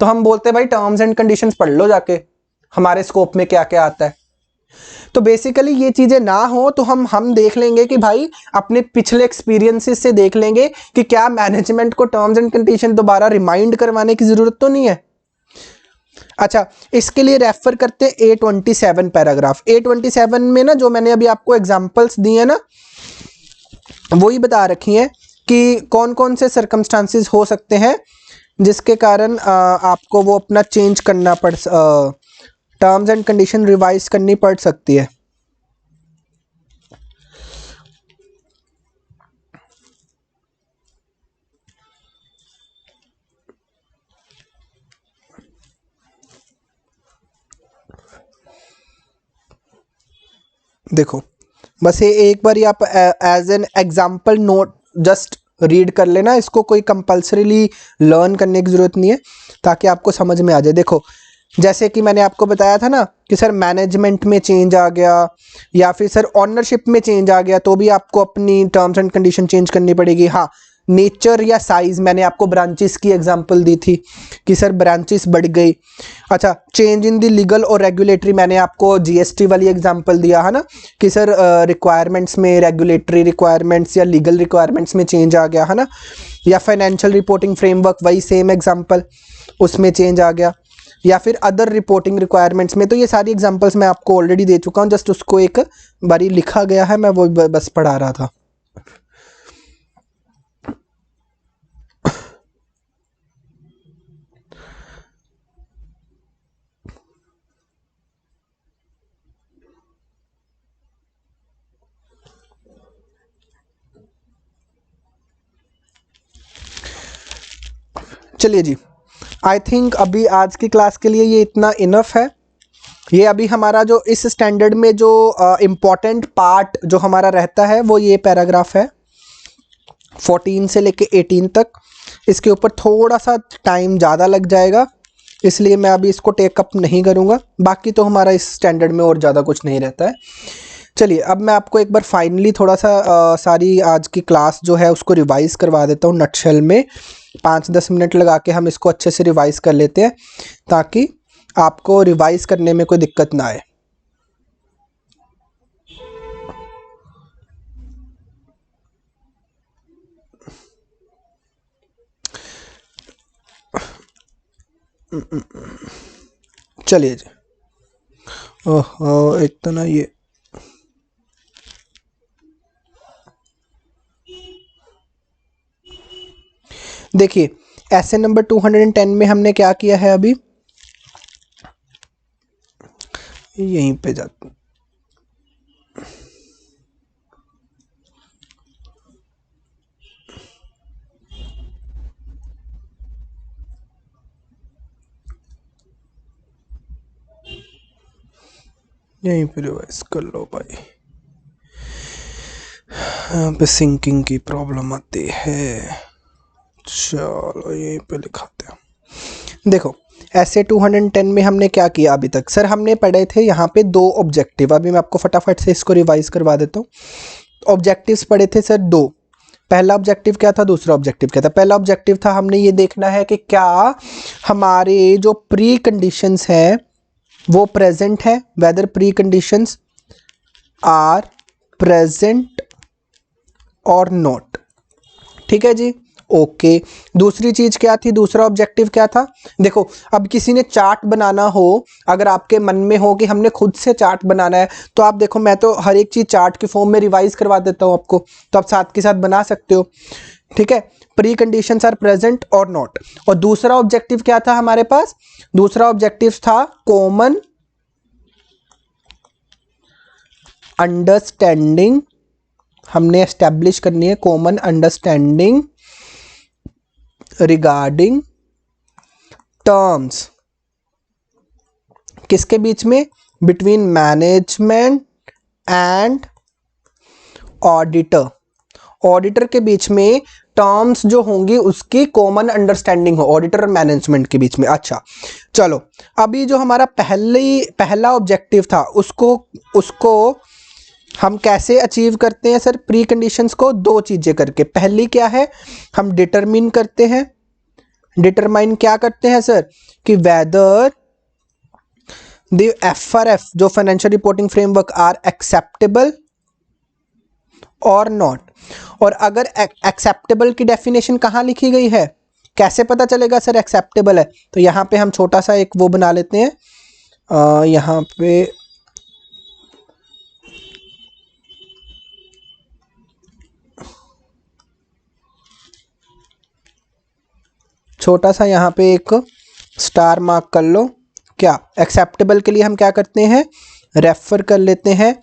तो हम बोलते हैं भाई टर्म्स एंड कंडीशंस पढ़ लो जाके, हमारे स्कोप में क्या क्या आता है। तो बेसिकली ये चीजें ना हो तो हम देख लेंगे कि भाई अपने पिछले एक्सपीरियंसेस से देख लेंगे कि क्या मैनेजमेंट को टर्म्स एंड कंडीशन दोबारा रिमाइंड करवाने की जरूरत तो नहीं है। अच्छा, इसके लिए रेफर करते हैं A27 पैराग्राफ। A27 में ना जो मैंने अभी आपको एग्जांपल्स दिए ना वही बता रखी हैं कि कौन कौन से सर्कमस्टांसेस हो सकते हैं जिसके कारण आपको वो अपना चेंज करना पड़, टर्म्स एंड कंडीशन रिवाइज करनी पड़ सकती है। देखो बस ये एक बार आप as an example note just read कर लेना, इसको कोई कंपल्सरीली लर्न करने की जरूरत नहीं है ताकि आपको समझ में आ जाए। देखो जैसे कि मैंने आपको बताया था ना कि सर मैनेजमेंट में चेंज आ गया या फिर सर ऑनरशिप में चेंज आ गया तो भी आपको अपनी टर्म्स एंड कंडीशन चेंज करनी पड़ेगी। हाँ, नेचर या साइज, मैंने आपको ब्रांचेस की एग्जांपल दी थी कि सर ब्रांचेस बढ़ गई। अच्छा, चेंज इन द लीगल और रेगुलेटरी, मैंने आपको जीएसटी वाली एग्जांपल दिया है ना कि सर रिक्वायरमेंट्स में, रेगुलेटरी रिक्वायरमेंट्स या लीगल रिक्वायरमेंट्स में चेंज आ गया है ना। या फाइनेंशियल रिपोर्टिंग फ्रेमवर्क, वही सेम एग्जाम्पल, उसमें चेंज आ गया। या फिर अदर रिपोर्टिंग रिक्वायरमेंट्स में। तो ये सारी एग्जांपल्स मैं आपको ऑलरेडी दे चुका हूँ, जस्ट उसको एक बारी लिखा गया है, मैं वो बस पढ़ा रहा था। चलिए जी, आई थिंक अभी आज की क्लास के लिए ये इतना इनफ है। ये अभी हमारा जो इस स्टैंडर्ड में जो इम्पॉर्टेंट पार्ट जो हमारा रहता है वो ये पैराग्राफ है 14 से लेके 18 तक। इसके ऊपर थोड़ा सा टाइम ज़्यादा लग जाएगा, इसलिए मैं अभी इसको टेकअप नहीं करूँगा। बाकी तो हमारा इस स्टैंडर्ड में और ज़्यादा कुछ नहीं रहता है। चलिए अब मैं आपको एक बार फाइनली थोड़ा सा सारी आज की क्लास जो है उसको रिवाइज़ करवा देता हूँ नटशेल में। 5-10 मिनट लगा के हम इसको अच्छे से रिवाइज़ कर लेते हैं ताकि आपको रिवाइज़ करने में कोई दिक्कत ना आए। चलिए जी, ओहो एक तो ना ये देखिए ऐसे नंबर 210 में हमने क्या किया है, अभी यहीं पे जाते यहीं पे रिवाइज कर लो भाई। यहाँ पे सिंकिंग की प्रॉब्लम आती है। चलो यहीं पे लिखाते हैं। देखो ऐसे 210 में हमने क्या किया अभी तक, सर हमने पढ़े थे यहाँ पे 2 ऑब्जेक्टिव। अभी मैं आपको फटाफट से इसको रिवाइज करवा देता हूँ। ऑब्जेक्टिव्स पढ़े थे सर 2। पहला ऑब्जेक्टिव क्या था, दूसरा ऑब्जेक्टिव क्या था। पहला ऑब्जेक्टिव था हमने ये देखना है कि क्या हमारे जो प्री कंडीशंस हैं वो प्रेजेंट है, whether pre conditions are present और नॉट। ठीक है जी, ओके। दूसरी चीज क्या थी, दूसरा ऑब्जेक्टिव क्या था। देखो अब किसी ने चार्ट बनाना हो, अगर आपके मन में हो कि हमने खुद से चार्ट बनाना है, तो आप देखो मैं तो हर एक चीज चार्ट के फॉर्म में रिवाइज करवा देता हूं आपको, तो आप साथ के साथ बना सकते हो। ठीक है, प्री कंडीशंस आर प्रेजेंट और नॉट। और दूसरा ऑब्जेक्टिव क्या था हमारे पास, दूसरा ऑब्जेक्टिव था कॉमन अंडरस्टैंडिंग। हमने एस्टेब्लिश करनी है कॉमन अंडरस्टैंडिंग रिगार्डिंग टर्म्स, किसके बीच में, between management and auditor. Auditor के बीच में टर्म्स जो होंगी उसकी कॉमन अंडरस्टैंडिंग हो, ऑडिटर और मैनेजमेंट के बीच में। अच्छा चलो, अभी जो हमारा पहला ऑब्जेक्टिव था उसको हम कैसे अचीव करते हैं सर, प्री कंडीशंस को 2 चीजें करके। पहली क्या है, हम डिटरमिन करते हैं। डिटरमाइन क्या करते हैं सर, कि वेदर द FRF जो financial reporting framework are acceptable और नॉट। और अगर एक्सेप्टेबल की डेफिनेशन कहाँ लिखी गई है, कैसे पता चलेगा सर एक्सेप्टेबल है, तो यहाँ पे हम छोटा सा एक वो बना लेते हैं। यहाँ पे छोटा सा यहाँ पे एक स्टार मार्क कर लो। क्या एक्सेप्टेबल के लिए हम क्या करते हैं, रेफर कर लेते हैं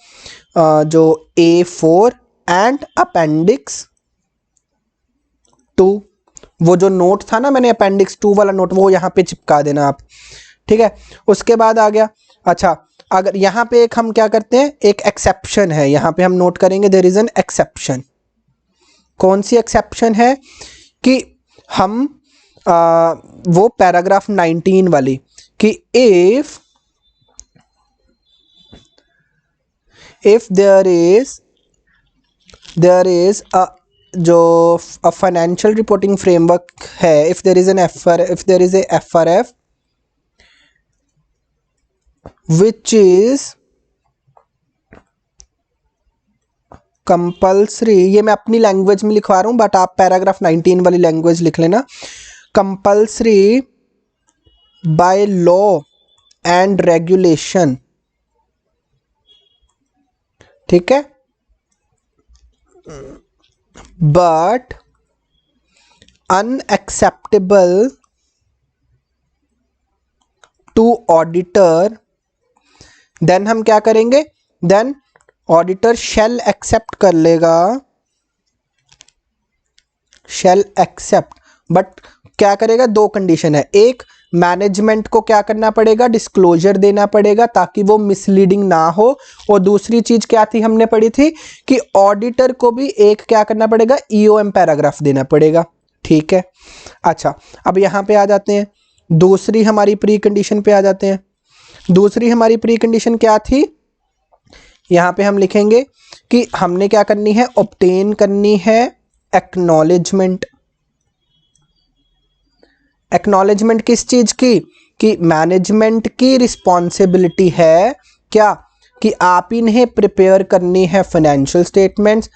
जो A4 एंड अपेंडिक्स 2। वो जो नोट था ना, मैंने अपेंडिक्स 2 वाला नोट, वो यहाँ पे चिपका देना आप। ठीक है, उसके बाद आ गया। अच्छा अगर यहाँ पे एक हम क्या करते हैं, एक एक्सेप्शन है, यहाँ पे हम नोट करेंगे देयर इज एन एक्सेप्शन। कौन सी एक्सेप्शन है, कि हम वो पैराग्राफ 19 वाली, कि इफ देयर इज अ जो फाइनेंशियल रिपोर्टिंग फ्रेमवर्क है, if there is a FRF which is compulsory, ये मैं अपनी लैंग्वेज में लिखवा रहा हूं बट आप पैराग्राफ 19 वाली लैंग्वेज लिख लेना। Compulsory by law and regulation. ठीक है, but unacceptable to auditor. Then हम क्या करेंगे, देन ऑडिटर शेल एक्सेप्ट कर लेगा, शेल एक्सेप्ट, बट क्या करेगा, दो कंडीशन है, एक मैनेजमेंट को क्या करना पड़ेगा, डिस्क्लोजर देना पड़ेगा ताकि वो मिसलीडिंग ना हो, और दूसरी चीज क्या थी हमने पढ़ी थी कि ऑडिटर को भी एक क्या करना पड़ेगा, ईओएम पैराग्राफ देना पड़ेगा। ठीक है, अच्छा अब यहां पे आ जाते हैं, दूसरी हमारी प्री कंडीशन पे आ जाते हैं। दूसरी हमारी प्री कंडीशन क्या थी, यहां पे हम लिखेंगे कि हमने क्या करनी है, ऑब्टेन करनी है एक्नॉलेजमेंट। एक्नॉलेजमेंट किस चीज की, कि मैनेजमेंट की रिस्पॉन्सिबिलिटी है क्या, कि आप इन्हें प्रिपेयर करनी है फाइनेंशियल स्टेटमेंट्स,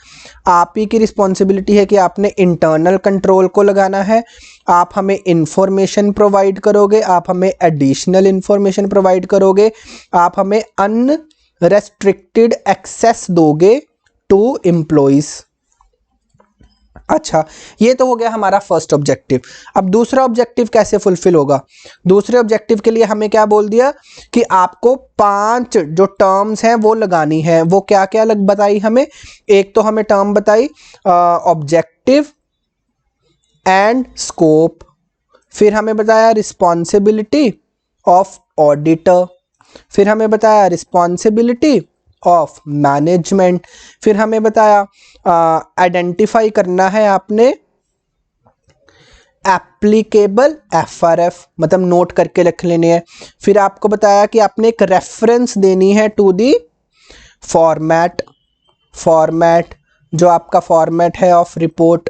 आप ही की रिस्पॉन्सिबिलिटी है कि आपने इंटरनल कंट्रोल को लगाना है, आप हमें इंफॉर्मेशन प्रोवाइड करोगे, आप हमें एडिशनल इंफॉर्मेशन प्रोवाइड करोगे, आप हमें अनरेस्ट्रिक्टेड एक्सेस दोगे टू एम्प्लॉइज। अच्छा, ये तो हो गया हमारा फर्स्ट ऑब्जेक्टिव। अब दूसरा ऑब्जेक्टिव कैसे फुलफिल होगा, दूसरे ऑब्जेक्टिव के लिए हमें क्या बोल दिया कि आपको 5 जो टर्म्स हैं वो लगानी है। वो क्या क्या लग बताई हमें, एक तो हमें टर्म बताई ऑब्जेक्टिव एंड स्कोप, फिर हमें बताया रिस्पॉन्सिबिलिटी ऑफ ऑडिटर, फिर हमें बताया रिस्पॉन्सिबिलिटी ऑफ मैनेजमेंट, फिर हमें बताया आइडेंटिफाई करना है आपने एप्लीकेबल एफआरएफ, मतलब नोट करके रख लेने हैं, फिर आपको बताया कि आपने एक रेफरेंस देनी है टू दी फॉर्मेट, फॉर्मेट जो आपका फॉर्मेट है ऑफ रिपोर्ट,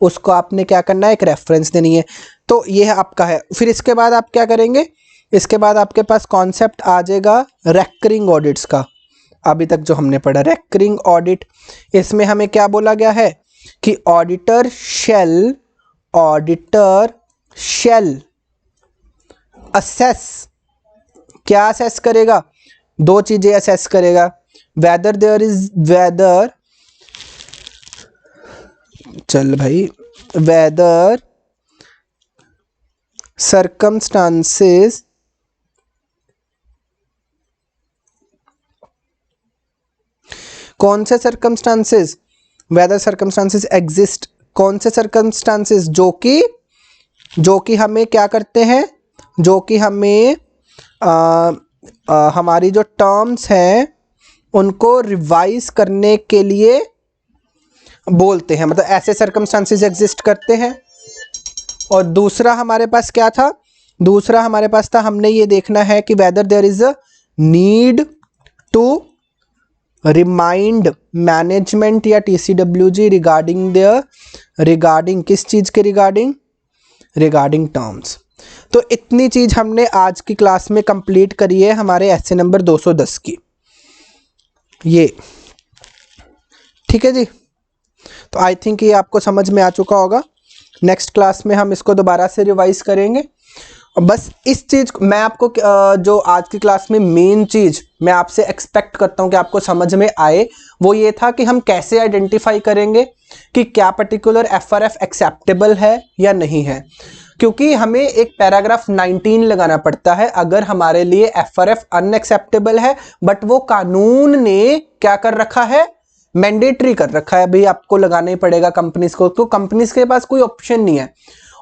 उसको आपने क्या करना है, एक रेफरेंस देनी है। तो ये आपका है। फिर इसके बाद आप क्या करेंगे, इसके बाद आपके पास कॉन्सेप्ट आ जाएगा रेकरिंग ऑडिट्स का, अभी तक जो हमने पढ़ा रेकरिंग ऑडिट। इसमें हमें क्या बोला गया है कि ऑडिटर शेल असेस, क्या असेस करेगा, दो चीजें असेस करेगा, वेदर circumstances कौन से सर्कमस्टांसेस, वेदर सर्कमस्टांसेस एग्जिस्ट, कौन से सर्कमस्टांसेस जो कि हमें क्या करते हैं, जो कि हमें हमारी जो टर्म्स हैं उनको रिवाइज करने के लिए बोलते हैं, मतलब ऐसे सर्कमस्टांसेस एग्जिस्ट करते हैं। और दूसरा हमारे पास क्या था, दूसरा हमारे पास था हमने ये देखना है कि whether there is a need to remind management या टीसीडब्ल्यूजी रिगार्डिंग किस चीज के रिगार्डिंग टर्म्स। तो इतनी चीज हमने आज की क्लास में कंप्लीट करी है हमारे एस्से नंबर 210 की, ये ठीक है जी। तो आई थिंक ये आपको समझ में आ चुका होगा। नेक्स्ट क्लास में हम इसको दोबारा से रिवाइज करेंगे। बस इस चीज मैं आपको जो आज की क्लास में मेन चीज मैं आपसे एक्सपेक्ट करता हूं कि आपको समझ में आए, वो ये था कि हम कैसे आइडेंटिफाई करेंगे कि क्या पर्टिकुलर एफआरएफ एक्सेप्टेबल है या नहीं है, क्योंकि हमें एक पैराग्राफ 19 लगाना पड़ता है अगर हमारे लिए एफआरएफ अनएक्सेप्टेबल है, बट वो कानून ने क्या कर रखा है, मैंडेटरी कर रखा है, भाई आपको लगाना ही पड़ेगा कंपनीज को, तो कंपनीज के पास कोई ऑप्शन नहीं है।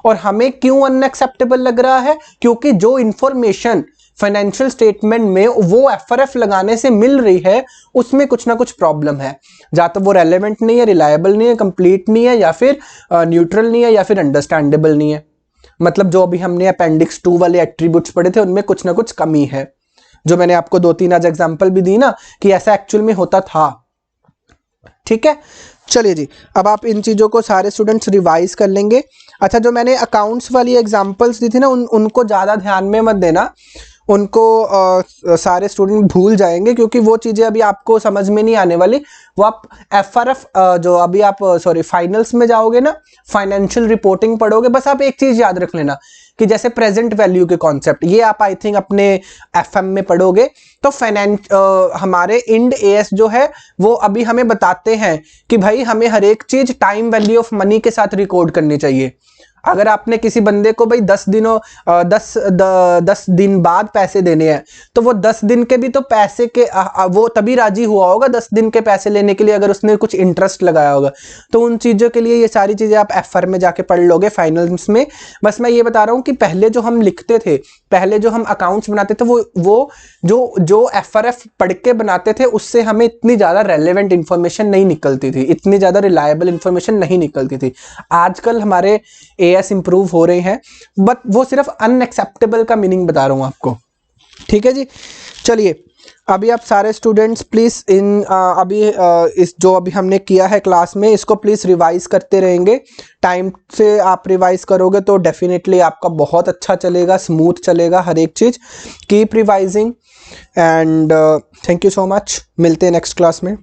और हमें क्यों अनएक्सेप्टेबल लग रहा है, क्योंकि जो इंफॉर्मेशन फाइनेंशियल स्टेटमेंट में वो एफआरएफ लगाने से मिल रही है उसमें कुछ ना कुछ प्रॉब्लम है, या तो वो रेलेवेंट नहीं है, रिलायबल नहीं है, कंप्लीट नहीं है, या फिर न्यूट्रल नहीं है, या फिर अंडरस्टैंडेबल नहीं है। मतलब जो अभी हमने अपेंडिक्स 2 वाले एट्रीब्यूट्स पढ़े थे उनमें कुछ ना कुछ कमी है, जो मैंने आपको 2-3 आज एग्जाम्पल भी दी ना कि ऐसा एक्चुअल में होता था। ठीक है, चलिए जी, अब आप इन चीज़ों को सारे स्टूडेंट्स रिवाइज कर लेंगे। अच्छा, जो मैंने अकाउंट्स वाली एग्जांपल्स दी थी ना उनको ज़्यादा ध्यान में मत देना, उनको सारे स्टूडेंट भूल जाएंगे, क्योंकि वो चीज़ें अभी आपको समझ में नहीं आने वाली। वो आप एफआरएफ जो अभी आप फाइनल्स में जाओगे ना, फाइनेंशियल रिपोर्टिंग पढ़ोगे, बस आप एक चीज़ याद रख लेना कि जैसे प्रेजेंट वैल्यू के कॉन्सेप्ट, ये आप आई थिंक अपने एफएम में पढ़ोगे। तो हमारे इंड एएस जो है वो अभी हमें बताते हैं कि भाई हमें हर एक चीज टाइम वैल्यू ऑफ मनी के साथ रिकॉर्ड करनी चाहिए। अगर आपने किसी बंदे को भाई 10 दिन बाद पैसे देने हैं, तो वो 10 दिन के भी तो पैसे के वो तभी राजी हुआ होगा 10 दिन के पैसे लेने के लिए, अगर उसने कुछ इंटरेस्ट लगाया होगा। तो उन चीज़ों के लिए ये सारी चीज़ें आप एफआर में जाके पढ़ लोगे फाइनल्स में। बस मैं ये बता रहा हूँ कि पहले जो हम लिखते थे, पहले जो हम अकाउंट्स बनाते थे, वो जो एफआरएफ पढ़ के बनाते थे, उससे हमें इतनी ज़्यादा रेलेवेंट इंफॉर्मेशन नहीं निकलती थी, इतनी ज़्यादा रिलायबल इंफॉर्मेशन नहीं निकलती थी। आजकल हमारे एएस इंप्रूव हो रहे हैं, बट वो सिर्फ अनएक्सेप्टेबल का मीनिंग बता रहा हूँ आपको। ठीक है जी, चलिए अभी आप सारे स्टूडेंट्स प्लीज़ इस जो अभी हमने किया है क्लास में, इसको प्लीज़ रिवाइज करते रहेंगे। टाइम से आप रिवाइज करोगे तो डेफिनेटली आपका बहुत अच्छा चलेगा, स्मूथ चलेगा हर एक चीज़। Keep revising and thank you so much. मिलते हैं नेक्स्ट क्लास में।